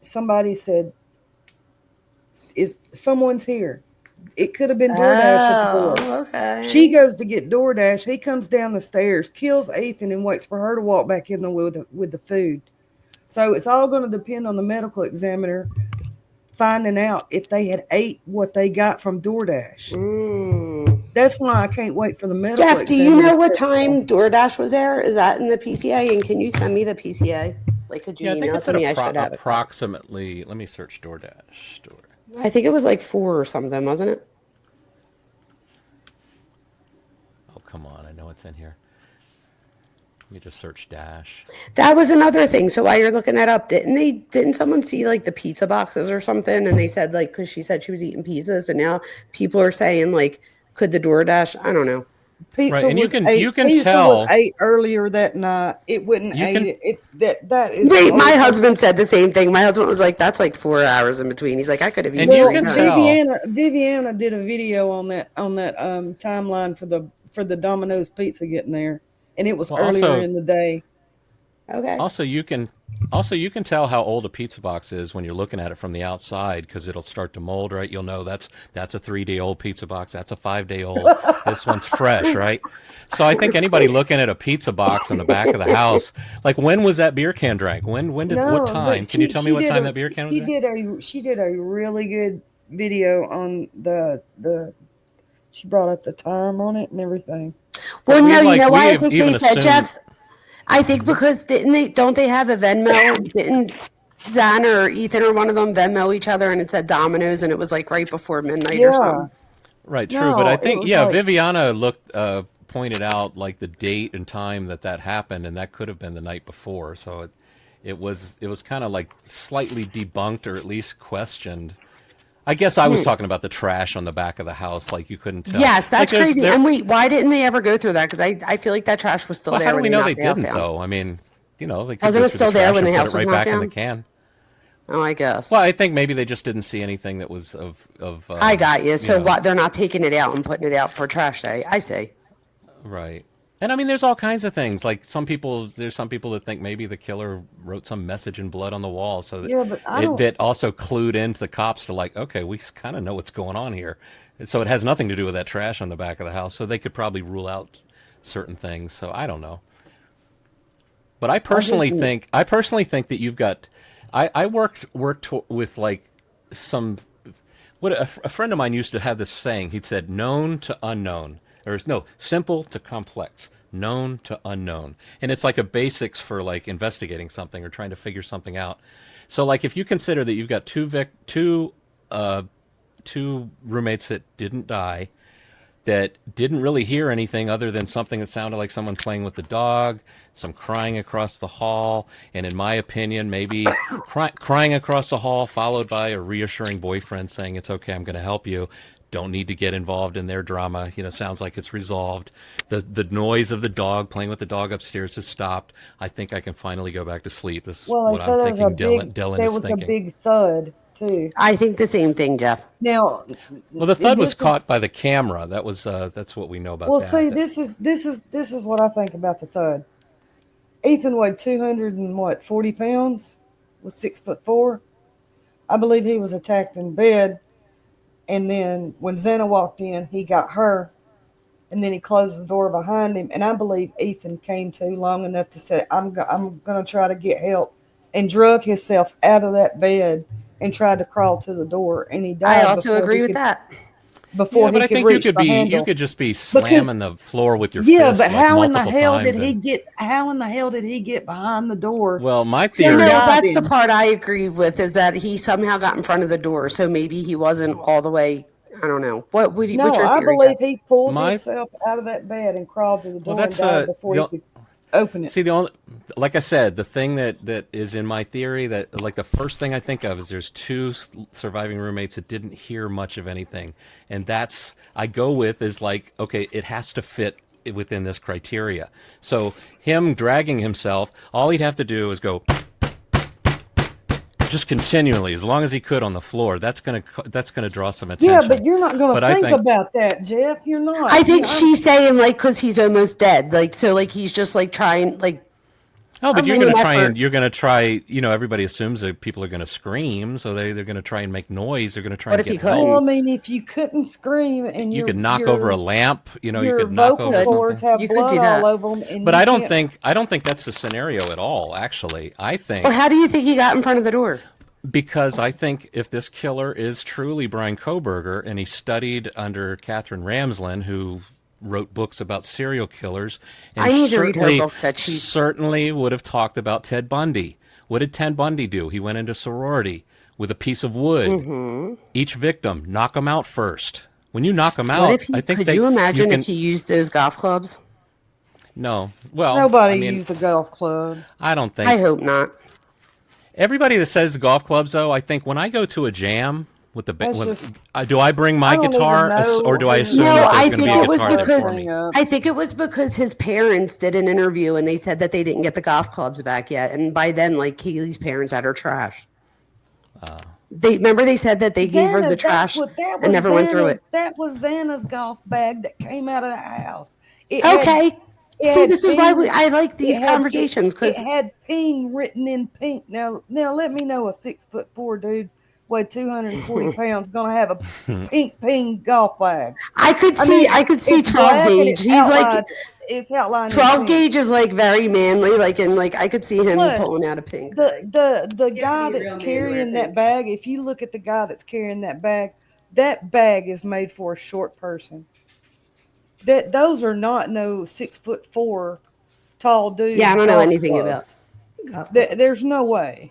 somebody said, "Is someone's here?" It could have been DoorDash at the door. Oh, okay. She goes to get DoorDash. He comes down the stairs, kills Ethan, and waits for her to walk back in with the food. So it's all going to depend on the medical examiner finding out if they had ate what they got from DoorDash. That's why I can't wait for the medical Jeff, do examiner. you know what time DoorDash was there? Is that in the PCA? And can you send me the PCA? Like, could you Yeah, I think email it it's to me? I should have it. approximately. Let me search DoorDash. I think it was like 4 or something, wasn't it? Oh, come on! I know it's in here. Let me just search Dash. That was another thing. So while you're looking that up, didn't someone see like the pizza boxes or something? And they said like, because she said she was eating pizza. So now people are saying like, could the DoorDash? I don't know. Pizza Right, and you can pizza tell. was ate earlier that night. It wouldn't ate it. That is. Wait, my husband said the same thing. My husband was like, "That's like 4 hours in between." He's like, "I could have eaten." And you Well, can tell. Viviana did a video on that timeline for the Domino's pizza getting there, and it was earlier in the day. Okay. Also, you can tell how old a pizza box is when you're looking at it from the outside because it'll start to mold, right? You'll know that's a 3-day old pizza box. That's a 5-day old. This one's fresh, right? So I think anybody looking at a pizza box in the back of the house, like when was that beer can drank? When did No, what but time? Can you tell me what time that beer can was drank? She did a really good video on the. She brought up the time on it and everything. Well, no, you know why I we've think even they said, assumed- Jeff? I think because don't they have a Venmo? Didn't Zan or Ethan or one of them Venmo each other and it said Domino's and it was like right before midnight or Yeah. something? Right, true. No, But I it think, was yeah, like- Viviana pointed out like the date and time that happened, and that could have been the night before. So it was kind of like slightly debunked or at least questioned. I guess I was talking about the trash on the back of the house, like you couldn't tell. Yes, that's Like, there's- crazy. there- And wait, why didn't they ever go through that? Because I feel like that trash was still Well, there how do when we know they knocked the house didn't, down. though? I mean, they could Wasn't go it through still the there trash when the and house put it was right back knocked in the down? can. Oh, I guess. Well, I think maybe they just didn't see anything that was of. I got you. So know. what? They're not taking it out and putting it out for trash day. I see. Right. And I mean, there's all kinds of things. Like there's some people that think maybe the killer wrote some message in blood on the wall, so that, Yeah, but I don't- that also clued into the cops to like, okay, we kind of know what's going on here. So it has nothing to do with that trash on the back of the house. So they could probably rule out certain things. So I don't know. But I personally think that you've got. I worked with like some. What a friend of mine used to have this saying. He'd said, "Known to unknown." Or no, simple to complex, known to unknown. And it's like a basics for like investigating something or trying to figure something out. So like if you consider that you've got two roommates that didn't die, that didn't really hear anything other than something that sounded like someone playing with the dog, some crying across the hall, and in my opinion, maybe crying across the hall followed by a reassuring boyfriend saying, "It's okay, I'm going to help you. Don't need to get involved in their drama. You know, sounds like it's resolved. The noise of the dog playing with the dog upstairs has stopped. I think I can finally go back to sleep." This is Well, what they said I'm there was thinking. a big, Dylan there is was thinking. a big thud too. I think the same thing, Jeff. Now, Well, the thud was this is- caught by the camera. That was that's what we know about Well, that. see, this is what I think about the thud. Ethan weighed 240 pounds, was 6'4". I believe he was attacked in bed, and then when Xana walked in, he got her, and then he closed the door behind him. And I believe Ethan came to long enough to say, "I'm going to try to get help," and drug himself out of that bed and tried to crawl to the door, and he died. I also before agree he with could- that. Before Yeah, but he I could think you reach could the be handle. you could just be slamming the floor with your Yeah, fist but like how in the multiple hell times did he and- get? How in the hell did he get behind the door? Well, my So theory. no, Yeah. that's the part I agree with is that he somehow got in front of the door. So maybe he wasn't all the way. I don't know. What's No, your I theory, believe Jeff? he pulled My- himself out of that bed and crawled to the door that's, and died before the- he could open it. See, the only, like I said, the thing that is in my theory that like the first thing I think of is there's two surviving roommates that didn't hear much of anything, and that's I go with is like, okay, it has to fit within this criteria. So him dragging himself, all he'd have to do is go just continually, as long as he could on the floor. That's gonna draw some attention. Yeah, but you're not going But to I think think- about that, Jeff. You're not. I think You know, she's saying like because he's almost dead, like so, like he's just like trying, like Oh, but I'm you're bringing going to try effort. and you're going to try. You know, everybody assumes that people are going to scream, so they're going to try and make noise. They're going to try What and if he get couldn't? Well, I help. mean, if you couldn't scream and You could knock over a lamp. You know, you your could knock vocal over cords something. have You could blood do that. all over them. And But you I don't can't- think that's the scenario at all. Actually, I think well, how do you think he got in front of the door? because I think if this killer is truly Bryankohberger and he studied under Catherine Ramsland, who wrote books about serial killers, and I need to read her certainly- books that she- certainly would have talked about Ted Bundy. What did Ted Bundy do? He went into sorority with a piece of wood. Mm-hmm. Each victim, knock them out first. When you knock them What out, if he? I think Could you imagine can, if he used those golf clubs? No, well, Nobody I mean, used a golf club. I don't think I hope not. everybody that says golf clubs. Though I think when I go to a jam with the That's with, just- do I bring my I don't guitar even know or do I who- assume No, that I there's going think to be it a was guitar there because for me? I think it was because his parents did an interview and they said that they didn't get the golf clubs back yet, and by then, like Kaylee's parents had her trash. They remember they said that they gave her the Xana's- trash that was and never went through Xana's- it. That was Xana's golf bag that came out of the house. Okay, See, this is why I like It these had conversations it because had ping written in pink. Now let me know a 6'4" dude, weigh 240 pounds, gonna have a pink ping golf bag. I could see It's 12 black and gauge. He's like it's outlined in 12 pink. gauge is like very manly, like, and like I could see him Plus, pulling out a pink bag. the You have to guy be real that's manly, I carrying that think. bag, if you look at the guy that's carrying that bag is made for a short person. Those are not no 6'4" tall dude. Yeah, I don't know golf anything clubs. about. There's no way.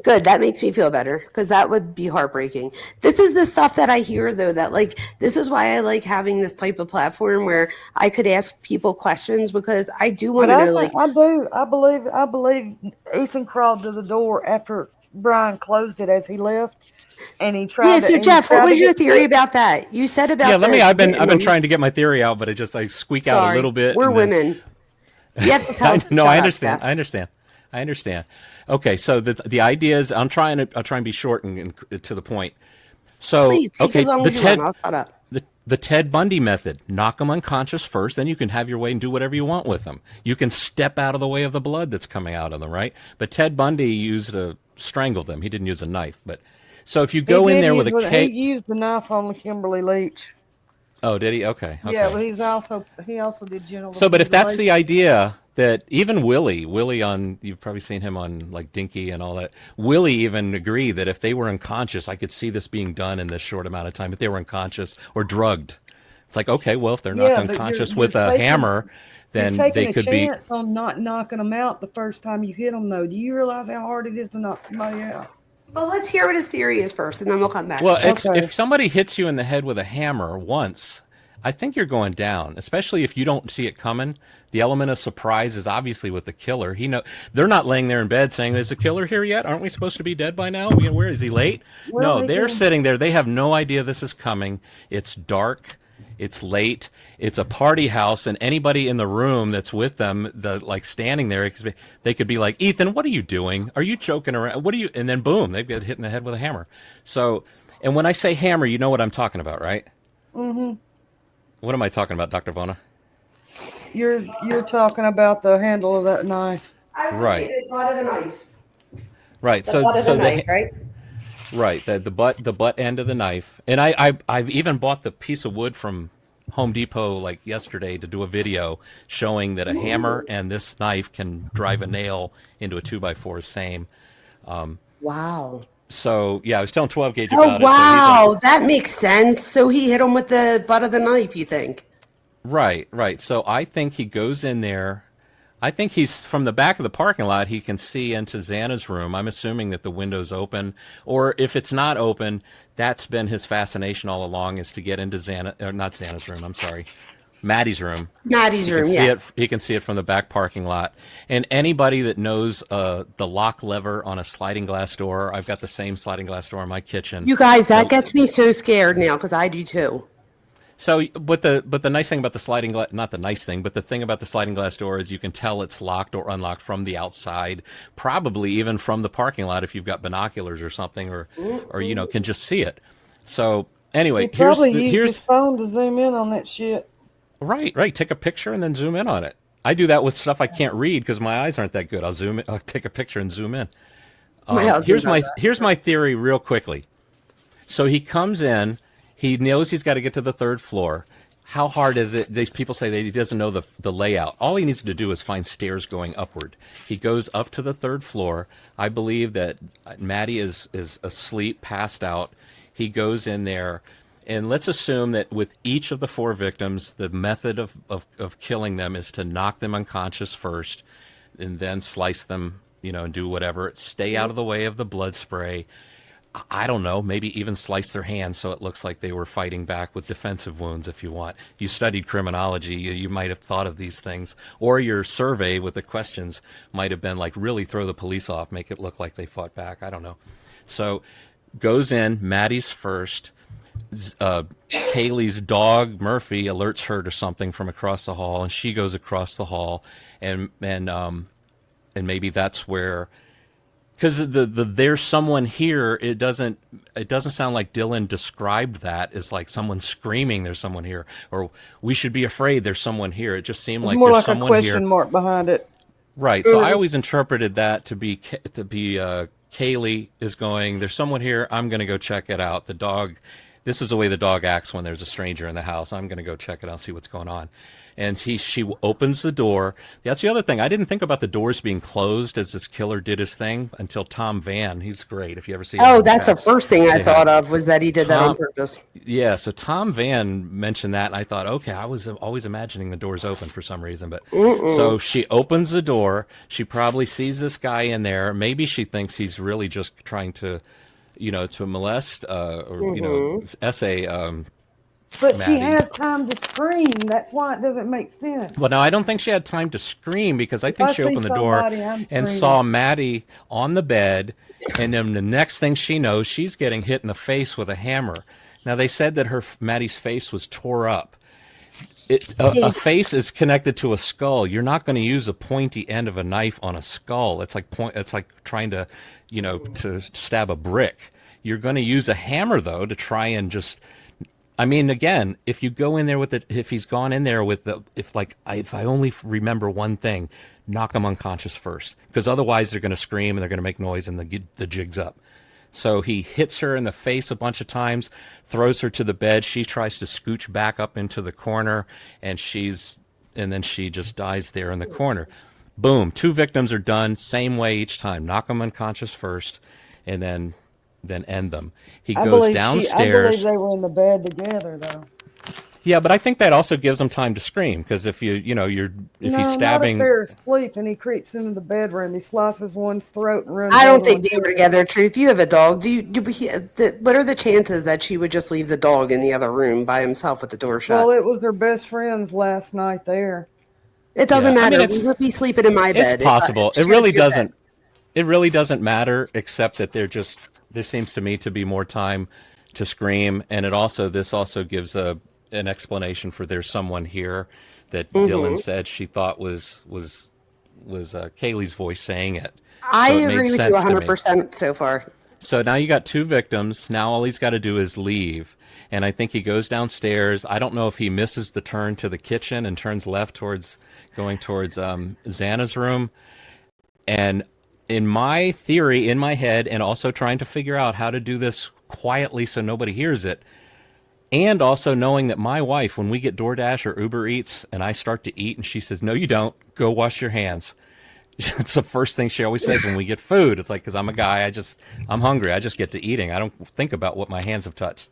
Good, that makes me feel better because that would be heartbreaking. This is the stuff that I hear though, that like this is why I like having this type of platform where I could ask people questions, because I do want But to I know, think like, I believe Ethan crawled to the door after Brian closed it as he left, and he yeah. tried So to Jeff, what was your get theory foot. about that? You said about Yeah, let me. the I've been hitting trying him. to get my theory out, but I squeak out a Sorry, little bit, we're and then women. You have to tell us to no, shut I up, understand. Jeff. I understand. Okay, so the idea is I'll try and be short and to the point. So Please take okay, as long as you want. I'll shut up. the Ted Bundy method: knock them unconscious first, then you can have your way and do whatever you want with them. You can step out of the way of the blood that's coming out of them, right? But Ted Bundy used to strangle them. He didn't use a knife, but so if you go in there with a He cake, used the knife on Kimberly Leach. oh, did he? Okay. Yeah, but he also did genital So, but if that's the mutilation. idea that even Willie on, you've probably seen him on like Dinky and all that. Willie even agreed that if they were unconscious, I could see this being done in this short amount of time. If they were unconscious or drugged, it's like, okay, well, if they're not Yeah, but unconscious you're with a taking hammer, you're then taking they a could be. chance on not knocking them out the first time you hit them, though. Do you realize how hard it is to knock somebody out? Well, let's hear what his theory is first, and then we'll come back. Well, it's Okay. if somebody hits you in the head with a hammer once, I think you're going down, especially if you don't see it coming. The element of surprise is obviously with the killer. They're not laying there in bed saying, "Is the killer here yet? Aren't we supposed to be dead by now? Where is he late?" Well, No, they they're can. sitting there. They have no idea this is coming. It's dark. It's late. It's a party house, and anybody in the room that's with them, like standing there, they could be like, "Ethan, what are you doing? Are you joking around? What are you?" And then boom, they get hit in the head with a hammer. So, and when I say hammer, you know what I'm talking about, right? Mm-hmm. What am I talking about, Dr. Vona? You're talking about the handle of that knife. Right. The butt of the knife. Right. The butt of the knife, right? Right, the butt end of the knife, and I've even bought the piece of wood from Home Depot like yesterday to do a video showing that a hammer and this knife can drive a nail into a 2x4. Same. Wow. So yeah, I was telling 12 gauge Oh, about it. wow. That makes sense. So he hit him with the butt of the knife, you think? Right. So I think he goes in there. I think he's from the back of the parking lot. He can see into Xana's room. I'm assuming that the window's open, or if it's not open, that's been his fascination all along, is to get into not Xana's room. I'm sorry, Maddie's room. Maddie's room, yeah. He can see it from the back parking lot. And anybody that knows the lock lever on a sliding glass door, I've got the same sliding glass door in my kitchen. You guys, that gets me so scared now because I do too. So, but the nice thing about the sliding glass, not the nice thing, but the thing about the sliding glass door is you can tell it's locked or unlocked from the outside, probably even from the parking lot if you've got binoculars or something, or can just see it. So anyway, He probably used his phone to zoom in on that shit. Right. Take a picture and then zoom in on it. I do that with stuff I can't read because my eyes aren't that good. I'll take a picture and zoom in. Here's my theory real quickly. So he comes in. He knows he's got to get to the third floor. How hard is it? These people say that he doesn't know the layout. All he needs to do is find stairs going upward. He goes up to the third floor. I believe that Maddie is asleep, passed out. He goes in there, and let's assume that with each of the 4 victims, the method of killing them is to knock them unconscious first, and then slice them, and do whatever. Stay out of the way of the blood spray. I don't know, maybe even slice their hands so it looks like they were fighting back with defensive wounds if you want. You studied criminology, you might have thought of these things. Or your survey with the questions might have been like, really throw the police off, make it look like they fought back. I don't know. So goes in, Maddie's first. Kaylee's dog, Murphy, alerts her to something from across the hall, and she goes across the hall, and maybe that's where because the there's someone here. It doesn't sound like Dylan described that as like someone screaming. There's someone here, or we should be afraid. There's someone here. It just seemed It's like more there's like a someone question here. mark behind it. Right. So I always interpreted that to be Kaylee is going. There's someone here. I'm going to go check it out. The dog. This is the way the dog acts when there's a stranger in the house. I'm going to go check it out, see what's going on. And she opens the door. That's the other thing. I didn't think about the doors being closed as this killer did his thing until Tom Van. He's great. If you ever see him Oh, on that's the chats, first thing I say thought hi. of was that he did that on Tom, purpose. yeah, so Tom Van mentioned that, and I thought, okay, I was always imagining the doors open for some reason, but so she opens the door. She probably sees this guy in there. Maybe she thinks he's really just trying to, to molest or essay. But she Maddie. has time to scream. That's why it doesn't make sense. Well, no, I don't think she had time to scream because I think I she see opened the door somebody, I'm and screaming. saw Maddie on the bed, and then the next thing she knows, she's getting hit in the face with a hammer. Now they said that Maddie's face was tore up. A face is connected to a skull. You're not going to use a pointy end of a knife on a skull. It's like It's like trying to, to stab a brick. You're going to use a hammer though to try and just. I mean, again, if you go in there with if he's gone in there with if I only remember one thing, knock him unconscious first, because otherwise they're going to scream and they're going to make noise and the jig's up. So he hits her in the face a bunch of times, throws her to the bed. She tries to scooch back up into the corner, and then she just dies there in the corner. Boom, 2 victims are done, same way each time. Knock them unconscious first, and then end them. He goes downstairs. I believe they were in the bed together, though. Yeah, but I think that also gives him time to scream, because if he's stabbing. Not if they're asleep and he creeps into the bedroom, he slices one's throat and runs. I don't think they were together. Truth, you have a dog. What are the chances that she would just leave the dog in the other room by himself with the door shut? Well, it was her best friend's last night there. It doesn't Yeah, I matter. mean, We would be sleeping in my bed. It's possible. If It really your doesn't. bed. It really doesn't matter, except that there seems to me to be more time to scream, and this also gives an explanation for there's someone here that Dylan said she thought was Kaylee's voice saying it. I So it made agree with you sense to me. 100% so far. So now you got 2 victims. Now all he's got to do is leave. And I think he goes downstairs. I don't know if he misses the turn to the kitchen and turns left going towards Xana's room. And in my theory, in my head, and also trying to figure out how to do this quietly so nobody hears it, and also knowing that my wife, when we get DoorDash or Uber Eats and I start to eat and she says, "No, you don't, go wash your hands." It's the first thing she always says when we get food. It's like, because I'm a guy, I'm hungry, I just get to eating. I don't think about what my hands have touched.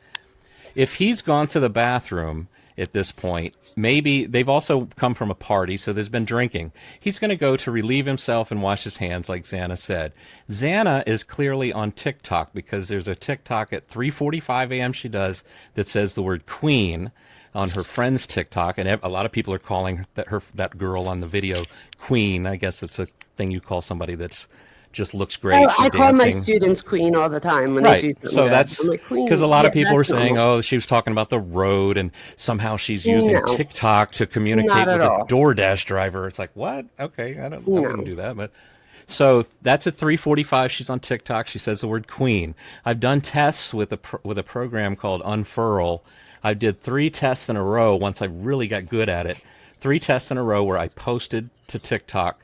If he's gone to the bathroom at this point, maybe they've also come from a party, so there's been drinking. He's going to go to relieve himself and wash his hands, like Xana said. Xana is clearly on TikTok, because there's a TikTok at 3:45 a.m. she does that says the word queen on her friend's TikTok, and a lot of people are calling that girl on the video queen. I guess it's a thing you call somebody that's just looks great. Oh, I call my dancing. students queen all the time when Right. they do something So good. that's I'm like, queen. because a lot of Yeah, people were that's saying, normal. oh, she was talking about the road and somehow she's using No. TikTok to communicate Not with at a all. DoorDash driver. It's like, what? Okay, I No. wouldn't do that. But so that's at 3:45. She's on TikTok. She says the word queen. I've done tests with a program called Unfurl. I did 3 tests in a row once I really got good at it. 3 tests in a row where I posted to TikTok.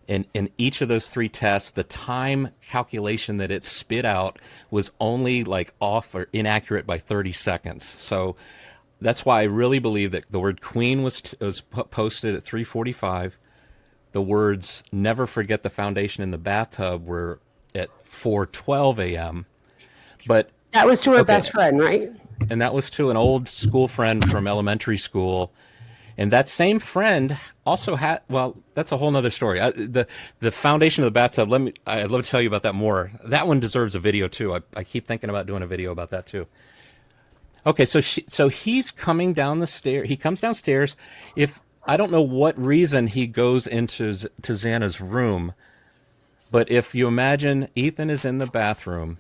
And in each of those 3 tests, the time calculation that it spit out was only like off or inaccurate by 30 seconds. So that's why I really believe that the word queen was posted at 3:45. The words "never forget the foundation in the bathtub" were at 4:12 a.m. But That was to her Okay. best friend, right? and that was to an old school friend from elementary school. And that same friend also had, well, that's a whole nother story. The foundation of the bathtub, I'd love to tell you about that more. That one deserves a video too. I keep thinking about doing a video about that too. Okay, so he's coming down the stair. He comes downstairs. I don't know what reason he goes to Xana's room, but if you imagine Ethan is in the bathroom,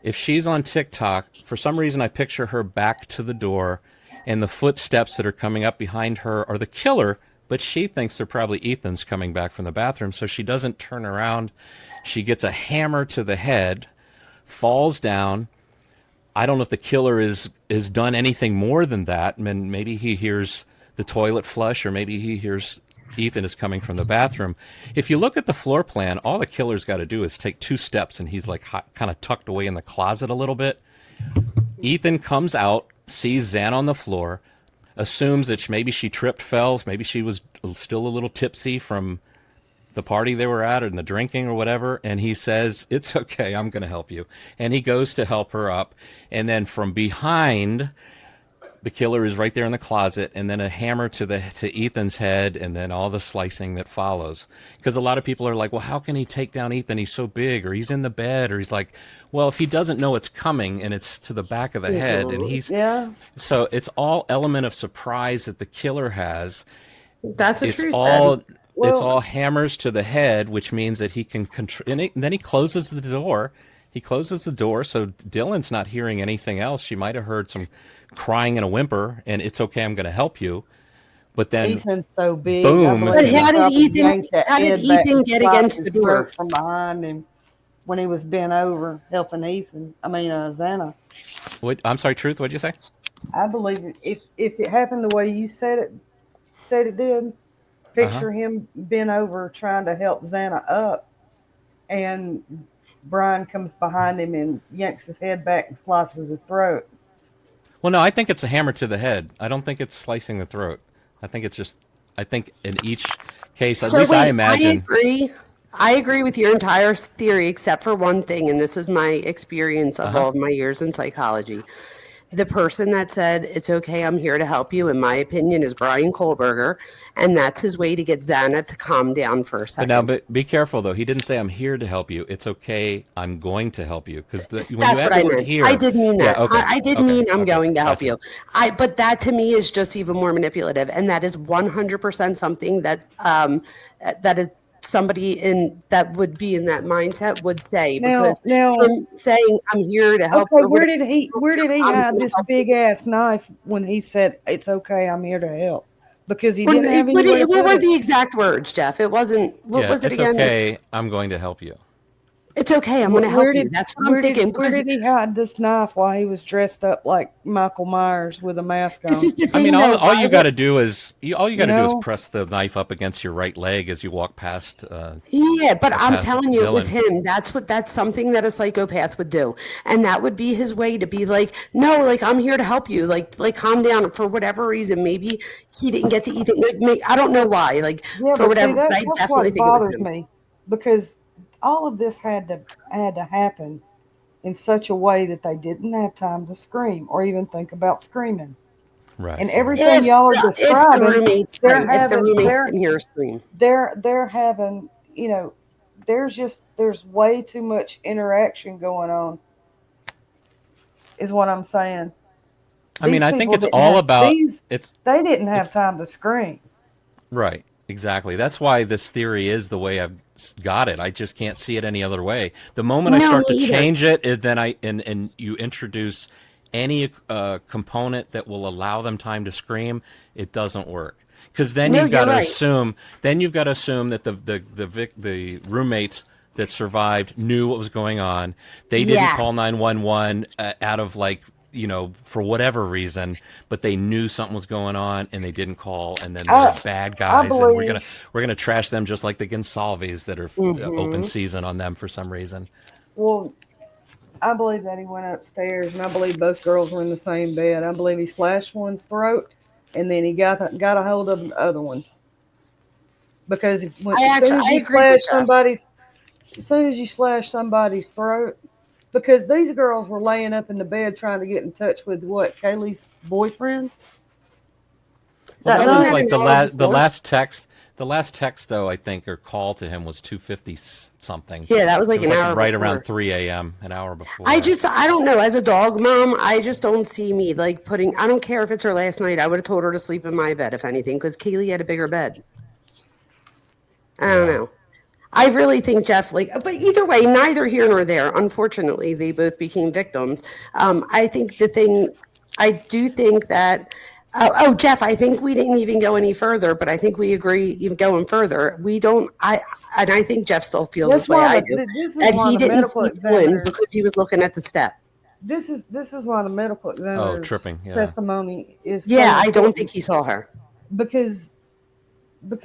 if she's on TikTok, for some reason I picture her back to the door, and the footsteps that are coming up behind her are the killer but she thinks they're probably Ethan's coming back from the bathroom, so she doesn't turn around. She gets a hammer to the head, falls down. I don't know if the killer is done anything more than that. I mean, maybe he hears the toilet flush, or maybe he hears Ethan is coming from the bathroom. If you look at the floor plan, all the killer's got to do is take 2 steps, and he's like kind of tucked away in the closet a little bit. Ethan comes out, sees Xana on the floor, assumes that maybe she tripped, fell, maybe she was still a little tipsy from the party they were at and the drinking or whatever, and he says, "It's okay, I'm going to help you." And he goes to help her up, and then from behind, the killer is right there in the closet, and then a hammer to Ethan's head, and then all the slicing that follows. Because a lot of people are like, well, how can he take down Ethan? He's so big, or he's in the bed, or he's like, well, if he doesn't know it's coming and it's to the back of the head, and he's so it's all element of surprise that the killer has. That's what True said. Well, it's all hammers to the head, which means that he can and then he closes the door. He closes the door, so Dylan's not hearing anything else. She might have heard some crying and a whimper, and it's okay, I'm going to help you. But then Ethan's so big. boom. But how did Ethan get against the door from behind him when he was bent over helping Ethan? I mean, Xana. What? I'm sorry, Truth. What'd you say? I believe if it happened the way you said it did. Picture him bent over trying to help Xana up, and Brian comes behind him and yanks his head back and slices his throat. Well, no, I think it's a hammer to the head. I don't think it's slicing the throat. I think it's just, I think in each case, at least I imagine. I agree with your entire theory, except for one thing, and this is my experience of all of my years in psychology. The person that said, "It's okay, I'm here to help you," in my opinion, is Bryankohberger, and that's his way to get Xana to calm down for a second. But be careful, though. He didn't say, "I'm here to help you." It's okay, I'm going to help you. Because when that's you add what I the word meant. here, I did mean that. Yeah, okay. I did mean I'm going to help Gotcha. you. But that to me is just even more manipulative, and that is 100% something that that is somebody that would be in that mindset would say, because him saying I'm here to help. Okay, where did he hide this big ass knife when he said it's okay, I'm here to help? Because he didn't have any. What were the exact words, Jeff? It wasn't. What was it again? It's okay, I'm going to help you. It's okay, I'm going to help you. That's what I'm thinking. Where did he hide this knife while he was dressed up like Michael Myers with a mask on? I mean, all you got to do is press the knife up against your right leg as you walk past. Yeah, but I'm telling you, Dylan. It was him. That's something that a psychopath would do, and that would be his way to be like, no, like I'm here to help you, like calm down. For whatever reason, maybe he didn't get to eat it. I don't know why. Like for whatever, but I definitely think it was him. Me because all of this had to happen in such a way that they didn't have time to scream or even think about screaming. Right. And everything y'all are describing, they're having, there's way too much interaction going on, is what I'm saying. I mean, I think it's all about they didn't have time to scream. Right. Exactly. That's why this theory is the way I've got it. I just can't see it any other way. The moment I start to change it, then and you introduce any component that will allow them time to scream, it doesn't work. Because then you've got to assume. Then you've got to assume that the roommates that survived knew what was going on. They didn't call 911 out of for whatever reason, but they knew something was going on and they didn't call, and then they're bad guys, and we're gonna trash them just like the Gonsalves that are open season on them for some reason. Well, I believe that he went upstairs, and I believe both girls were in the same bed. I believe he slashed one's throat, and then he got a hold of the other one. Because as soon as you slash somebody's throat. Because these girls were laying up in the bed trying to get in touch with Kaylee's boyfriend. Well, that was like the last text. The last text, though, I think, or call to him was 2:50 something. Yeah, that was like an hour right before. Around 3 a.m., an hour before. I don't know. As a dog mom, I just don't see me putting. I don't care if it's her last night. I would have told her to sleep in my bed, if anything, because Kaylee had a bigger bed. I don't know. I really think Jeff, but either way, neither here nor there. Unfortunately, they both became victims. I do think that Jeff, I think we didn't even go any further, but I think we agree even going further. We don't, and I think Jeff still feels That's this way why I the, do, this is that why he the didn't medical see Dylan examiners. because he was looking at the step. This is why the medical Oh, examiner's tripping. Yeah. testimony is so Yeah, I don't important, think he saw her. because they're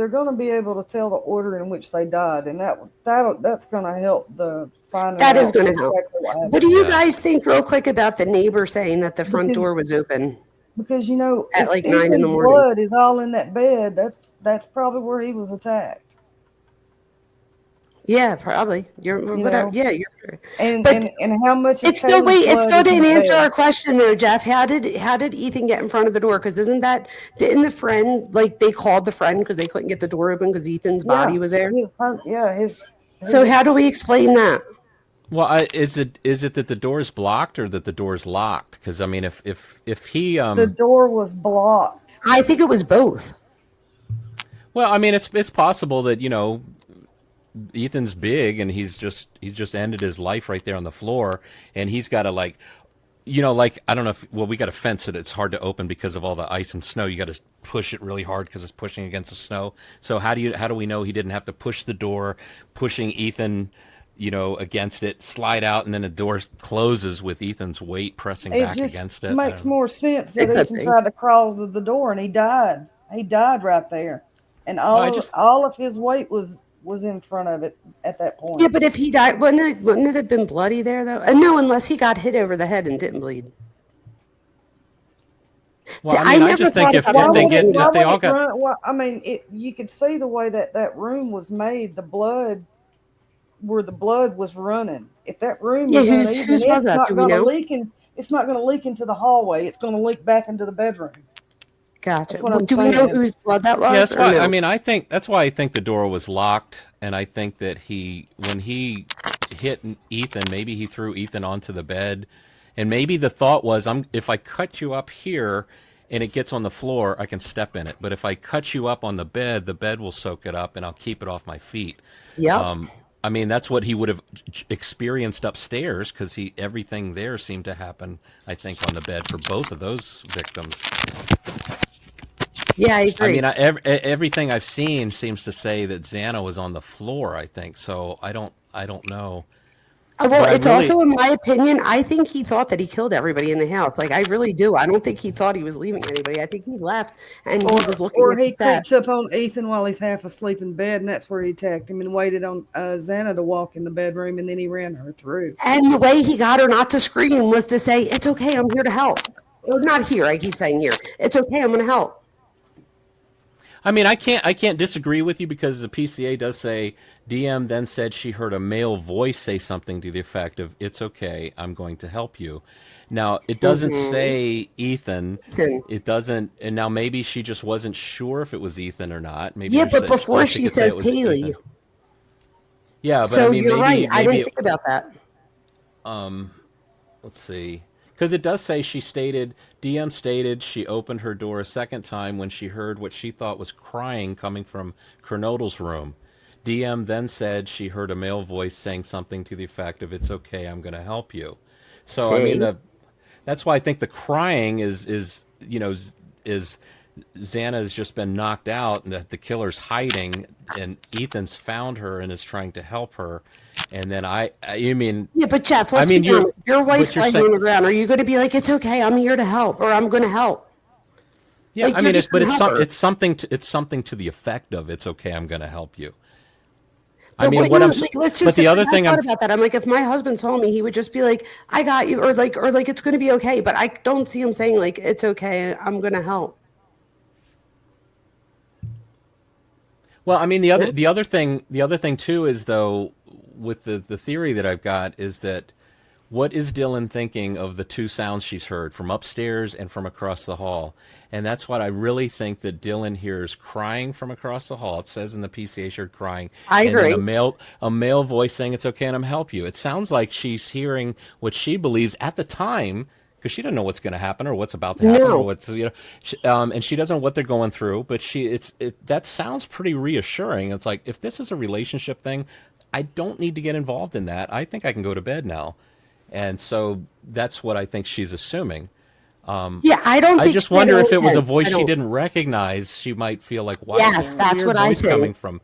going to be able to tell the order in which they died, and that's going to help the finding That is out going to help. exactly what happened. What do you Yeah. guys think, real quick, about the neighbor saying that the front door was open Because at if like 9 in the Ethan's morning? blood is all in that bed, that's probably where he was attacked. Yeah, probably. You're You whatever. know, Yeah, you're. and But and how much of it's still Kaylee's it blood still is in didn't the answer bed? our question though, Jeff. How did Ethan get in front of the door? Because didn't the friend, like, they called the friend because they couldn't get the door open because Ethan's body was there? His So how do we explain that? Well, is it that the door is blocked or that the door is locked? Because I mean, if he the door was blocked. I think it was both. well, I mean, it's possible that Ethan's big and he's just ended his life right there on the floor, and he's got to like I don't know if, well, we got a fence that it's hard to open because of all the ice and snow. You got to push it really hard because it's pushing against the snow. So how do we know he didn't have to push the door, pushing Ethan, against it, slide out, and then the door closes with Ethan's weight pressing It back just against it? makes more sense that It could Ethan be. tried to crawl to the door and he died. He died right there, and I just all of his weight was in front of it at that point. Yeah, but if he died, wouldn't it have been bloody there though? No, unless he got hit over the head and didn't bleed. Well, I I mean, I never just think thought if about they that. get Why if they would all it got run? Well, I mean, you could see the way that room was made. The blood, where the blood was running. If that room Yeah, is whose uneven, was it's that? not Do we going to know? leak in. It's not going to leak into the hallway. It's going to leak back into the bedroom. Gotcha. That's what I'm Do we know saying. whose blood that yeah, was, that's or why no? I mean that's why I think the door was locked, and I think that when he hit Ethan, maybe he threw Ethan onto the bed, and maybe the thought was, if I cut you up here and it gets on the floor, I can step in it, but if I cut you up on the bed will soak it up and I'll keep it off my feet. Yep. I mean, that's what he would have experienced upstairs, because everything there seemed to happen, I think, on the bed for both of those victims. Yeah, I I agree. mean, everything I've seen seems to say that Xana was on the floor, I think. So I don't know. Well, But I it's really, also, in my opinion, I think he thought that he killed everybody in the house. Like, I really do. I don't think he thought he was leaving anybody. I think he left and he was looking Or at he the step. creeps up on Ethan while he's half asleep in bed, and that's where he attacked him and waited on Xana to walk in the bedroom, and then he ran her through. And the way he got her not to scream was to say, "It's okay, I'm here to help." Or not here. I keep saying here. It's okay, I'm going to help. I mean, I can't disagree with you, because the PCA does say DM then said she heard a male voice say something to the effect of, "It's okay, I'm going to help you." Now, it doesn't say Ethan. Ethan. It doesn't, and now maybe she just wasn't sure if it was Ethan or not. Maybe Yeah, she but said, before "Well, she could say says it was Kaylee. Ethan." Yeah, but I So mean, you're right. I maybe didn't think about that. let's see, because it does say DM stated she opened her door a second time when she heard what she thought was crying coming from Kernodle's room. DM then said she heard a male voice saying something to the effect of, "It's okay, I'm going to help you." So I mean, See? that's why I think the crying is Xana's just been knocked out, and that the killer's hiding, and Ethan's found her and is trying to help her. And then you mean, Yeah, but Jeff, I let's mean, be honest. If your wife's but you're laying saying, on the ground, are you going to be like, "It's okay, I'm here to help," or "I'm going to help"? yeah, Like, I you're mean, just going to help her. it's something to the effect of, "It's okay, I'm going to help you." I But mean, what what you I'm, like, let's but just. the other I thing thought about that. I'm like, if my husband saw me, he would just be like, "I got you," or like, "It's going to be okay." But I don't see him saying like, "It's okay, I'm going to help." well, I mean, Yeah. the other thing too is, though, with the theory that I've got, is that, what is Dylan thinking of the two sounds she's heard from upstairs and from across the hall? And that's what I really think, that Dylan hears crying from across the hall. It says in the PCA she heard crying, I and then agree. a male voice saying, "It's okay, and I'm help you." It sounds like she's hearing what she believes at the time, because she doesn't know what's going to happen or what's about to happen or No. what's and she doesn't know what they're going through. But that sounds pretty reassuring. It's like, if this is a relationship thing, I don't need to get involved in that. I think I can go to bed now. And so that's what I think she's assuming. Yeah, I don't I think just she had wonder ill if it was a intent. voice I she don't. didn't recognize. She might feel like, why is Yes, there a that's weird what I voice coming think. from?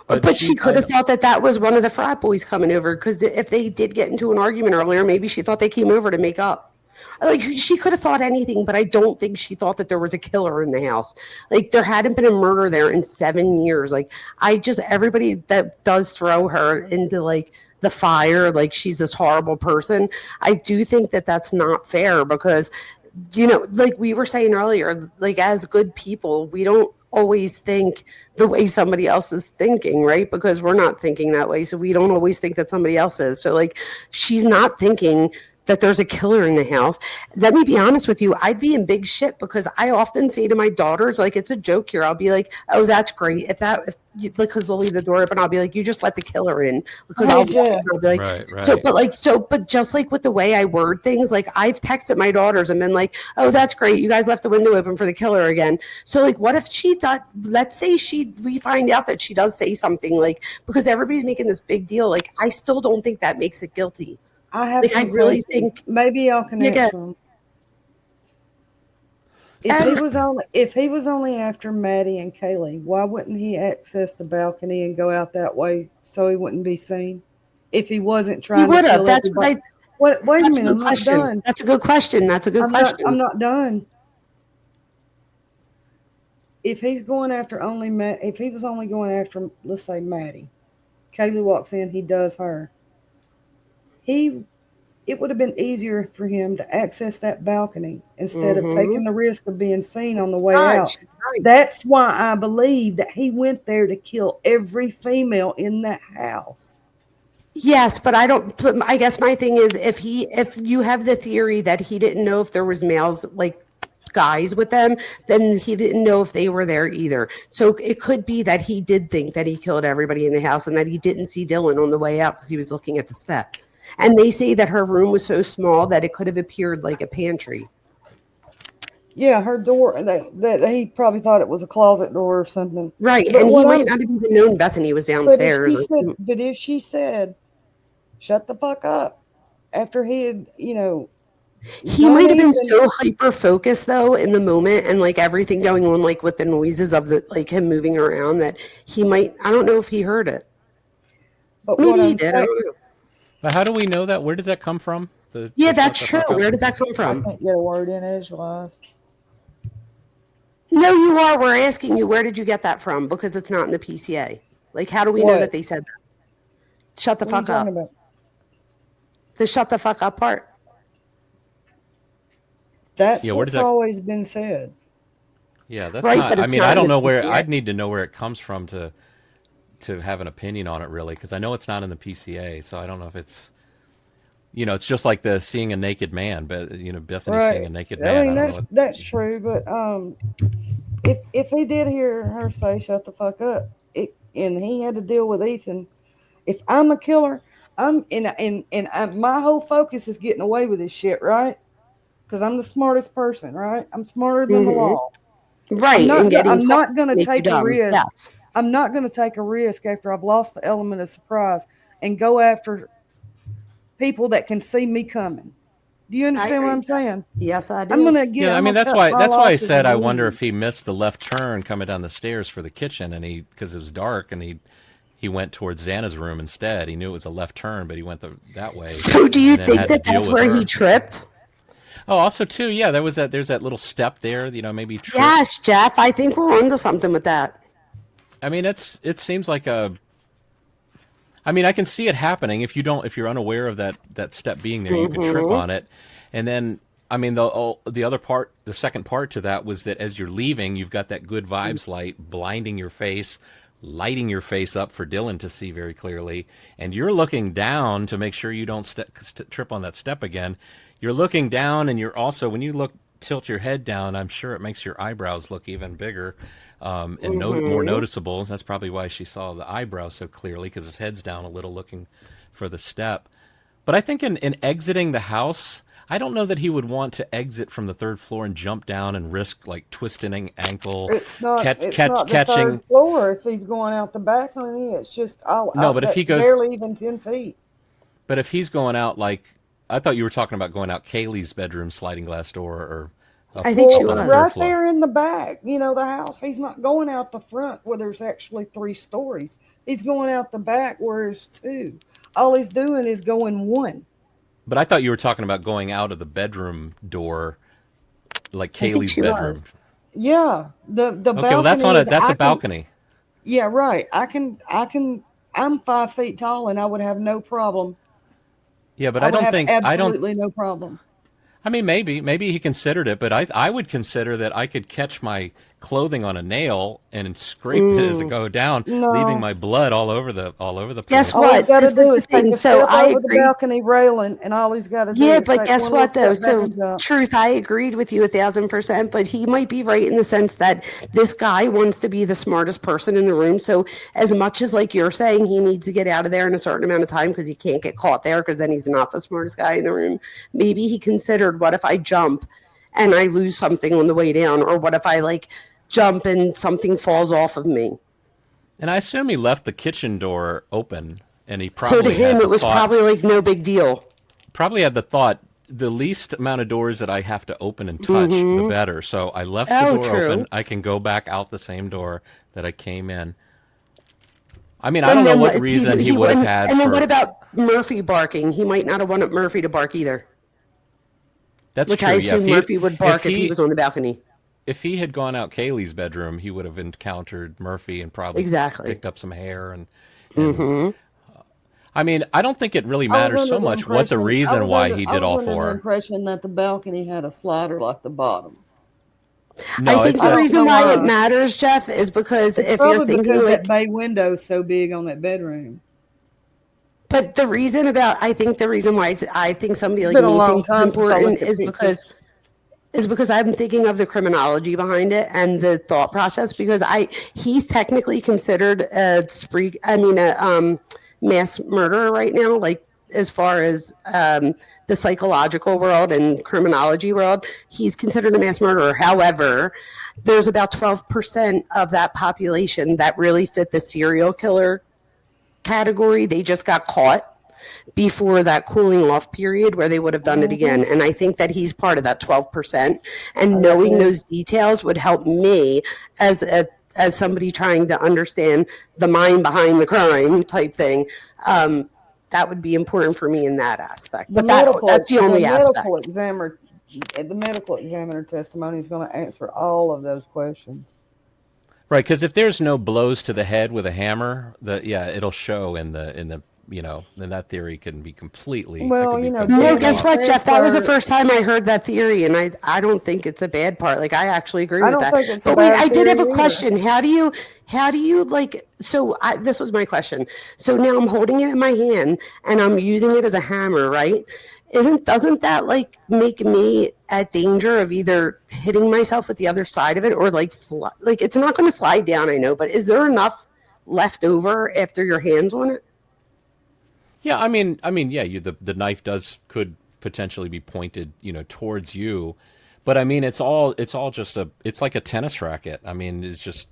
But But she could have thought that that was one of the frat boys coming over because if they did get into an argument earlier, maybe she thought they came over to make up. Like she could have thought anything, but I don't think she thought that there was a killer in the house. Like there hadn't been a murder there in 7 years. Like I just everybody that does throw her into like the fire, like she's this horrible person. I do think that that's not fair because like we were saying earlier, like as good people, we don't always think the way somebody else is thinking, right? Because we're not thinking that way. So we don't always think that somebody else is. So like she's not thinking that there's a killer in the house. Let me be honest with you, I'd be in big shit because I often say to my daughters, like it's a joke here. I'll be like, "Oh, that's great. Because they'll leave the door open, I'll be like, you just let the killer in." Because Hey, I'll walk in Jeff. and I'll be like, right. but just like with the way I word things, like I've texted my daughters and been like, "Oh, that's great. You guys left the window open for the killer again." So like, what if she thought? Let's say we find out that she does say something like because everybody's making this big deal. Like I still don't think that makes it guilty. I have Like I some really questions. think Maybe y'all can you get. answer them. If he was only after Maddie and Kaylee, why wouldn't he access the balcony and go out that way so he wouldn't be seen? If he wasn't He trying to would have. kill That's what everybody. I. Wait a That's a minute, good I'm not question. done. That's a good question. That's a good question. I'm not done. If he's going after if he was only going after, let's say Maddie, Kaylee walks in, he does her. It would have been easier for him to access that balcony instead of Mm-hmm. taking the risk of being seen on the way God, out. she's right. That's why I believe that he went there to kill every female in that house. Yes, but I don't. But I guess my thing is, if you have the theory that he didn't know if there was males like guys with them, then he didn't know if they were there either. So it could be that he did think that he killed everybody in the house and that he didn't see Dylan on the way out because he was looking at the step. And they say that her room was so small that it could have appeared like a pantry. Yeah, her door. That he probably thought it was a closet door or something. Right, But and he what might I'm, not have even known Bethany was but if downstairs. she said, "Shut the fuck up," after he had, He done might have been anything. so hyper focused though in the moment and like everything going on like with the noises of the like him moving around that he might I don't know if he heard it. But what Maybe he I'm did. I saying, don't know. But how do we know that? Where does that come from? Yeah, The shut that's the true. fuck up? Where did that come I from? can't get a word in edgewise. No, you are. We're asking you where did you get that from? Because it's not in the PCA. Like how do we know What? that they said that? Shut the What are you fuck talking up. about? The shut the fuck up part. That's Yeah, where what's does that? always been said. Yeah, that's Right, not. but I it's mean, not I in don't the know where. PCA. I'd need to know where it comes from to have an opinion on it, really, because I know it's not in the PCA. So I don't know if it's. It's just like the seeing a naked man, but Bethany seeing a Right. naked I man. mean, I don't know. that's true, but if he did hear her say "shut the fuck up," and he had to deal with Ethan, if I'm a killer, my whole focus is getting away with this shit, right? Because I'm the smartest person, right? I'm smarter than the Hmm. law. Right, and getting I'm caught not gonna make you take a dumb. risk. Yes. I'm not gonna take a risk after I've lost the element of surprise and go after people that can see me coming. Do you I understand what agree I'm with that. saying? Yes, I I'm do. gonna Yeah, I I'm mean gonna that's cut why my I losses said I and wonder leave. if he missed the left turn coming down the stairs for the kitchen, and because it was dark, and he went towards Xana's room instead. He knew it was a left turn, but he went that way, So do you and then think had to that deal that's with where he her. tripped? Oh, also too, yeah, there's that little step there. Maybe he tripped. Yes, Jeff. I think we're onto something with that. I mean, it seems like a. I mean, I can see it happening if you're unaware of that step being there, you could trip Hmm. on it, and then. I mean, the other part, the second part to that was that as you're leaving, you've got that good vibes light blinding your face, lighting your face up for Dylan to see very clearly, and you're looking down to make sure you don't trip on that step again. You're looking down, and you're also when you tilt your head down, I'm sure it makes your eyebrows look even bigger and more Hmm. noticeable. That's probably why she saw the eyebrows so clearly because his head's down a little, looking for the step. But I think in exiting the house. I don't know that he would want to exit from the third floor and jump down and risk like twisting an ankle, It's not the catching. third floor if he's going out the balcony. It's just No, but if he goes, barely even 10 feet. but if he's going out like I thought you were talking about going out Kaylee's bedroom sliding glass door, or I think she Well, was. right floor. there in the back, the house. He's not going out the front where there's actually 3 stories. He's going out the back where there's 2. All he's doing is going 1. But I thought you were talking about going out of the bedroom door, like I think Kaylee's she bedroom. was. Yeah, the Okay, well balcony is. that's a balcony. Yeah, right. I'm 5 feet tall, and I would have no problem. Yeah, but I I would don't have think I don't. absolutely no problem. I mean, maybe he considered it, but I would consider that I could catch my clothing on a nail and scrape it as it go down, leaving No. my blood all over the Guess place. All he's what? got to This is do the is take thing. a So step I over the agree. balcony railing, and all he's got to do Yeah, is but take guess one little what though? step back So and jump. truth, I agreed with you 1,000%, but he might be right in the sense that this guy wants to be the smartest person in the room. So as much as like you're saying he needs to get out of there in a certain amount of time because he can't get caught there because then he's not the smartest guy in the room. Maybe he considered, what if I jump and I lose something on the way down, or what if I like jump and something falls off of me? And I assume he left the kitchen door open, and he So probably to him, had it the was thought, probably like no big deal. the least amount of doors that I have to open and touch, the better. So I left the Oh, door true. open. I can go back out the same door that I came in. I mean, I And don't know then what reason he would have wouldn't- had And then for. what about Murphy barking? He might not have wanted Murphy to bark either. That's Which true. I Yeah, assume Murphy would bark if he was on the balcony. if he had gone out Kaylee's bedroom, he would have encountered Murphy and probably Exactly. picked up some hair and I mean, I don't think it really I was matters under so the much what the impression- I reason was why under- he I did was all under the four. impression that the balcony had a slider like the bottom. No, I think it's the a, reason know why it why. matters, Jeff, is because It's if you're probably thinking because like, that bay window is so big on that bedroom. but the reason about, I think the reason why I think somebody It's like been a me long thinks it's time since I important looked at is because I'm thinking of the criminology behind it and the thought process. Because he's technically considered a mass murderer right now, like as far as the psychological world and criminology world, he's considered a mass murderer. However, there's about 12% of that population that really fit the serial killer category. They just got caught before that cooling off period where they would have done it again. And I think that he's part of that 12%. And knowing those details would help me as somebody trying to understand the mind behind the crime type thing. That would be important for me in that aspect. But that's the only aspect. The medical examiner testimony is going to answer all of those questions. right, because if there's no blows to the head with a hammer, it'll show in the then that theory can be completely. Well, No, guess off. what, Jeff? That was the Transfer- first time I heard that theory, and I don't think it's a bad part. Like, I actually agree I with don't that. think it's a But wait, bad I did have a theory question. How do you like? So this was my question. So now I'm holding it in my hand and I'm using it as a hammer, right? Doesn't that like make me at danger of either hitting myself with the other side of it, or like it's not going to slide down, I know, but is there enough left over after your hands on it? Yeah, I mean, yeah, the knife could potentially be pointed, towards you, but I mean, it's all just it's like a tennis racket. I mean, it's just,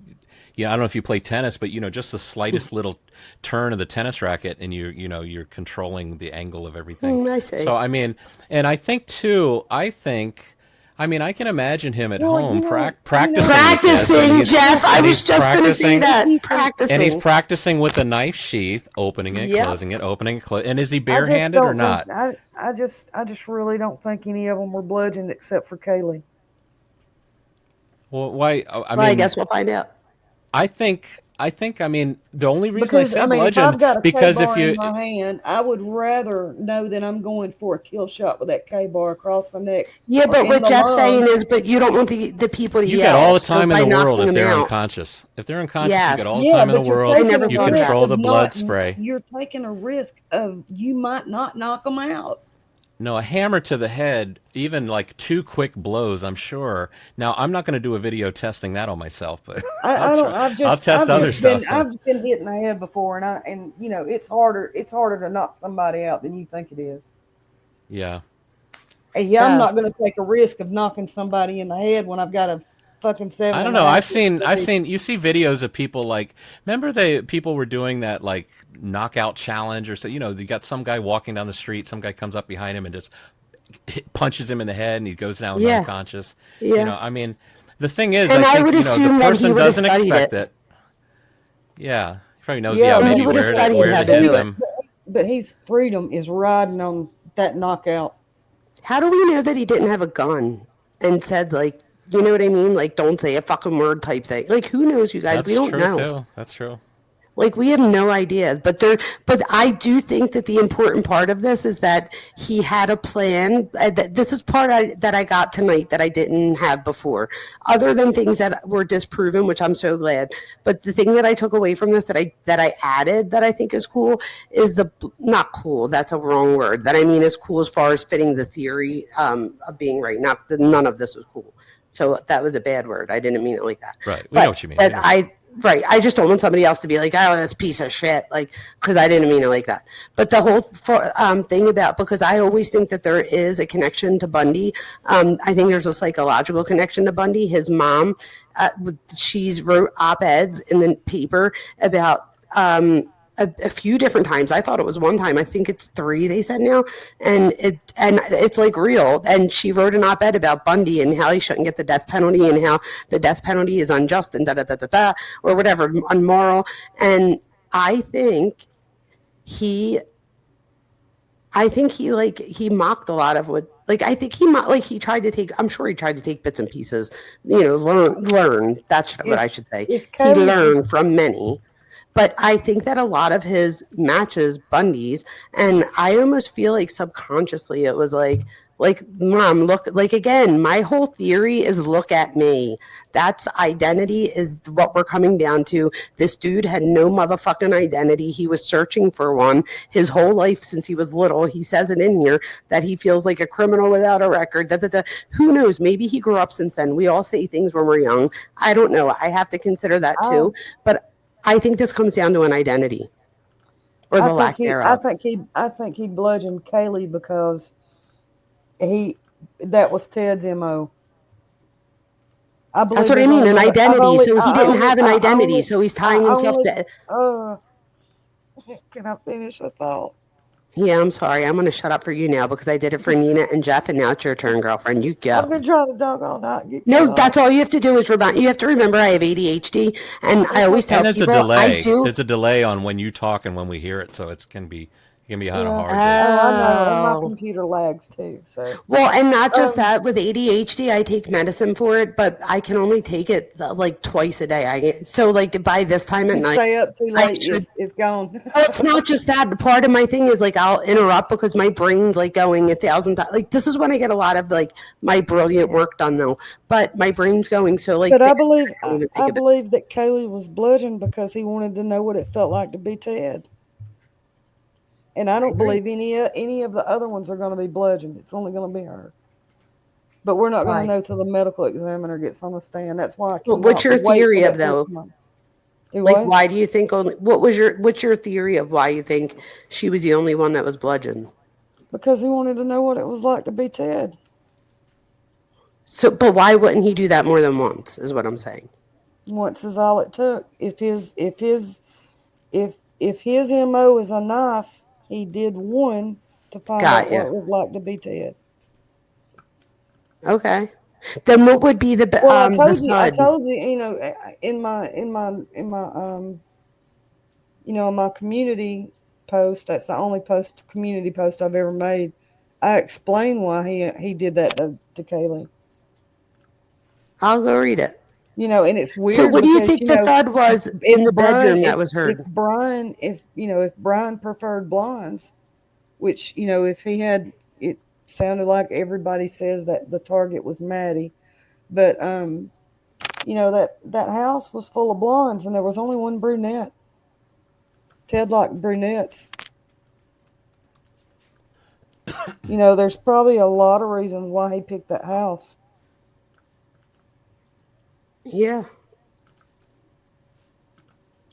I don't know if you play tennis, but just the slightest little turn of the tennis racket, and you're controlling the angle of everything. I see. So I mean, and I think too, I can imagine him at home practicing. Practicing, Jeff. I was just going to say that. Practicing. And he's practicing with a knife sheath, opening it, closing it, opening it, closing. And is he barehanded or not? I just really don't think any of them were bludgeoned except for Kaylee. Well, why? I guess we'll find out. I think. I mean, the only reason Because I said if bludgeon I've got a because K-bar if you in my hand, I would rather know that I'm going for a kill shot with that K-bar across the neck. Yeah, or but in what the Jeff's lung. saying is, but you don't want the people to you yell. got all the so time by in the world knocking if they're them out- unconscious. If they're unconscious, Yes. you got all the time in the but you're world. taking never a You do risk that. control of the not- blood spray. You're taking a risk of you might not knock them out. No, a hammer to the head, even like 2 quick blows, I'm sure. Now, I'm not going to do a video testing that on myself, but I'll test other stuff. I've been hit in the head before, and it's harder to knock somebody out than you think it is. Yeah. And I'm not going to take a risk of knocking somebody in the head when I've got a fucking 7. I don't know. I've seen. You see videos of people like. Remember people were doing that like knockout challenge or so. You got some guy walking down the street. Some guy comes up behind him and just punches him in the head and he goes down Yeah. unconscious. Yeah. I mean, the thing is, And I I think, would the assume that he person would have doesn't studied expect it. it. Yeah. He probably knows, Yeah, And he maybe would have where studied how to to hit do it. them. but his freedom is riding on that knockout. How do we know that he didn't have a gun and said, like, you know what I mean? Like, don't say a fucking word type thing. Like, who knows, you guys? We That's don't true know. too. That's true. Like, we have no idea. But I do think that the important part of this is that he had a plan. This is that I got tonight that I didn't have before, other than things that were disproven, which I'm so glad. But the thing that I took away from this that I added that I think is cool is not cool. That's a wrong word. That I mean is cool as far as fitting the theory of being right. None of this was cool. So that was a bad word. I didn't mean it like that. Right. We know what you mean. Right. I just don't want somebody else to be like, oh, this piece of shit. Like, because I didn't mean it like that. But the whole thing about, because I always think that there is a connection to Bundy. I think there's a psychological connection to Bundy. His mom, she's wrote op-eds in the paper about a few different times. I thought it was one time. I think it's 3. They said now, and it's like real. And she wrote an op-ed about Bundy and how he shouldn't get the death penalty and how the death penalty is unjust and da da da da da or whatever, unmoral. And I think he like he mocked a lot of what. Like I think he tried to take. I'm sure he tried to take bits and pieces. Learn. That's what I should say. If He learned from many. But I think that a lot of his matches Bundy's, and I almost feel like subconsciously it was like, Mom, look, like again, my whole theory is look at me. That's identity is what we're coming down to. This dude had no motherfucking identity. He was searching for one his whole life since he was little. He says it in here that he feels like a criminal without a record. Da, da, da. Who knows? Maybe he grew up since then. We all say things when we're young. I don't know. I have to consider that too. But I think this comes down to an identity or the lack thereof. I think he bludgeoned Kaylee because that was Ted's MO. That's what I mean, an identity. So he didn't have an identity, so he's tying himself to. Can I finish a thought? Yeah, I'm sorry. I'm going to shut up for you now because I did it for Nina and Jeff, and now it's your turn, girlfriend. You go. I've been trying to talk all night. No, that's all you have to do is you have to remember I have ADHD, and I always tell there's people a delay. I do. There's a delay on when you talk and when we hear it, so it can be kind of hard. I know, and my computer lags too. So well, and not just that. With ADHD, I take medicine for it, but I can only take it like twice a day. So like by this time at night, stay up too late. It's gone. It's not just that. Part of my thing is like I'll interrupt because my brain's like going 1,000 times. Like this is when I get a lot of like my brilliant work done though. But my brain's going so like. But I believe that Kaylee was bludgeoned because he wanted to know what it felt like to be Ted. And I don't believe any of the other ones are going to be bludgeoned. It's only going to be her. But we're not going to know till the medical examiner gets on the stand. That's why. What's your theory of though? Like, why do you think only? What's your theory of why you think she was the only one that was bludgeoned? Because he wanted to know what it was like to be Ted. So, but why wouldn't he do that more than once? Is what I'm saying. Once is all it took. If his MO is a knife, he did one to find out what it was like to be Ted. Okay. Then what would be the I told you, in my my community post, that's the only community post I've ever made. I explain why he did that to Kaylee. I'll go read it. And it's weird. So what do you think the thud was in the bedroom that was heard? If Brian preferred blondes, which, if he had, it sounded like everybody says that the target was Maddie. But, that house was full of blondes and there was only one brunette. Ted liked brunettes. There's probably a lot of reasons why he picked that house. Yeah.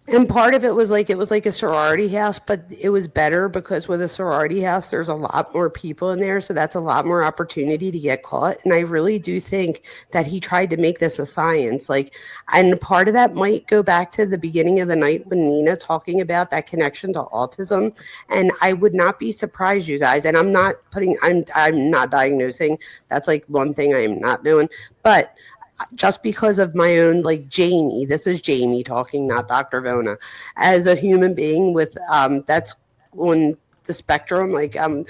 And part of it was like a sorority house, but it was better because with a sorority house, there's a lot more people in there. So that's a lot more opportunity to get caught. And I really do think that he tried to make this a science. Like, and part of that might go back to the beginning of the night when Nina talking about that connection to autism. And I would not be surprised, you guys. And I'm not diagnosing. That's like one thing I am not doing. But just because of my own, like Jamie, this is Jamie talking, not Dr. Vona, as a human being with that's on the spectrum. Like I'm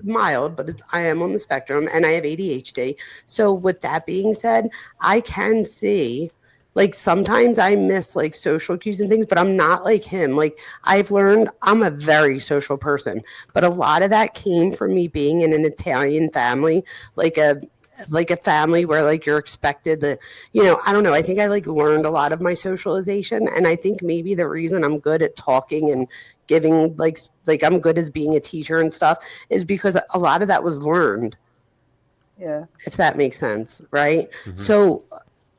mild, but I am on the spectrum, and I have ADHD. So with that being said, I can see. Like sometimes I miss like social cues and things, but I'm not like him. Like I've learned I'm a very social person, but a lot of that came from me being in an Italian family, like a family where like you're expected to, I don't know, I think I like learned a lot of my socialization, and I think maybe the reason I'm good at talking and giving like I'm good as being a teacher and stuff is because a lot of that was learned, Yeah. if that makes sense, right? So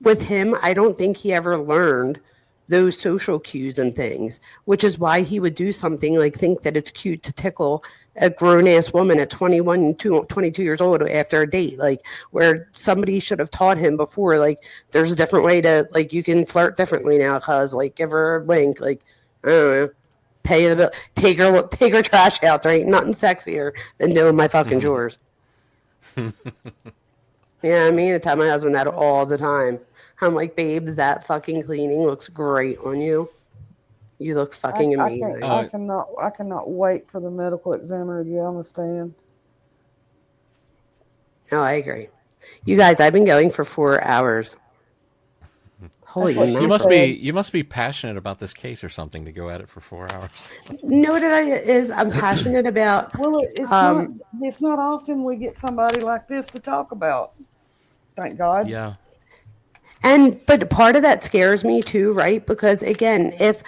with him, I don't think he ever learned those social cues and things, which is why he would do something like think that it's cute to tickle a grown ass woman at 21, 22 years old after a date, like where somebody should have taught him before, like there's a different way to, like, you can flirt differently now, cause like give her a wink, like, I don't know, pay the bill, take her trash out. There ain't nothing sexier than doing my fucking chores. Yeah, I mean, I tell my husband that all the time. I'm like, babe, that fucking cleaning looks great on you. You look fucking amazing. I cannot wait for the medical examiner to get on the stand. No, I agree. You guys, I've been going for 4 hours. Holy what she mackerel. You must be passionate about this case or something to go at it for 4 hours. No, what I'm passionate about. Well, it's not often we get somebody like this to talk about. Thank God. Yeah. But part of that scares me too, right? Because again, if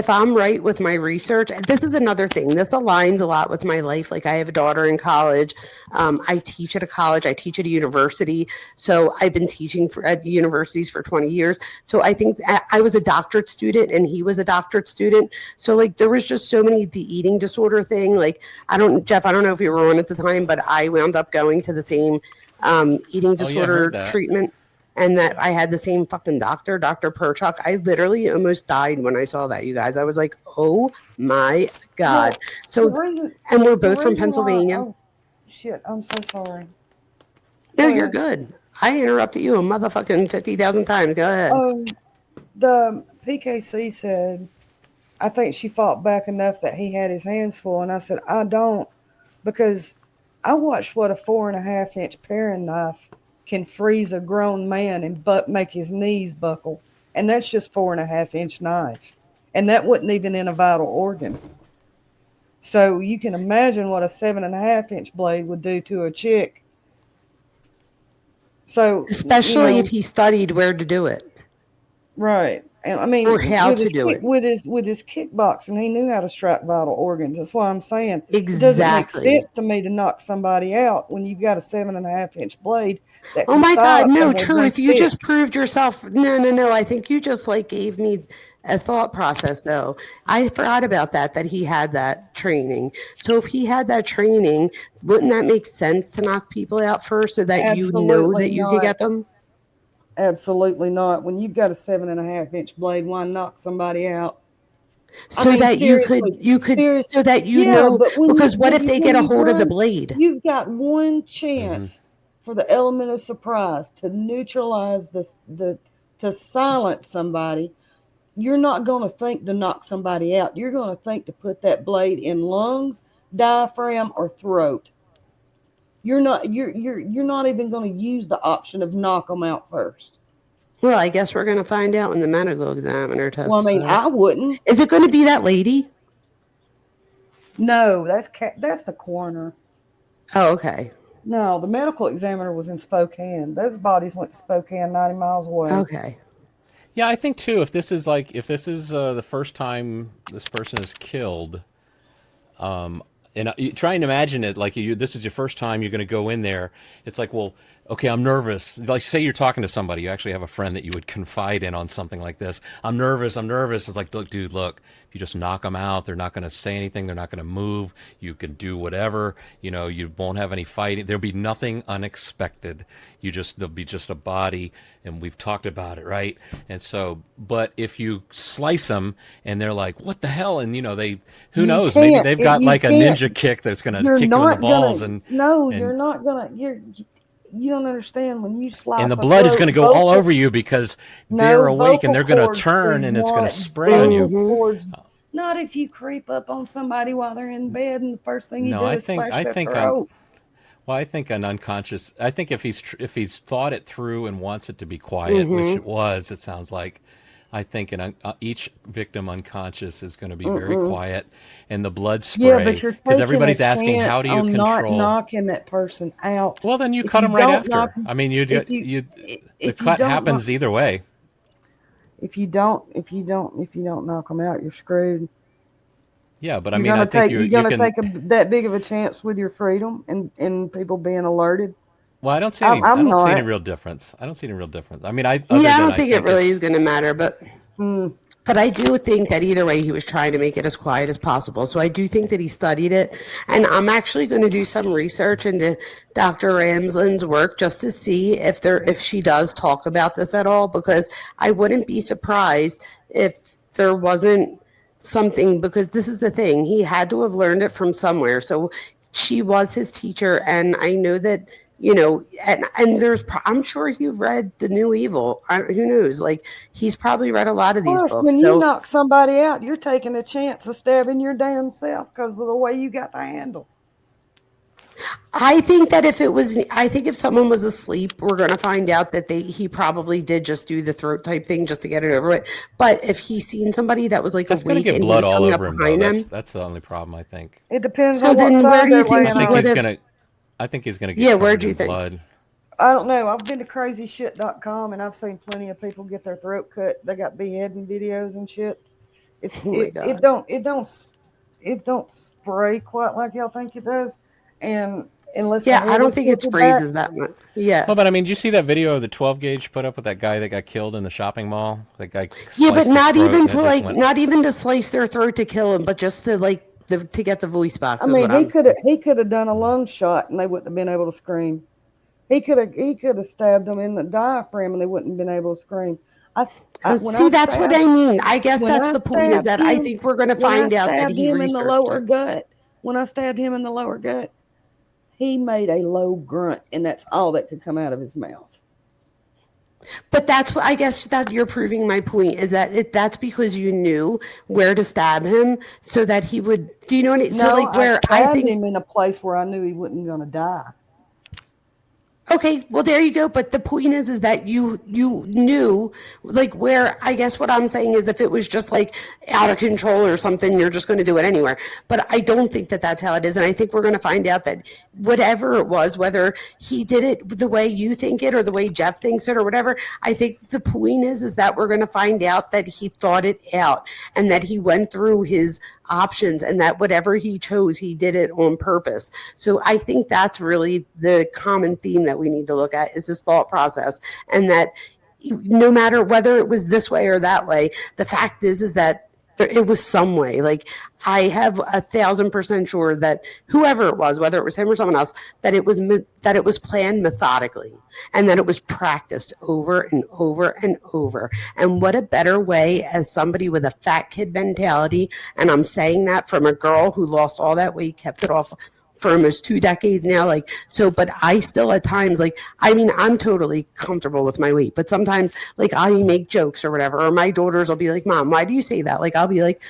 I'm right with my research, this is another thing. This aligns a lot with my life. Like I have a daughter in college. I teach at a college. I teach at a university. So I've been teaching at universities for 20 years. So I think I was a doctorate student and he was a doctorate student. So like there was just so many, the eating disorder thing. Like Jeff, I don't know if you were on at the time, but I wound up going to the same eating disorder treatment. And that I had the same fucking doctor, Dr. Perchuk. I literally almost died when I saw that, you guys. I was like, oh my God. And we're both from Pennsylvania. Shit, I'm so sorry. No, you're good. I interrupted you a motherfucking 50,000 times. Go ahead. The PKC said, I think she fought back enough that he had his hands full. And I said, I don't, because I watched what a 4.5-inch paring knife can freeze a grown man and make his knees buckle. And that's just 4.5-inch knife. And that wasn't even in a vital organ. So you can imagine what a 7.5-inch blade would do to a chick. So especially if he studied where to do it. Right. And I mean, or how to do it. With his kickboxing, he knew how to strike vital organs. That's why I'm saying exactly. It doesn't make sense to me to knock somebody out when you've got a 7.5-inch blade. Oh my God, no, truth. You just proved yourself. No. I think you just like gave me a thought process though. I forgot about that he had that training. So if he had that training, wouldn't that make sense to knock people out first so that Absolutely you know that you not. could get them? Absolutely not. When you've got a 7.5-inch blade, why knock somebody out? So that you could, so that you know, because what if they get a hold of the blade? You've got one chance for the element of surprise to neutralize to silence somebody. You're not going to think to knock somebody out. You're going to think to put that blade in lungs, diaphragm, or throat. You're not even going to use the option of knock them out first. Well, I guess we're going to find out when the medical examiner testifies. Well, I mean, I wouldn't. Is it going to be that lady? No, that's the coroner. Oh, okay. No, the medical examiner was in Spokane. Those bodies went to Spokane, 90 miles away. Okay. Yeah, I think too. If this is the first time this person is killed, and you try and imagine it like this is your first time you're going to go in there. It's like, well, okay, I'm nervous. Like, say you're talking to somebody, you actually have a friend that you would confide in on something like this. I'm nervous. I'm nervous. It's like, look, dude, look, if you just knock them out, they're not going to say anything. They're not going to move. You can do whatever. You won't have any fighting. There'll be nothing unexpected. There'll be just a body, and we've talked about it, right? And so, but if you slice them and they're like, what the hell? And, who You knows? Maybe can't. they've got You like a can't. ninja kick that's going to You're kick you in the not balls. gonna. And No, and- you're not gonna. You don't understand when you slice. and the a blood is throat, going to go all over you because they're awake and they're going to cords turn do and it's going not- to spray on you. vocal cords- Not if you creep up on somebody while they're in bed and the first thing you No, do I is think- slash I their think throat. Well, I think an unconscious. I think if he's thought it through and wants it to be quiet, which it was, it sounds like. I think each victim unconscious is going to be very quiet, and the blood spray. Yeah, but you're because taking everybody's a asking, how do you chance on not control? knocking that person out. Well, then you If cut you them right don't after. knock- I mean, the if you cut don't happens either way. If you don't knock them out, you're screwed. Yeah, but I You're mean, I gonna think take you you're gonna can. take that big of a chance with your freedom and people being alerted. Well, I don't see I'm any. I don't see not. any real difference. I don't see any real difference. I mean, I don't think it really is it's- going to matter, but I do think that either way he was trying to make it as quiet as possible. So I do think that he studied it, and I'm actually going to do some research into Dr. Ramsland's work just to see if she does talk about this at all, because I wouldn't be surprised if there wasn't something, because this is the thing, he had to have learned it from somewhere. So she was his teacher, and I know that and I'm sure you've read The New Evil. Who knows? Like, he's probably read a lot of these Plus, books. when So you knock somebody out, you're taking a chance of stabbing your damn self because of the way you got the handle. I think that if someone was asleep, we're going to find out that he probably did just do the throat type thing just to get it over with. But if he's seen somebody that was like That's going to awake get and he blood was all coming up over him, behind though. them, That's the only problem, I think. It depends So on what then where side do you they're think laying he on. would've- I think he's going to get Yeah, covered where'd you in think? blood. I don't know. I've been to crazyshit.com and I've seen plenty of people get their throat cut. They got beheading videos and shit. Oh my God. It don't spray quite like y'all think it does. And unless yeah, the I head don't is think it tilted sprays back, as that much. Yeah. Well, but I mean, did you see that video of the 12 gauge put up with that guy that got killed in the shopping mall? That guy. Yeah, but sliced his not throat even and it to just went- not even to slice their throat to kill him, but just to to get the voice box. I is mean, what he could have done a lung shot and they wouldn't have been able to scream. He could have stabbed them in the diaphragm and they wouldn't have been able to scream. that's what I mean. I guess when that's I the point, is that stabbed I him- think we're going to when I find out that stabbed he him in the researched lower it. gut. When I stabbed him in the lower gut, he made a low grunt, and that's all that could come out of his mouth. But that's what I guess that you're proving my point, is that that's because you knew where to stab him so that he would. Do you know what I mean? No, So like where I I stabbed think. him in a place where I knew he wasn't going to die. Okay, well there you go. But the point is that you knew, like, where, I guess what I'm saying is, if it was just like out of control or something, you're just going to do it anywhere. But I don't think that that's how it is, and I think we're going to find out that whatever it was, whether he did it the way you think it or the way Jeff thinks it or whatever, I think the point is that we're going to find out that he thought it out and that he went through his options and that whatever he chose, he did it on purpose. So I think that's really the common theme that we need to look at, is his thought process, and that no matter whether it was this way or that way, the fact is that it was some way. Like, I have 1,000% sure that whoever it was, whether it was him or someone else, that it was planned methodically and that it was practiced over and over and over. And what a better way, as somebody with a fat kid mentality, and I'm saying that from a girl who lost all that weight, kept it off for almost 2 decades now. Like, so, but I still at times, like, I mean, I'm totally comfortable with my weight, but sometimes, like, I make jokes or whatever, or my daughters will be like, Mom, why do you say that? Like, I'll be like,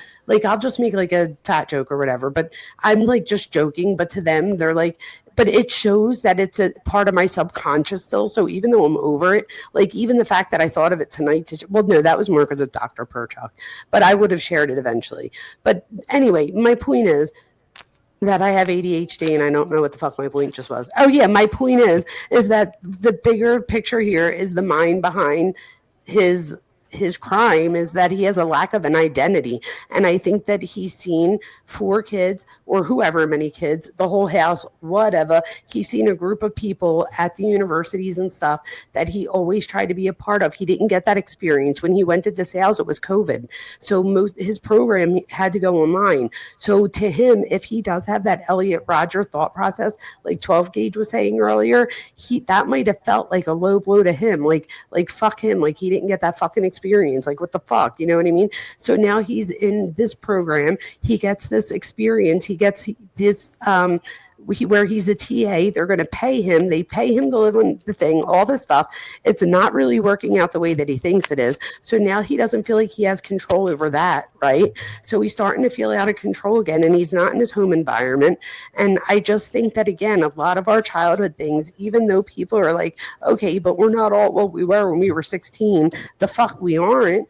I'll just make like a fat joke or whatever, but I'm like just joking. But to them, they're like, but it shows that it's a part of my subconscious still. So even though I'm over it, like, even the fact that I thought of it tonight, well, no, that was more because of Dr. Perchuk, but I would have shared it eventually. But anyway, my point is that I have ADHD and I don't know what the fuck my point just was. Oh yeah, my point is that the bigger picture here is the mind behind his his crime is that he has a lack of an identity. And I think that he's seen 4 kids or whoever many kids, the whole house, whatever. He's seen a group of people at the universities and stuff that he always tried to be a part of. He didn't get that experience. When he went to DeSales, it was COVID. So his program had to go online. So to him, if he does have that Elliot Rodger thought process, like 12 Gauge was saying earlier, that might have felt like a low blow to him. Like fuck him. Like he didn't get that fucking experience. Like what the fuck? You know what I mean? So now he's in this program. He gets this experience. He gets this where he's a TA. They're going to pay him. They pay him to live on the thing, all this stuff. It's not really working out the way that he thinks it is. So now he doesn't feel like he has control over that, right? So he's starting to feel out of control again, and he's not in his home environment. And I just think that, again, a lot of our childhood things, even though people are like, okay, but we're not all what we were when we were 16, the fuck we aren't.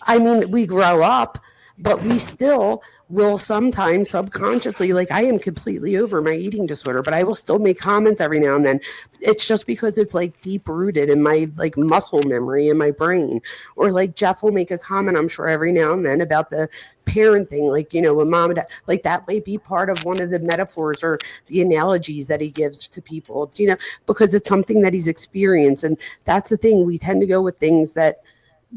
I mean, we grow up, but we still will sometimes subconsciously, like I am completely over my eating disorder, but I will still make comments every now and then. It's just because it's like deep rooted in my like muscle memory in my brain. Or like Jeff will make a comment, I'm sure, every now and then about the parenting, like, you know, when mom and dad, like that might be part of one of the metaphors or the analogies that he gives to people, you know, because it's something that he's experienced. And that's the thing, we tend to go with things that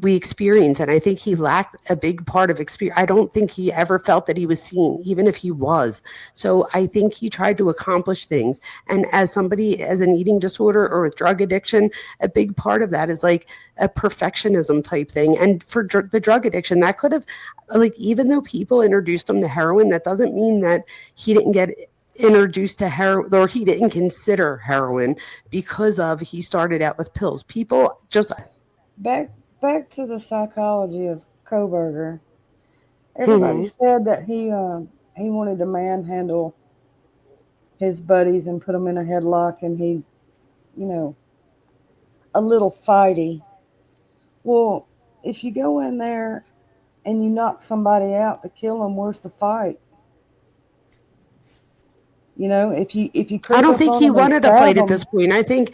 we experience. And I think he lacked a big part of experience. I don't think he ever felt that he was seen, even if he was. So I think he tried to accomplish things. And as somebody as an eating disorder or with drug addiction, a big part of that is like a perfectionism type thing. And for the drug addiction, that could have, like, even though people introduced him to heroin, that doesn't mean that he didn't get introduced to heroin, or he didn't consider heroin because of he started out with pills. People just back to the psychology of Kohberger. Everybody said that he wanted to manhandle his buddies and put them in a headlock, and he, you know, a little fighty. Well, if you go in there and you knock somebody out to kill them, where's the fight? You know, if you I don't think he wanted to fight at this point. I think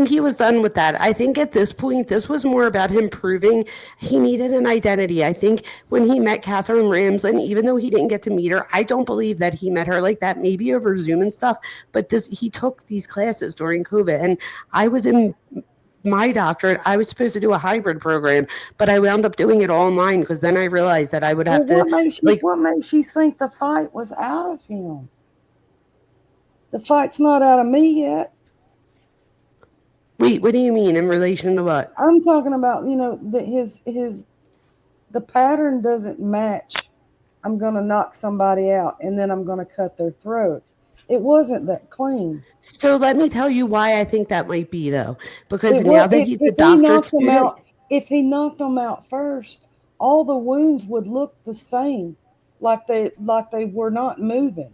he was done with that. I think at this point, this was more about him proving he needed an identity. I think when he met Catherine Ramsland, even though he didn't get to meet her, I don't believe that he met her like that, maybe over Zoom and stuff. But he took these classes during COVID, and I was in my doctorate. I was supposed to do a hybrid program, but I wound up doing it all online because then I realized that I would have to. What makes you think the fight was out of him? The fight's not out of me yet. Wait, what do you mean in relation to what? I'm talking about, you know, that the pattern doesn't match. I'm going to knock somebody out and then I'm going to cut their throat. It wasn't that clean. So let me tell you why I think that might be, though. Because now that he's a doctorate student. If he knocked them out first, all the wounds would look the same, like they were not moving.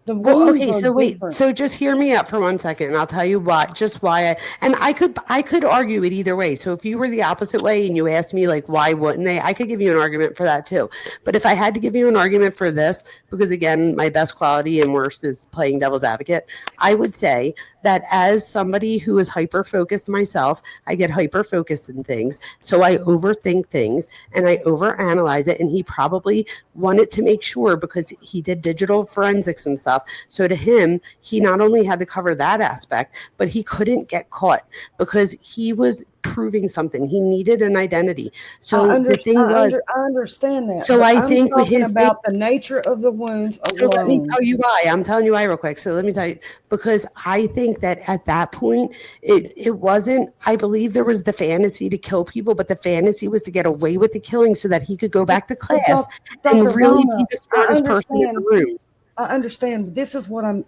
Well, okay, so wait, so just hear me out for 1 second, and I'll tell you why I could argue it either way. So if you were the opposite way and you asked me, like, why wouldn't they, I could give you an argument for that too. But if I had to give you an argument for this, because again, my best quality and worst is playing devil's advocate, I would say that as somebody who is hyper-focused myself, I get hyper-focused in things, so I overthink things, and I overanalyze it, and he probably wanted to make sure, because he did digital forensics and stuff. So to him, he not only had to cover that aspect, but he couldn't get caught because he was proving something. He needed an identity. So the thing was, I understand that. So I think about the nature of the wounds alone. So let me tell you why. I'm telling you why real quick. So let me tell you, because I think that at that point, it wasn't, I believe there was the fantasy to kill people, but the fantasy was to get away with the killing so that he could go back to class and really be the smartest person in the room. I understand, but this is what I'm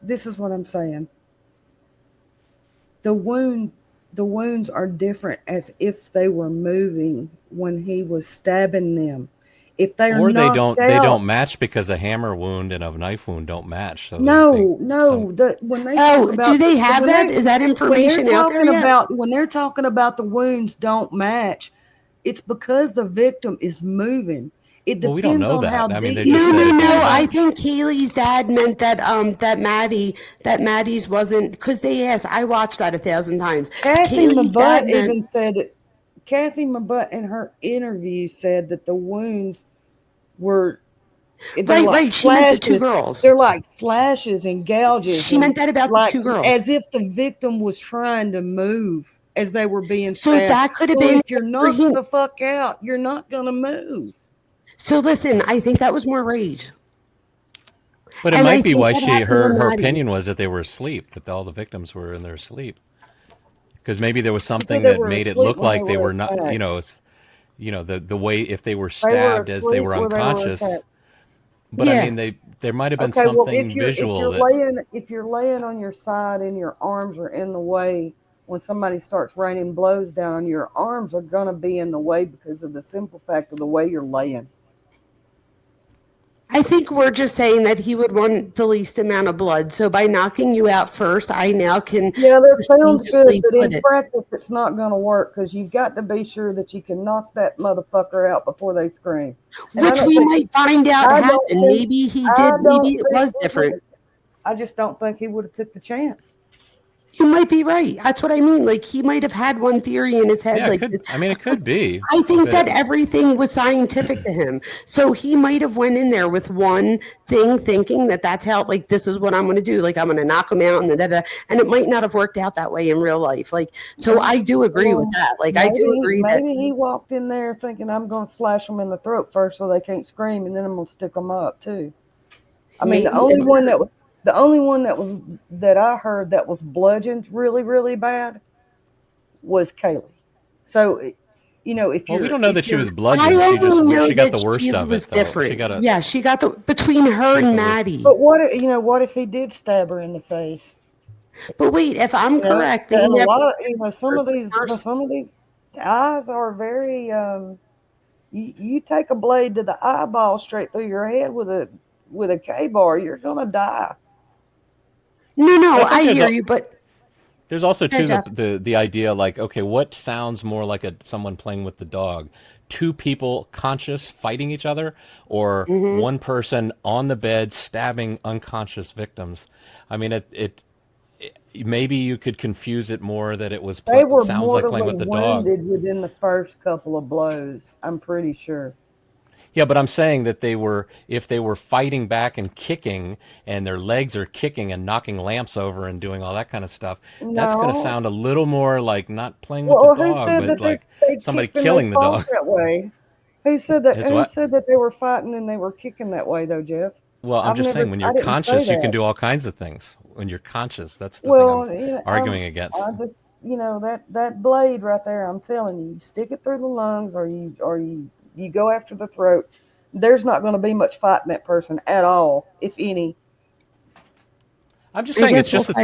saying. The wounds are different as if they were moving when he was stabbing them. If they are they don't match because a hammer wound and a knife wound don't match. So when they do they have that? Is that information out there yet? When they're talking about the wounds don't match, it's because the victim is moving. It depends we don't know on that. how I mean, deep. No. I think Kaylee's dad meant that that Maddie's wasn't, because they asked. I watched that 1,000 times. Kathy Kaylee's dad even said it. Kathy Mabutt in her interview said that the wounds were Right. She meant the two girls. They're like slashes and gouges. She meant that about the two girls. As if the victim was trying to move as they were being So stabbed. that could have been. If you're knocked the fuck out, you're not going to move. So listen, I think that was more rage. But it might be why her opinion was that they were asleep, that all the victims were in their sleep. Because maybe there was something that made it look like they were not, the way if they were stabbed as they were unconscious. But I mean, there might have been something visual. If you're laying on your side and your arms are in the way, when somebody starts raining blows down on you, your arms are going to be in the way because of the simple fact of the way you're laying. I think we're just saying that he would want the least amount of blood. So by knocking you out first, I now can. Yeah, that sounds good, but in practice, it's not going to work because you've got to be sure that you can knock that motherfucker out before they scream. Which we might find out happened. Maybe he did. Maybe it was different. I just don't think he would have took the chance. You might be right. That's what I mean. Like, he might have had one theory in his head. Yeah, like, it could be. I think that everything was scientific to him. So he might have went in there with one thing, thinking that that's how, like, this is what I'm going to do. Like, I'm going to knock him out and and it might not have worked out that way in real life. Like, so I do agree with that. Like, I do agree that maybe he walked in there thinking I'm going to slash them in the throat first so they can't scream, and then I'm going to stick them up too. I mean, the only one that I heard that was bludgeoned really, really bad was Kaylee. So, if we don't know that she was bludgeoned. She got the worst of it. Different. She got the between her and Maddie. But what if he did stab her in the face? But wait, if I'm correct, some of these eyes are very. You take a blade to the eyeball straight through your head with a K-bar, you're gonna die. No, I hear you, but there's also too the idea, like, okay, what sounds more like someone playing with the dog? Two people conscious fighting each other, or one person on the bed stabbing unconscious victims? I mean, it maybe you could confuse it more that it was sounds like playing with the dog. Within the first couple of blows, I'm pretty sure. Yeah, but I'm saying that if they were fighting back and kicking, and their legs are kicking and knocking lamps over and doing all that kind of stuff, that's going to sound a little more like not playing with the dog, but like somebody killing the dog. That way. Who said that? Who said that they were fighting and they were kicking that way, though, Jeff? Well, I'm just saying, when you're conscious, you can do all kinds of things. When you're conscious, that's the thing I'm arguing against. I just, that blade right there, I'm telling you, stick it through the lungs, or you go after the throat. There's not going to be much fight in that person at all, if any. I'm just saying it's just a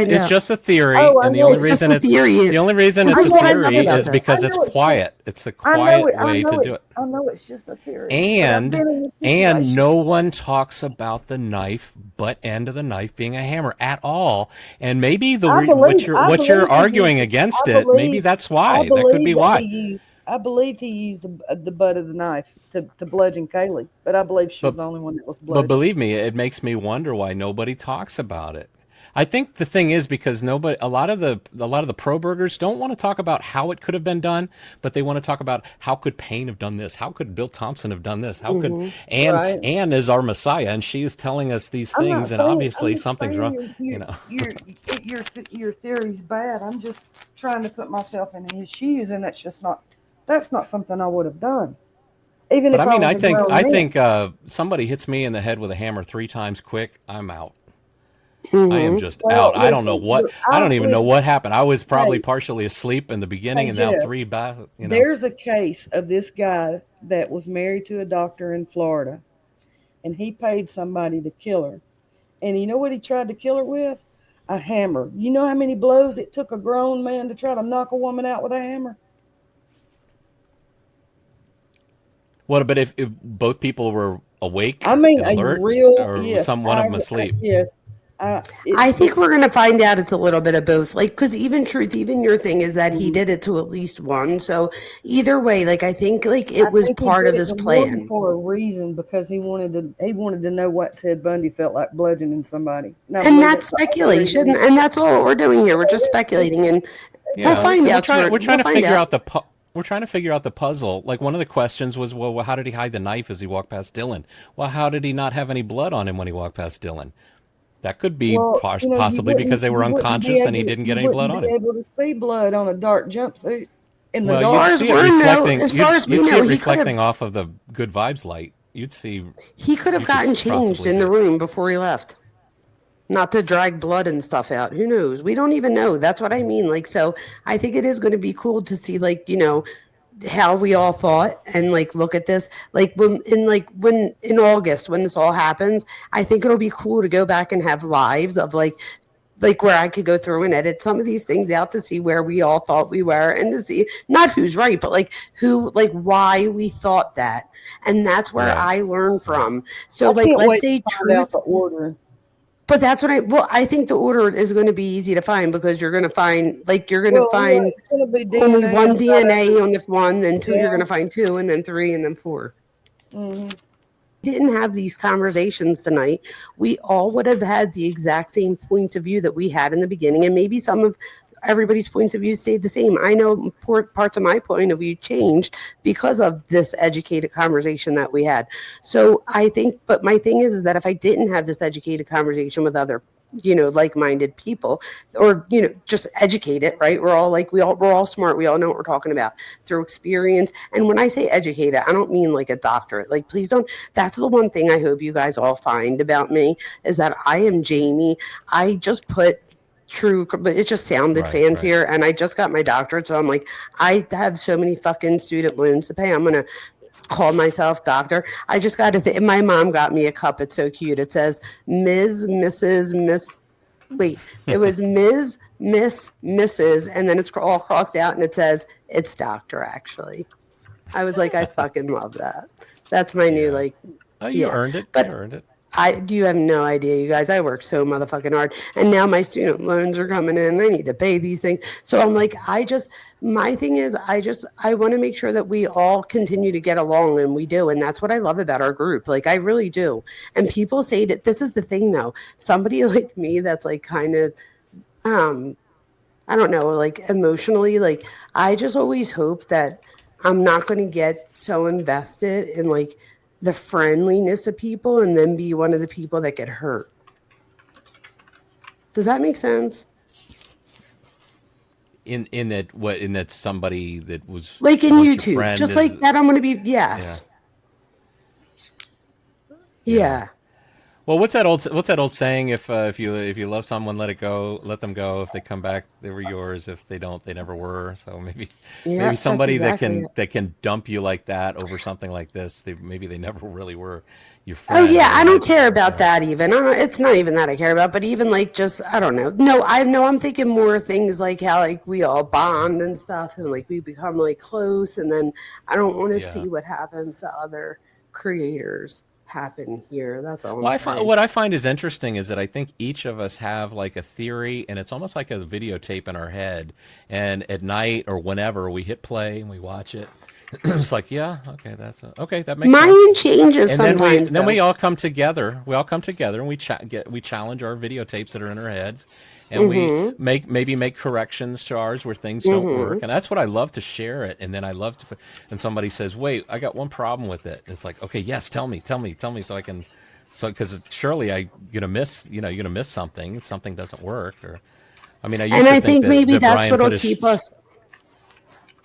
theory, and the only reason it's a theory is because it's quiet. It's a quiet way to do it. I know it's just a theory. And no one talks about the butt end of the knife being a hammer at all. And maybe what you're arguing against it, maybe that's why. That could be why. I believed he used the butt of the knife to bludgeon Kaylee, but I believe she was the only one that was bludgeoned. But believe me, it makes me wonder why nobody talks about it. I think the thing is because a lot of the pro-burgers don't want to talk about how it could have been done, but they want to talk about how could Payne have done this, how could Bill Thompson have done this, how could Anne is our Messiah, and she is telling us these things, and obviously something's wrong. Your theory's bad. I'm just trying to put myself in his shoes, and that's not something I would have done. I think somebody hits me in the head with a hammer 3 times quick, I'm out. I am just out. I don't know what. I don't even know what happened. I was probably partially asleep in the beginning, and now 3 baths. There's a case of this guy that was married to a doctor in Florida, and he paid somebody to kill her. And you know what he tried to kill her with? A hammer. You know how many blows it took a grown man to try to knock a woman out with a hammer? What? But if both people were awake, alert, or was one of them asleep? Yes. I think we're going to find out it's a little bit of both. Like, because even your thing is that he did it to at least one. So either way, like, I think it was part of his plan for a reason, because he wanted to know what Ted Bundy felt like bludgeoning somebody. And that's speculation, and that's all we're doing here. We're just speculating, and we'll find out. We're trying to figure out to figure out the puzzle. Like one of the questions was, well, how did he hide the knife as he walked past Dylan? Well, how did he not have any blood on him when he walked past Dylan? That could be Well, possibly because they were unconscious and he didn't get any blood on You him. wouldn't be able to see blood on a dark jumpsuit in the Well, dark. you'd see it reflecting. You'd see it reflecting off of the good vibes light. You'd see. He could have gotten changed in the room before he left. Not to drag blood and stuff out. Who knows? We don't even know. That's what I mean. Like, so I think it is going to be cool to see, like, how we all thought and like look at this. Like when in August when this all happens, I think it'll be cool to go back and have lives of like where I could go through and edit some of these things out to see where we all thought we were and to see not who's right, but like why we thought that. And that's where I learn from. So like, let's say truth. The order. But that's what I think the order is going to be easy to find because you're going to find only one DNA on the one, then two, you're going to find two, and then three, and then four. Mm-hmm. Didn't have these conversations tonight, we all would have had the exact same points of view that we had in the beginning, and maybe some of everybody's points of view stayed the same. I know parts of my point of view changed because of this educated conversation that we had. So I think, but my thing is that if I didn't have this educated conversation with other like-minded people, or just educated, right? We're all smart. We all know what we're talking about through experience. And when I say educated, I don't mean like a doctorate. Like, please don't. That's the one thing I hope you guys all find about me is that I am Jamie. I just put true, but it just sounded fancier. And I just got my doctorate, so I'm like, I have so many fucking student loans to pay. I'm gonna call myself doctor. I just got my mom got me a cup. It's so cute. It says Ms., Mrs., Miss. Wait, it was Ms., Miss, Mrs., and then it's all crossed out, and it says it's doctor. Actually, I was like, I fucking love that. That's my new like. Oh, you earned it. But you earned it. You have no idea, you guys. I work so motherfucking hard. And now my student loans are coming in. I need to pay these things. So I'm like, my thing is, I want to make sure that we all continue to get along, and we do. And that's what I love about our group. Like, I really do. And people say that this is the thing, though. Somebody like me that's like kind of, I don't know, like emotionally, like I just always hope that I'm not going to get so invested in like the friendliness of people and then be one of the people that get hurt. Does that make sense? In that somebody that was like in YouTube, just like that. I'm going to be yeah. Well, what's that old saying? If you love someone, let them go. If they come back, they were yours. If they don't, they never were. So maybe somebody that can dump you like that over something like this, maybe they never really were your friend. Oh yeah, I don't care about that even. It's not even that I care about, but even like just I don't know. No, I'm thinking more things like how like we all bond and stuff, and like we become like close, and then I don't want to see what happens to other creators happen here. That's all. What I find is interesting is that I think each of us have like a theory, and it's almost like a videotape in our head, and at night or whenever we hit play and we watch it, it's like, that makes sense. Mine changes and sometimes. Then we all come together. We all come together and we challenge our videotapes that are in our heads, and we make corrections to ours where things don't work. And that's what I love to share it. And then I love to, and somebody says, "Wait, I got one problem with it." And it's like, okay, yes, tell me, so I can, because surely you're gonna miss something. Something doesn't work, or I mean, I think maybe that's what'll keep us.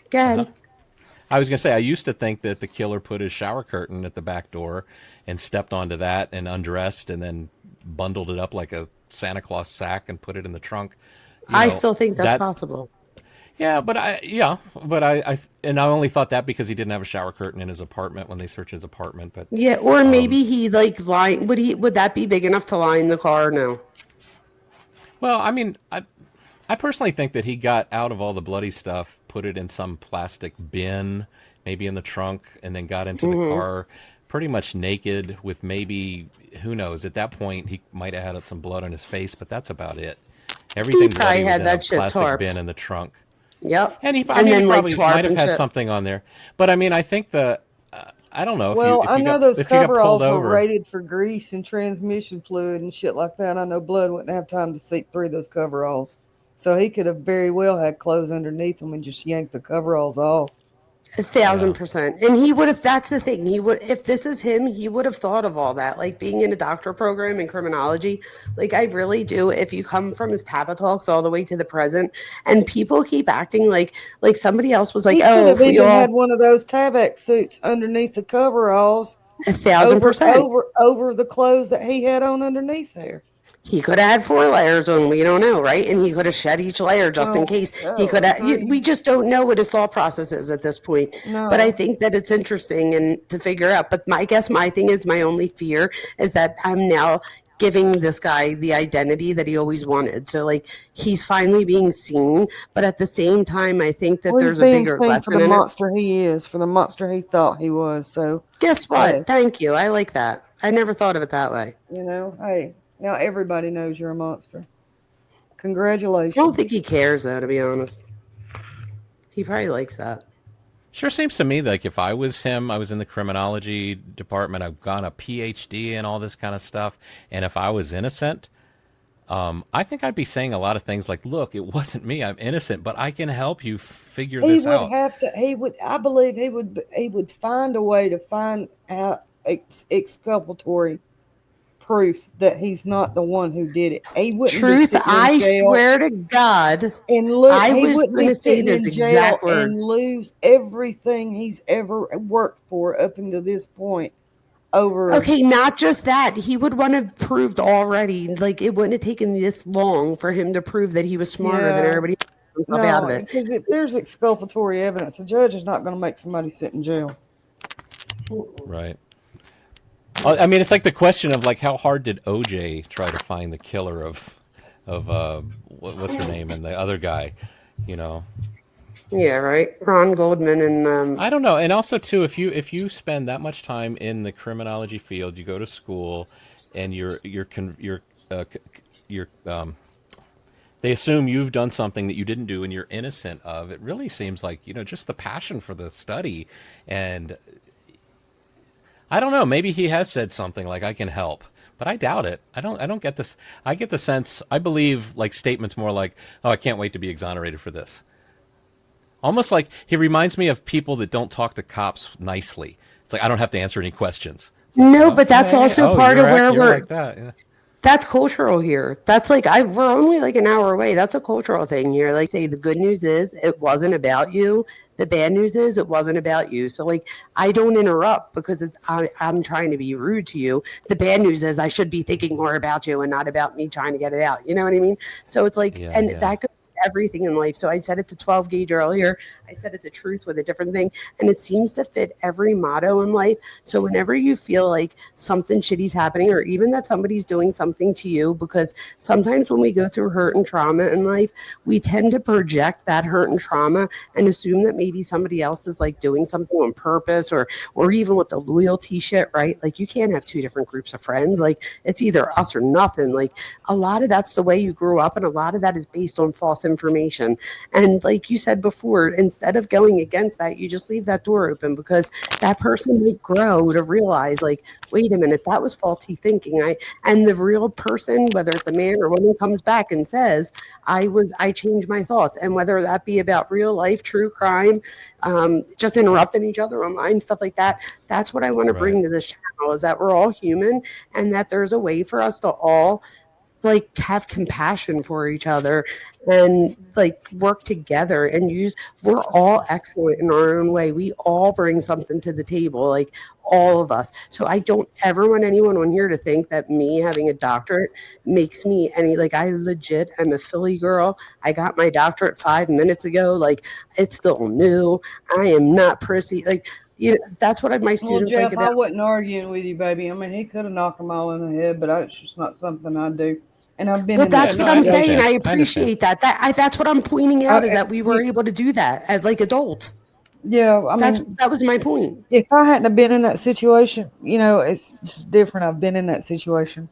Go ahead. I was going to say, I used to think that the killer put his shower curtain at the back door and stepped onto that and undressed and then bundled it up like a Santa Claus sack and put it in the trunk. I still think that's possible. Yeah, but I only thought that because he didn't have a shower curtain in his apartment when they searched his apartment. But yeah, or maybe he like lied. Would that be big enough to lie in the car? No. Well, I mean, I personally think that he got out of all the bloody stuff, put it in some plastic bin, maybe in the trunk, and then got into the car pretty much naked with maybe, who knows, at that point he might have had some blood on his face, but that's about it. Everything bloody was in a plastic bin in the trunk. Yep. And he probably might have had something on there. But I mean, I think I don't know. I know those coveralls were rated for grease and transmission fluid and shit like that. I know blood wouldn't have time to seep through those coveralls. So he could have very well had clothes underneath them and just yanked the coveralls off. 1,000%. And he would have, that's the thing. He would, if this is him, he would have thought of all that. Like being in a doctor program in criminology, like I really do. If you come from his TAPA talks all the way to the present, and people keep acting like somebody else was like, He could oh, have if we even all, had one of those Tabac suits underneath the coveralls, 1,000%. over the clothes that he had on underneath there. He could have had 4 layers on. We don't know, right? And he could have shed each layer just in case. He could have. We just don't know what his thought process is at this point. No. But I think that it's interesting and to figure out. But I guess my thing is, my only fear is that I'm now giving this guy the identity that he always wanted. So like he's finally being seen, but at the same time, I think that there's a bigger lesson for the monster he is, for the monster he thought he was. So guess what? Thank you. I like that. I never thought of it that way. You know, hey, now everybody knows you're a monster. Congratulations. I don't think he cares though, to be honest. He probably likes that. Sure seems to me like if I was him, I was in the criminology department, I've gone a PhD and all this kind of stuff, and if I was innocent, I think I'd be saying a lot of things like, look, it wasn't me, I'm innocent, but I can help you figure this out. I believe he would find a way to find out exculpatory proof that he's not the one who did it. He wouldn't Truth, I swear to God, and I was going to say this exact word and lose everything he's ever worked for up until this point. Okay, not just that. He would want to proved already. Like it wouldn't have taken this long for him to prove that he was smarter than everybody else out of it. Because if there's exculpatory evidence, a judge is not going to make somebody sit in jail. Right. I mean, it's like the question of like, how hard did OJ try to find the killer of what's her name and the other guy, you know? Yeah, right. Ron Goldman and I don't know. And also too, if you spend that much time in the criminology field, you go to school, and they assume you've done something that you didn't do and you're innocent of. It really seems like, you know, just the passion for the study. And I don't know, maybe he has said something like, I can help, but I doubt it. I don't get this. I get the sense, I believe like statements more like, oh, I can't wait to be exonerated for this. Almost like he reminds me of people that don't talk to cops nicely. It's like, I don't have to answer any questions. Like, no, but that's also part of where we're like that. Yeah. That's cultural here. That's like we're only like an hour away. That's a cultural thing here. Like say the good news is it wasn't about you. The bad news is it wasn't about you. So like I don't interrupt because I'm trying to be rude to you. The bad news is I should be thinking more about you and not about me trying to get it out. You know what I mean? So it's like that goes everything in life. So I said it to 12 gauge earlier. I said it to truth with a different thing. And it seems to fit every motto in life. So whenever you feel like something shitty's happening, or even that somebody's doing something to you, because sometimes when we go through hurt and trauma in life, we tend to project that hurt and trauma and assume that maybe somebody else is like doing something on purpose, or even with the loyalty shit, right? Like you can't have 2 different groups of friends. Like it's either us or nothing. Like a lot of that's the way you grew up. And a lot of that is based on false information. And like you said before, instead of going against that, you just leave that door open, because that person might grow to realize like, wait a minute, that was faulty thinking. And the real person, whether it's a man or woman, comes back and says, I changed my thoughts. And whether that be about real life, true crime, just interrupting each other online, stuff like that. That's what I want to bring to this channel, is that we're all human, and that there's a way for us to all like have compassion for each other and like work together and we're all excellent in our own way. We all bring something to the table, like all of us. So I don't ever want anyone on here to think that me having a doctorate makes me any, like I legit am a Philly girl. I got my doctorate 5 minutes ago. Like it's still new. I am not prissy. Like, you know, that's what my students Jeff, like about. I wasn't arguing with you, baby. I mean, he could have knocked them all in the head, but it's just not something I do. And I've been. But that's what I'm saying. I appreciate that. That's what I'm pointing out, is that we were able to do that as like adults. Yeah, I mean, that was my point. If I hadn't have been in that situation, you know, it's just different. I've been in that situation.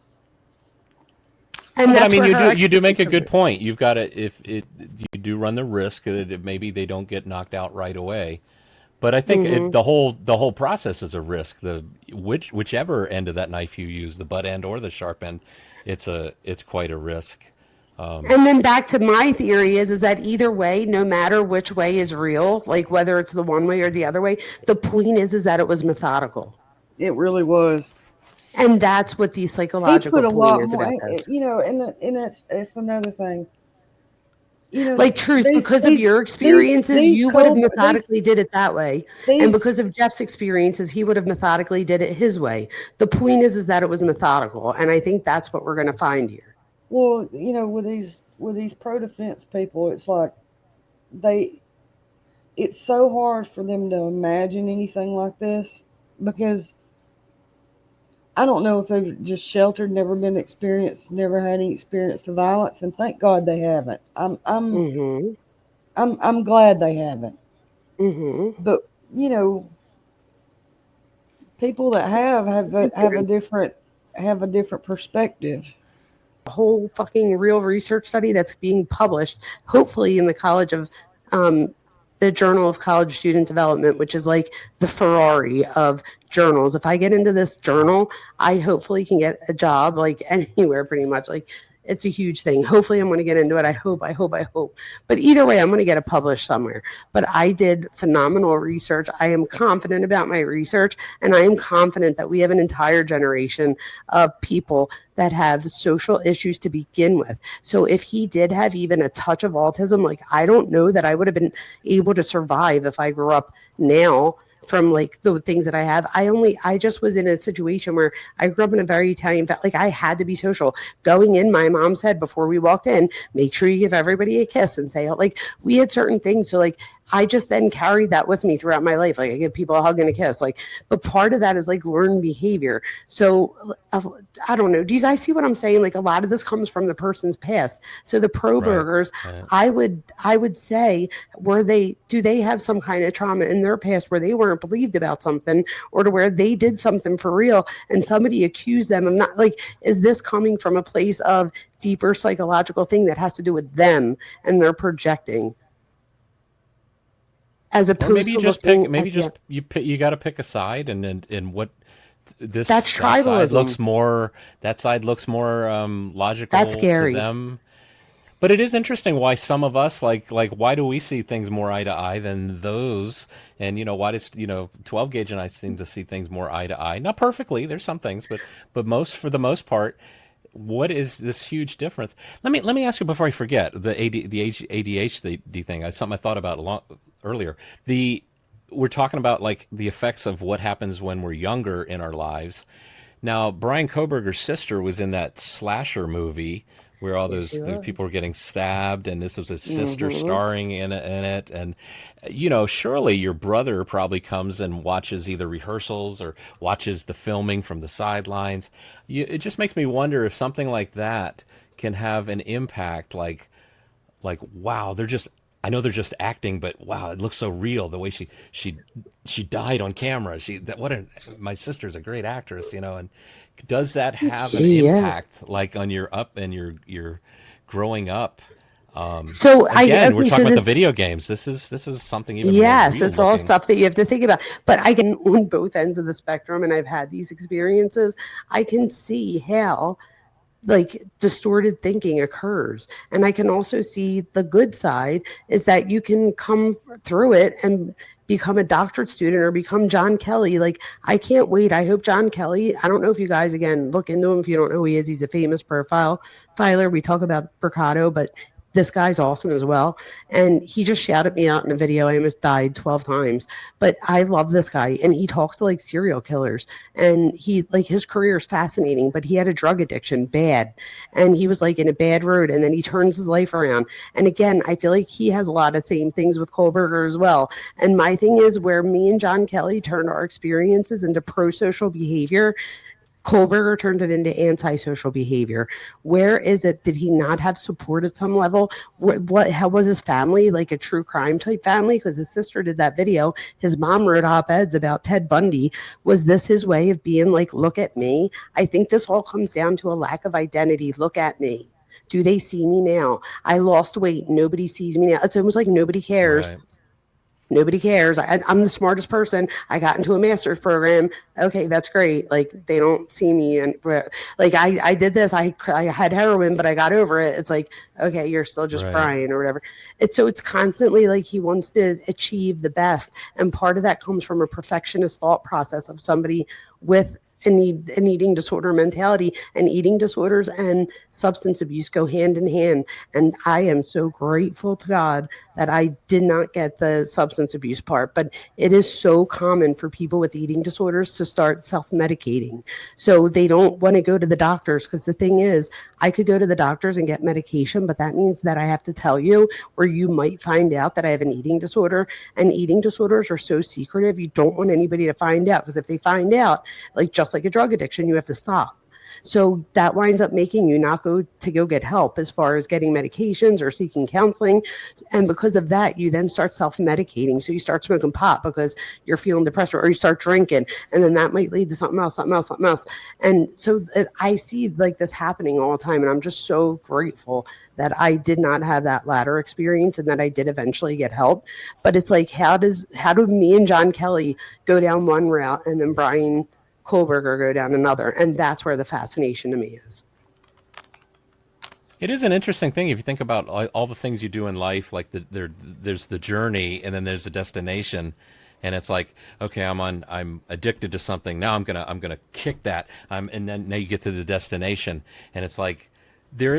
And but I mean, you do make a good point. You've got to, you do run the risk that maybe they don't get knocked out right away. But I think the whole process is a risk. Whichever end of that knife you use, the butt end or the sharp end, it's quite a risk. And then back to my theory is that either way, no matter which way is real, like whether it's the one way or the other way, the point is that it was methodical. It really was. And that's what the He psychological put a point lot is more, about this. and it's another thing. Like truth, these because of these your experiences, these you would have Colbert methodically did it that way. And these because of Jeff's experiences, he would have methodically did it his way. The point is that it was methodical. And I think that's what we're going to find here. well, with these pro defense people, it's like they it's so hard for them to imagine anything like this because I don't know if they've just sheltered, never been experienced, never had any experience of violence, and thank God they haven't. Mm-hmm. I'm glad they haven't. Mm-hmm. But people that have a different perspective. Whole fucking real research study that's being published, hopefully in the College of the Journal of College Student Development, which is like the Ferrari of journals. If I get into this journal, I hopefully can get a job like anywhere pretty much. Like it's a huge thing. Hopefully I'm going to get into it. I hope. But either way, I'm going to get it published somewhere. But I did phenomenal research. I am confident about my research, and I am confident that we have an entire generation of people that have social issues to begin with. So if he did have even a touch of autism, like I don't know that I would have been able to survive if I grew up now from like the things that I have. I just was in a situation where I grew up in a very Italian, like I had to be social. Going in, my mom said before we walked in, make sure you give everybody a kiss and say, like, we had certain things. So like, I just then carried that with me throughout my life. Like I give people a hug and a kiss, like, but part of that is like learned behavior. So I don't know. Do you guys see what I'm saying? Like a lot of this comes from the person's past. So the Kohbergers, Right. I would say, do they have some kind of trauma in their past where they weren't believed about something, or to where they did something for real and somebody accused them of not, like, is this coming from a place of deeper psychological thing that has to do with them and they're projecting? As opposed Or maybe you to just looking pick. Maybe at just you got to pick a side, and what this that's that side looks tribalism. more. That side looks more logical That's to scary. them. But it is interesting why some of us like why do we see things more eye to eye than those? And why does 12 gauge and I seem to see things more eye to eye? Not perfectly. There's some things, but for the most part, what is this huge difference? Let me ask you before I forget the ADHD thing. It's something I thought about earlier. We're talking about like the effects of what happens when we're younger in our lives. Now, Bryankohberger's sister was in that slasher movie where all Yes, she those was. people were getting stabbed, and this was his sister Mm-hmm. starring in it. And surely your brother probably comes and watches either rehearsals or watches the filming from the sidelines. It just makes me wonder if something like that can have an impact. Like wow, I know they're just acting, but wow, it looks so real the way she died on camera. My sister's a great actress, and does that have an Yeah. impact like on your growing up? So Again, we're okay, so talking about the this, video games. This is something even more yes, real it's all looking. stuff that you have to think about. But I can, on both ends of the spectrum, and I've had these experiences, I can see how like distorted thinking occurs. And I can also see the good side is that you can come through it and become a doctorate student or become John Kelly. Like I can't wait. I hope John Kelly, I don't know if you guys again look into him if you don't know who he is. He's a famous profile filer. We talk about Mercado, but this guy's awesome as well. And he just shouted me out in a video. I almost died 12 times. But I love this guy. And he talks to like serial killers. And he like his career is fascinating, but he had a drug addiction, bad. And he was like in a bad road. And then he turns his life around. And again, I feel like he has a lot of same things with Kohberger as well. And my thing is where me and John Kelly turned our experiences into pro-social behavior, Kohberger turned it into antisocial behavior. Where is it? Did he not have support at some level? How was his family like a true crime type family? Because his sister did that video. His mom wrote op-eds about Ted Bundy. Was this his way of being like, look at me? I think this all comes down to a lack of identity. Look at me. Do they see me now? I lost weight. Nobody sees me now. It's almost like nobody cares. Right. Nobody cares. I'm the smartest person. I got into a master's program. Okay, that's great. Like they don't see me, and like I did this. I had heroin, but I got over it. It's like, okay, you're still just Right. Brian or whatever. It's constantly like he wants to achieve the best, and part of that comes from a perfectionist thought process of somebody with an eating disorder mentality, and eating disorders and substance abuse go hand in hand. And I am so grateful to God that I did not get the substance abuse part, but it is so common for people with eating disorders to start self-medicating. So they don't want to go to the doctors, because the thing is, I could go to the doctors and get medication, but that means that I have to tell you, or you might find out that I have an eating disorder, and eating disorders are so secretive, you don't want anybody to find out, because if they find out, like just like a drug addiction, you have to stop. So that winds up making you not go get help as far as getting medications or seeking counseling. And because of that, you then start self-medicating. So you start smoking pot because you're feeling depressed, or you start drinking, and then that might lead to something else. And so I see like this happening all the time. And I'm just so grateful that I did not have that latter experience, and that I did eventually get help. But it's like, how do me and John Kelly go down one route, and then Brian Kohlberger go down another? And that's where the fascination to me is. It is an interesting thing if you think about all the things you do in life. Like there's the journey, and then there's the destination, and it's like, okay, I'm addicted to something. Now I'm gonna kick that. And then now you get to the destination, and it's like there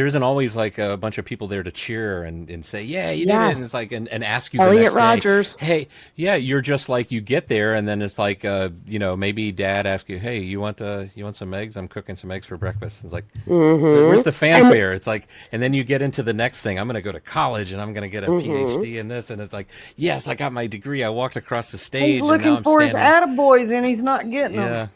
isn't always like a bunch of people there to cheer and say, yeah, you did it. And it's like, and ask you Elliot the next Rogers. day, hey, yeah, you're just like, you get there, and then it's like, maybe dad asks you, hey, you want some eggs? I'm cooking some eggs for breakfast. It's like, where's the fanfare? It's like, and then you get into the next thing. I'm going to go to college, and I'm going to get a PhD in this. And it's like, yes, I got my degree. I walked across the stage. He's looking and now for I'm his standing. attaboys, and he's not getting them. Yeah.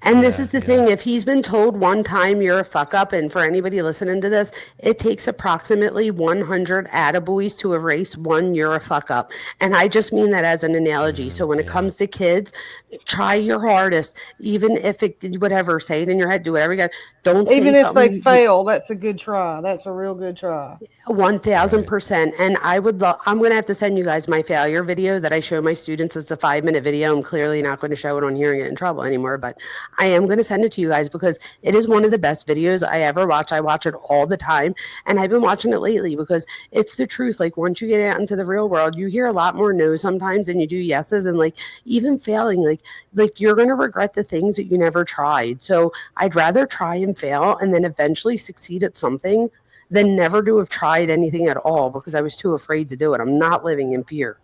And this is the thing, if he's been told one time you're a fuck up, and for anybody listening to this, it takes approximately 100 attaboys to erase one you're a fuck up. And I just mean that as an analogy. So when it comes to kids, try your hardest, even if it, whatever, say it in your head, do whatever you got. Don't Even say if they something fail, that's a good try. That's a real good try. 1000%. And I would I'm going to have to send you guys my failure video that I show my students. It's a 5-minute video. I'm clearly not going to show it on here and get in trouble anymore, but I am going to send it to you guys because it is one of the best videos I ever watch. I watch it all the time, and I've been watching it lately because it's the truth. Like, once you get out into the real world, you hear a lot more no's sometimes than you do yeses. And like, even failing, like you're going to regret the things that you never tried. So I'd rather try and fail and then eventually succeed at something than never to have tried anything at all because I was too afraid to do it. I'm not living in fear.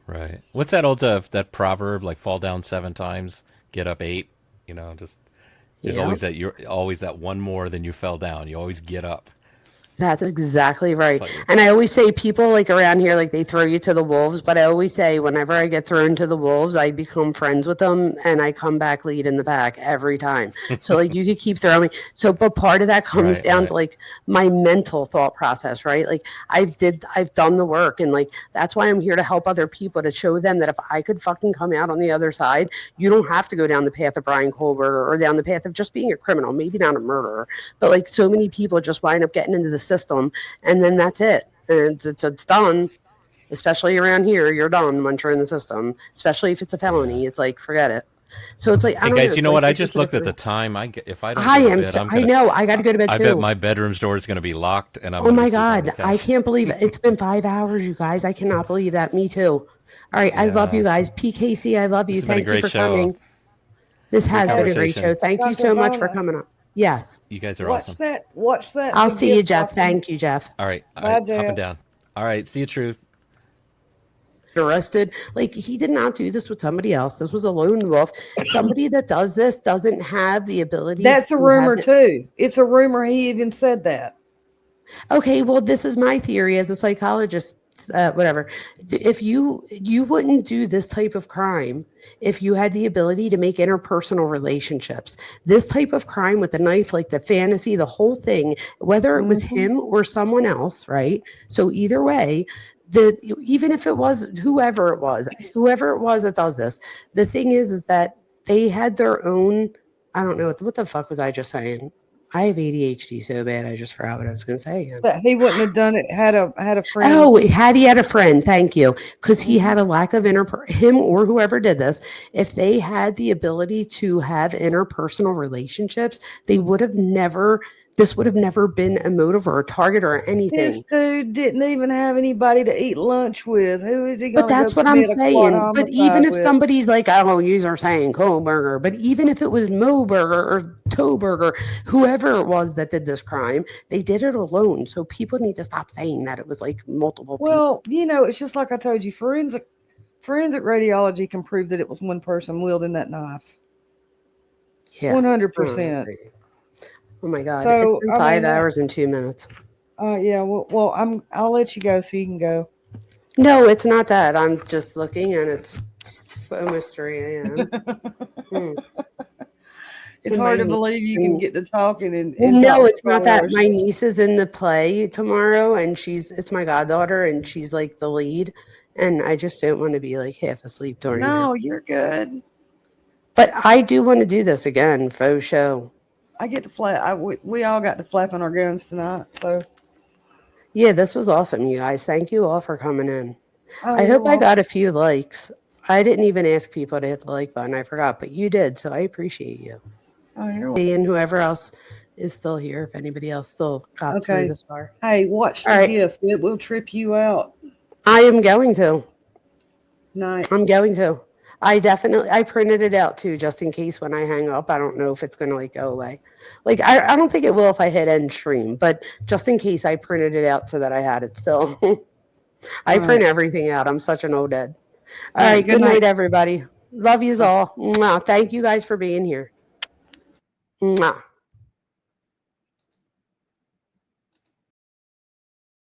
Right. What's that old that proverb, like fall down 7 times, get up 8? Just there's always that one more than you fell down. You always get up. That's exactly right. And I always say, people like around here, like they throw you to the wolves, but I always say whenever I get thrown to the wolves, I become friends with them and I come back lead in the pack every time. So like you could keep throwing me. So, but part of that comes down to like my mental thought process, right? Like I've done the work, and like, that's why I'm here to help other people, to show them that if I could fucking come out on the other side, you don't have to go down the path of Bryan Kohlberger or down the path of just being a criminal, maybe not a murderer, but like so many people just wind up getting into the system, and then that's it. And it's done. Especially around here, you're done once you're in the system. Especially if it's a felony, it's like, forget it. So it's like, hey guys, you know what? I just looked at the time. If I don't, I know I got to go to bed too. I bet my bedroom's door is going to be locked, and I'm. Oh my God, I can't believe it. It's been 5 hours, you guys. I cannot believe that. Me too. All right, I love you guys. PKC, I love you. Thank you for coming. This has been a great show. Thank you so much for coming up. Yes. You guys are awesome. Watch that. I'll see you, Jeff. Thank you, Jeff. All right. Up and down. All right. See you, Truth. Arrested. Like, he did not do this with somebody else. This was a lone wolf. Somebody that does this doesn't have the ability. That's a rumor too. It's a rumor. He even said that. Okay. Well, this is my theory as a psychologist. Whatever. If you wouldn't do this type of crime if you had the ability to make interpersonal relationships. This type of crime with the knife, like the fantasy, the whole thing, whether it was him or someone else, right? So either way, even if it was whoever it was that does this, the thing is that they had their own. I don't know what the fuck was I just saying. I have ADHD so bad I just forgot what I was going to say again. That he wouldn't have done it had a friend. Oh, had he had a friend, thank you. Because he had a lack of him or whoever did this, if they had the ability to have interpersonal relationships, they would have never, this would have never been a motive or a target or anything. This dude didn't even have anybody to eat lunch with. Who is he going But to that's what I'm saying. But even if somebody's like, oh, you are saying Kohlberger, but even if it was Moberger or Toberger, whoever it was that did this crime, they did it alone. So people need to stop saying that it was like multiple people. Well, you know, it's just like I told you, forensic radiology can prove that it was one person wielding that knife. Yeah. 100%. Oh my God. So, It's been 5 hours and 2 minutes. Yeah, well, I'll let you go so you can go. No, it's not that. I'm just looking and it's almost 3 a.m. It's hard to believe you can get to talking and no, it's not that. My niece is in the play tomorrow and it's my goddaughter and she's like the lead. And I just don't want to be like half asleep during No, that. you're good. But I do want to do this again, faux show. I get to flap. We all got to flapping our gums tonight. So yeah, this was awesome, you guys. Thank you all for coming in. Oh, I hope I got a few likes. I didn't even ask people to hit the like button. I forgot, but you did, so I appreciate you. Oh, you're welcome. And whoever else is still here, if anybody else still got through this far. Hey, watch the gift. It will trip you out. I am going to. Night. I'm going to. I printed it out too, just in case when I hang up. I don't know if it's going to like go away. Like, I don't think it will if I hit end stream, but just in case I printed it out so that I had it still. I print everything out. I'm such an old head. All right. Good night, everybody. Love yous all. Mwah. Thank you guys for being here. Mwah.